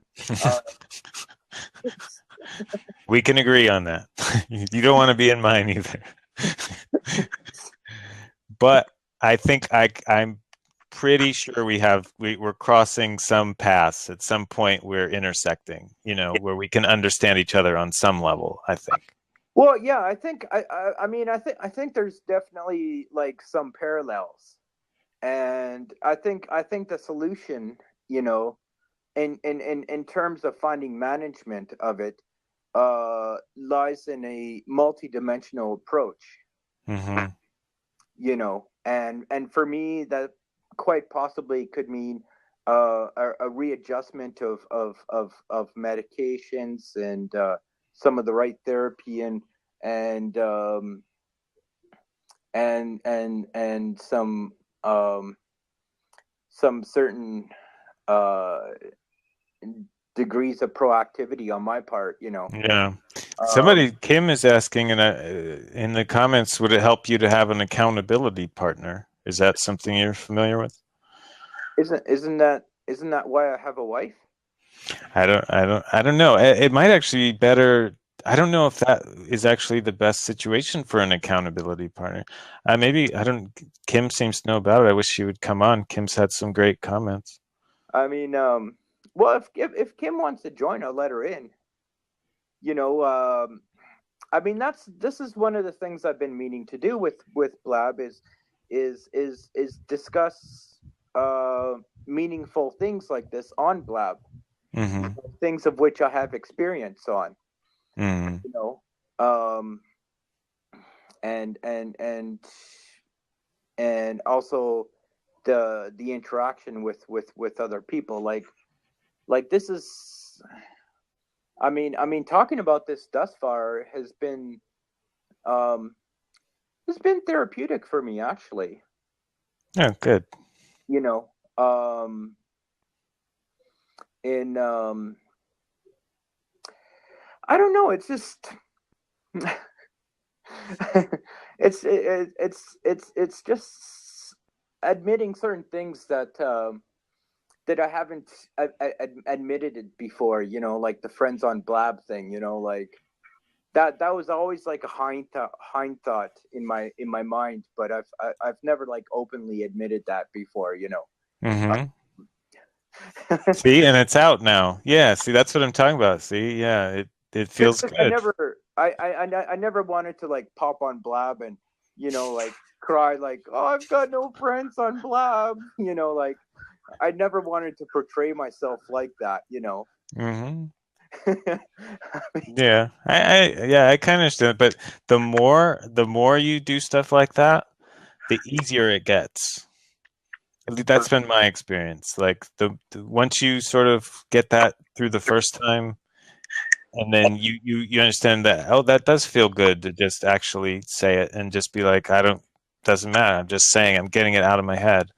Speaker 4: We can agree on that. You don't want to be in mine either. But I think I'm pretty sure we're crossing some paths at some point. We're intersecting, where we can understand each other on some level, I think.
Speaker 1: Well, yeah, I think I think there's definitely like some parallels, and I think the solution, in terms of finding management of it, lies in a multidimensional approach.
Speaker 4: Mm-hmm.
Speaker 1: And for me, that quite possibly could mean a readjustment of medications and some of the right therapy and and some certain uh, degrees of proactivity on my part.
Speaker 4: Yeah. Somebody, Kim is asking in the comments, would it help you to have an accountability partner? Is that something you're familiar with?
Speaker 1: Isn't that why I have a wife?
Speaker 4: I don't know. It might actually be better. I don't know if that is actually the best situation for an accountability partner. Maybe I don't. Kim seems to know about it. I wish she would come on. Kim's had some great comments.
Speaker 1: I mean, well, if Kim wants to join, I'll let her in. I mean, this is one of the things I've been meaning to do with Blab is discuss meaningful things like this on Blab,
Speaker 4: Mm-hmm.
Speaker 1: things of which I have experience on.
Speaker 4: Mm-hmm.
Speaker 1: And also the interaction with other people, like this is. I mean, talking about this thus far has been therapeutic for me, actually.
Speaker 4: Oh, good.
Speaker 1: In I don't know. It's just it's just admitting certain things that that I haven't admitted it before. Like the friends on Blab thing. Like that was always like a hind thought in my mind, but I've never like openly admitted that before.
Speaker 4: Mm-hmm. See, and it's out now. Yeah, see, that's what I'm talking about. See, yeah, it feels good.
Speaker 1: I never wanted to like pop on Blab and like cry like, oh, I've got no friends on Blab. Like I never wanted to portray myself like that.
Speaker 4: Mm-hmm. Yeah, I kind of understand. But the more you do stuff like that, the easier it gets. That's been my experience. Like the once you sort of get that through the first time, and then you understand that, oh, that does feel good to just actually say it and just be like, doesn't matter. I'm just saying, I'm getting it out of my head.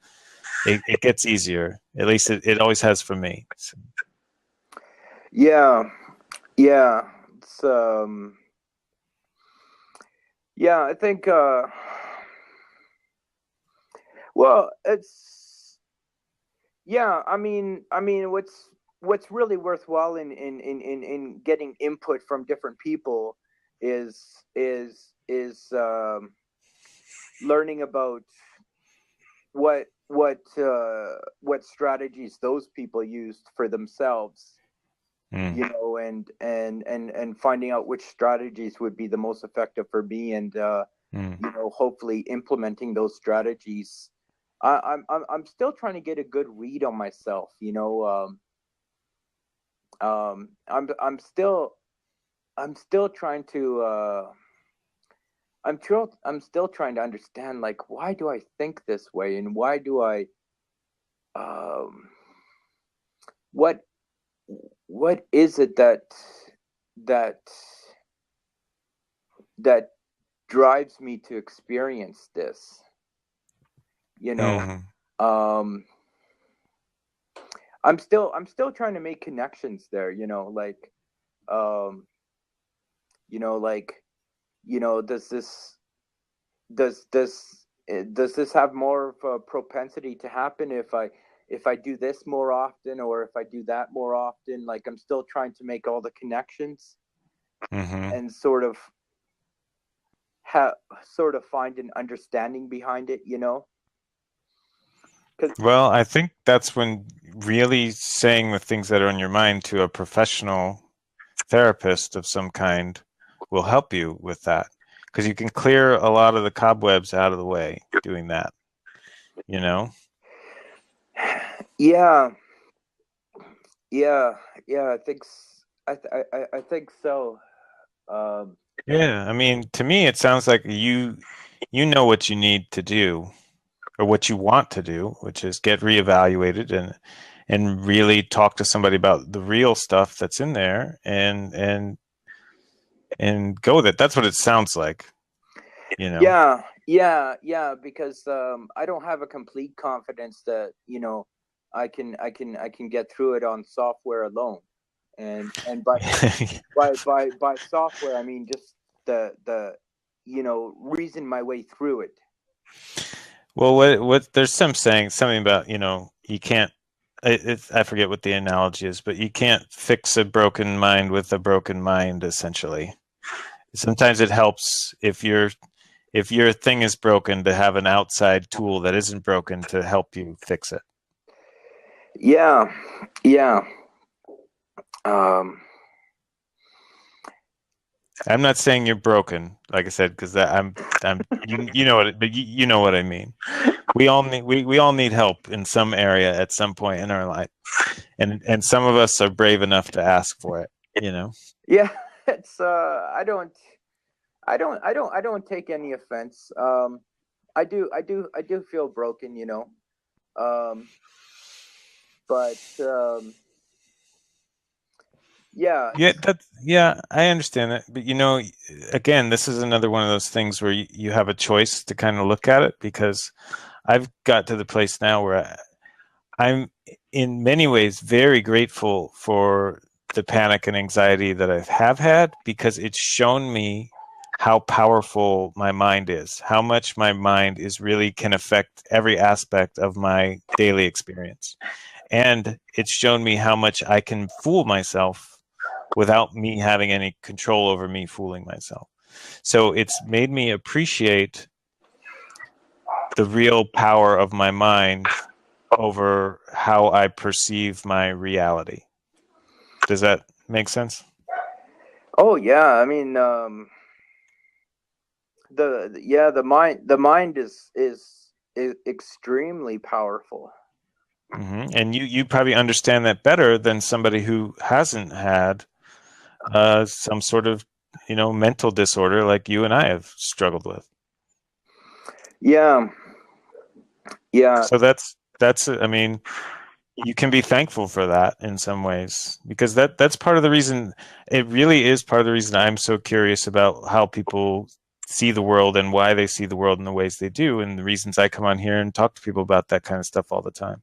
Speaker 4: It gets easier. At least it always has for me. So.
Speaker 1: Yeah. It's yeah, I think well, it's yeah, I mean what's really worthwhile in getting input from different people is learning about what strategies those people used for themselves. And finding out which strategies would be the most effective for me, and hopefully implementing those strategies. I'm still trying to get a good read on myself. I'm still trying to I'm still trying to understand, like, why do I think this way, and why do I what is it that drives me to experience this, you know.
Speaker 4: Mhm.
Speaker 1: I'm still trying to make connections there, you know, like you know, like, you know, does this have more of a propensity to happen if I do this more often, or if I do that more often? Like, I'm still trying to make all the connections and sort of find an understanding behind it, you know.
Speaker 4: Well, I think that's when really saying the things that are on your mind to a professional therapist of some kind will help you with that, because you can clear a lot of the cobwebs out of the way doing that, you know.
Speaker 1: Yeah, I think I think so.
Speaker 4: Yeah, I mean, to me it sounds like you know what you need to do, or what you want to do, which is get reevaluated and really talk to somebody about the real stuff that's in there, and go with it. That's what it sounds like, you know.
Speaker 1: Yeah, because I don't have a complete confidence that, you know, I can get through it on software alone, and by software I mean just the you know, reason my way through it.
Speaker 4: Well, what there's something about, you know, you can't. I forget what the analogy is, but you can't fix a broken mind with a broken mind. Essentially, sometimes it helps if your thing is broken to have an outside tool that isn't broken to help you fix it.
Speaker 1: Yeah.
Speaker 4: I'm not saying you're broken, like I said, because I'm you know what, but you know what I mean. We all need help in some area at some point in our life, and some of us are brave enough to ask for it, you know.
Speaker 1: Yeah, it's I don't take any offense. I do feel broken, you know. But yeah.
Speaker 4: Yeah, I understand that, but you know, again, this is another one of those things where you have a choice to kind of look at it, because I've got to the place now where I'm in many ways very grateful for the panic and anxiety that I have had, because it's shown me how powerful my mind is, how much my mind is really can affect every aspect of my daily experience. And it's shown me how much I can fool myself without me having any control over me fooling myself. So it's made me appreciate the real power of my mind over how I perceive my reality. Does that make sense?
Speaker 1: Oh yeah, I mean, the mind is extremely powerful.
Speaker 4: And you probably understand that better than somebody who hasn't had some sort of, you know, mental disorder like you and I have struggled with.
Speaker 1: Yeah.
Speaker 4: So that's I mean, you can be thankful for that in some ways, because that's part of the reason. It really is part of the reason I'm so curious about how people see the world and why they see the world in the ways they do, and the reasons I come on here and talk to people about that kind of stuff all the time.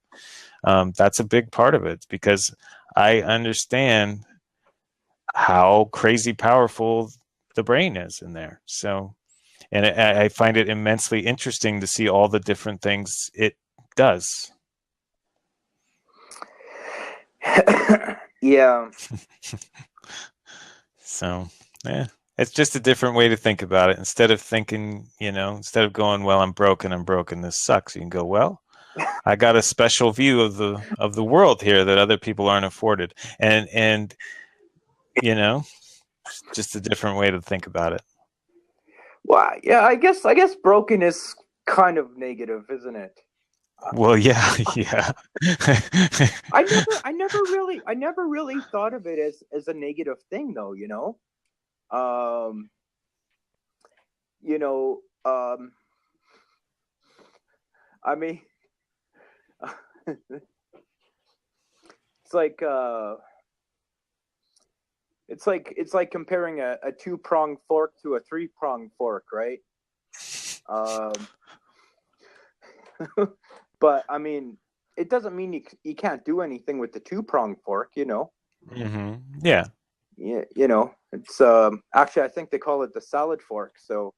Speaker 4: That's a big part of it, because I understand how crazy powerful the brain is in there. So, and I find it immensely interesting to see all the different things it does.
Speaker 1: Yeah.
Speaker 4: So, yeah, it's just a different way to think about it. Instead of thinking, you know, instead of going, well, I'm broken, this sucks, you can go, well, I got a special view of the world here that other people aren't afforded. And you know, just a different way to think about it.
Speaker 1: Well, yeah, I guess broken is kind of negative, isn't it?
Speaker 4: Well, yeah, yeah.
Speaker 1: I never really thought of it as a negative thing, though, you know. You know, I mean, it's like It's like comparing a 2-pronged fork to a 3-pronged fork, right? But I mean, it doesn't mean you can't do anything with the 2-pronged fork, you know.
Speaker 4: Yeah.
Speaker 1: Yeah, you know, it's actually I think they call it the salad fork, so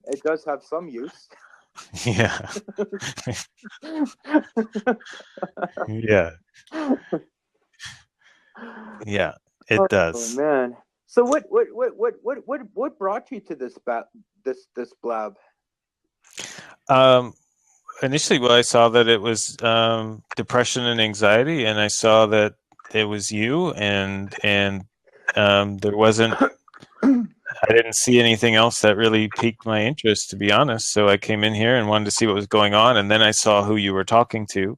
Speaker 1: it does have some use.
Speaker 4: Yeah. Yeah. Yeah. It does.
Speaker 1: Oh man. So what brought you to this blab?
Speaker 4: Initially, well, I saw that it was depression and anxiety, and I saw that it was you, and there wasn't. I didn't see anything else that really piqued my interest, to be honest. So I came in here and wanted to see what was going on, and then I saw who you were talking to.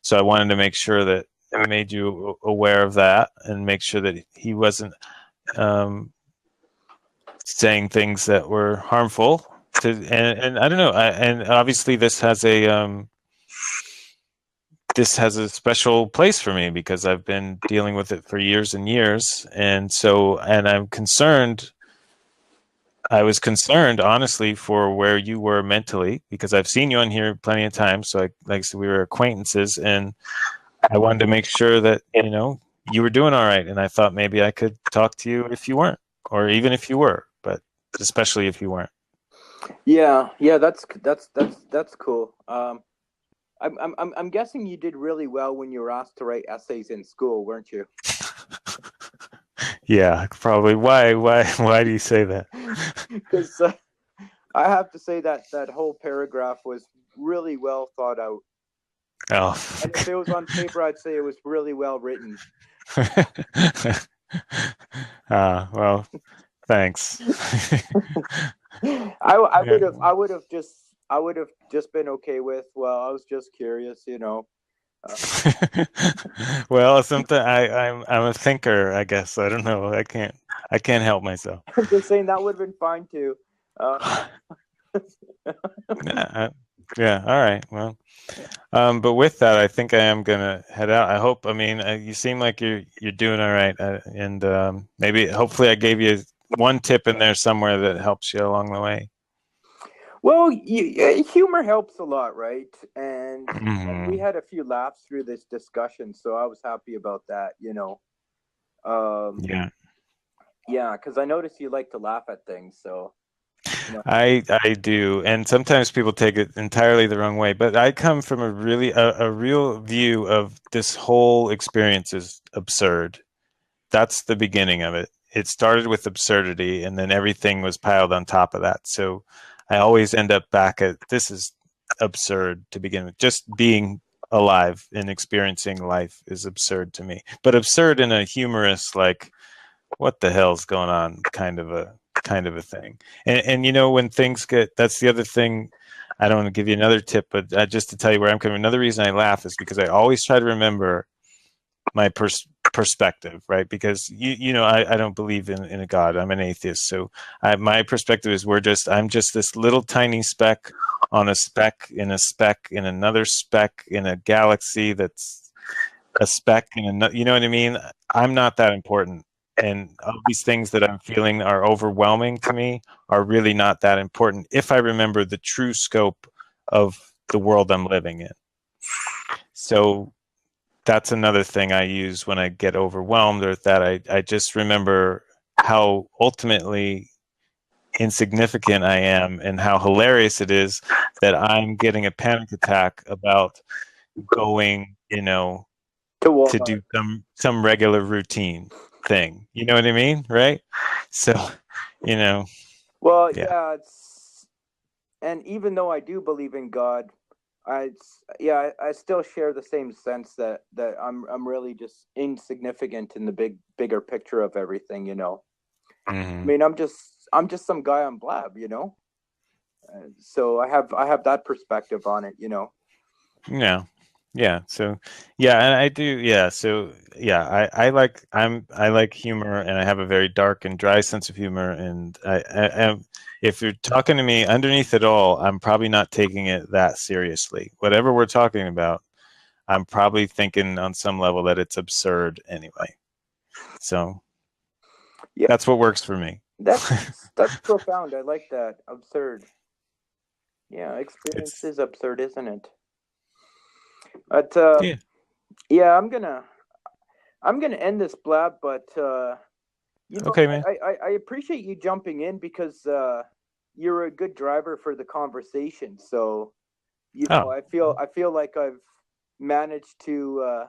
Speaker 4: So I wanted to make sure that I made you aware of that, and make sure that he wasn't saying things that were harmful. And I don't know. And obviously, this has a special place for me because I've been dealing with it for years and years, and I'm concerned. I was concerned, honestly, for where you were mentally, because I've seen you on here plenty of times. So, like I said, we were acquaintances, and I wanted to make sure that you were doing all right. And I thought maybe I could talk to you if you weren't, or even if you were, but especially if you weren't.
Speaker 1: Yeah, that's cool. I'm guessing you did really well when you were asked to write essays in school, weren't you?
Speaker 4: Yeah, probably. Why do you say that?
Speaker 1: Because I have to say that whole paragraph was really well thought out.
Speaker 4: Oh.
Speaker 1: And if it was on paper, I'd say it was really well written.
Speaker 4: Well, thanks.
Speaker 1: I would have just been okay with, well, I was just curious, you know.
Speaker 4: Well, something I'm a thinker, I guess. I don't know. I can't help myself.
Speaker 1: I'm just saying that would have been fine too.
Speaker 4: Yeah. All right. Well, but with that, I think I am gonna head out. I hope. I mean, you seem like you're doing all right, and hopefully, I gave you one tip in there somewhere that helps you along the way.
Speaker 1: Well, humor helps a lot, right? And we had a few laughs through this discussion, so I was happy about that, you know. Yeah, because I noticed you like to laugh at things, so. You know.
Speaker 4: I do, and sometimes people take it entirely the wrong way. But I come from a real view of this whole experience is absurd. That's the beginning of it. It started with absurdity, and then everything was piled on top of that. So I always end up back at this is absurd to begin with. Just being alive and experiencing life is absurd to me, but absurd in a humorous, like, what the hell's going on kind of a thing. And you know, when things get, that's the other thing. I don't want to give you another tip, but just to tell you where I'm coming. Another reason I laugh is because I always try to remember my perspective, right? Because I don't believe in a God. I'm an atheist, so my perspective is I'm just this little tiny speck on a speck in a speck in another speck in a galaxy that's a speck in another. You know what I mean? I'm not that important, and all these things that I'm feeling are overwhelming to me are really not that important if I remember the true scope of the world I'm living in. So that's another thing I use when I get overwhelmed, or that I just remember how ultimately insignificant I am and how hilarious it is that I'm getting a panic attack about going, to do some regular routine thing. You know what I mean? Right? So,
Speaker 1: Well, yeah, and even though I do believe in God, I still share the same sense that I'm really just insignificant in the bigger picture of everything, you know.
Speaker 4: Mm-hmm.
Speaker 1: I mean, I'm just some guy on Blab, you know. So I have that perspective on it, you know.
Speaker 4: Yeah. So and I do. Yeah. So I like humor, and I have a very dark and dry sense of humor. And I if you're talking to me underneath it all, I'm probably not taking it that seriously. Whatever we're talking about, I'm probably thinking on some level that it's absurd anyway. So
Speaker 1: Yeah.
Speaker 4: that's what works for me.
Speaker 1: That's profound. I like that. Absurd. Yeah, experience
Speaker 4: It's
Speaker 1: is absurd, isn't it? But
Speaker 4: yeah.
Speaker 1: yeah, I'm gonna end this, Blab. But you know,
Speaker 4: Okay, man.
Speaker 1: I appreciate you jumping in because you're a good driver for the conversation. So you know, I feel like I've managed to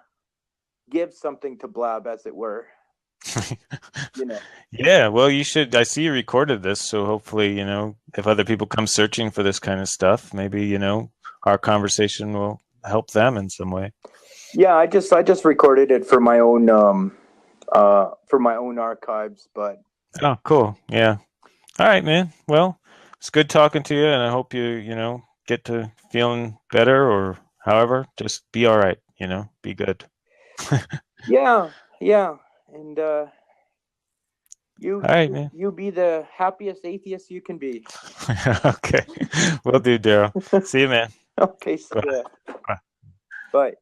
Speaker 1: give something to Blab, as it were. You know.
Speaker 4: Yeah, well, you should. I see you recorded this, so hopefully, if other people come searching for this kind of stuff, maybe, our conversation will help them in some way.
Speaker 1: Yeah, I just recorded it for my own archives, but
Speaker 4: Oh, cool. Yeah. All right, man. Well, it's good talking to you, and I hope you get to feeling better or however. Just be all right, be good.
Speaker 1: yeah, and
Speaker 4: all right, man.
Speaker 1: you be the happiest atheist you can be.
Speaker 4: Okay, will do, Darryl. See you, man.
Speaker 1: Okay, so
Speaker 4: Bye.
Speaker 1: bye.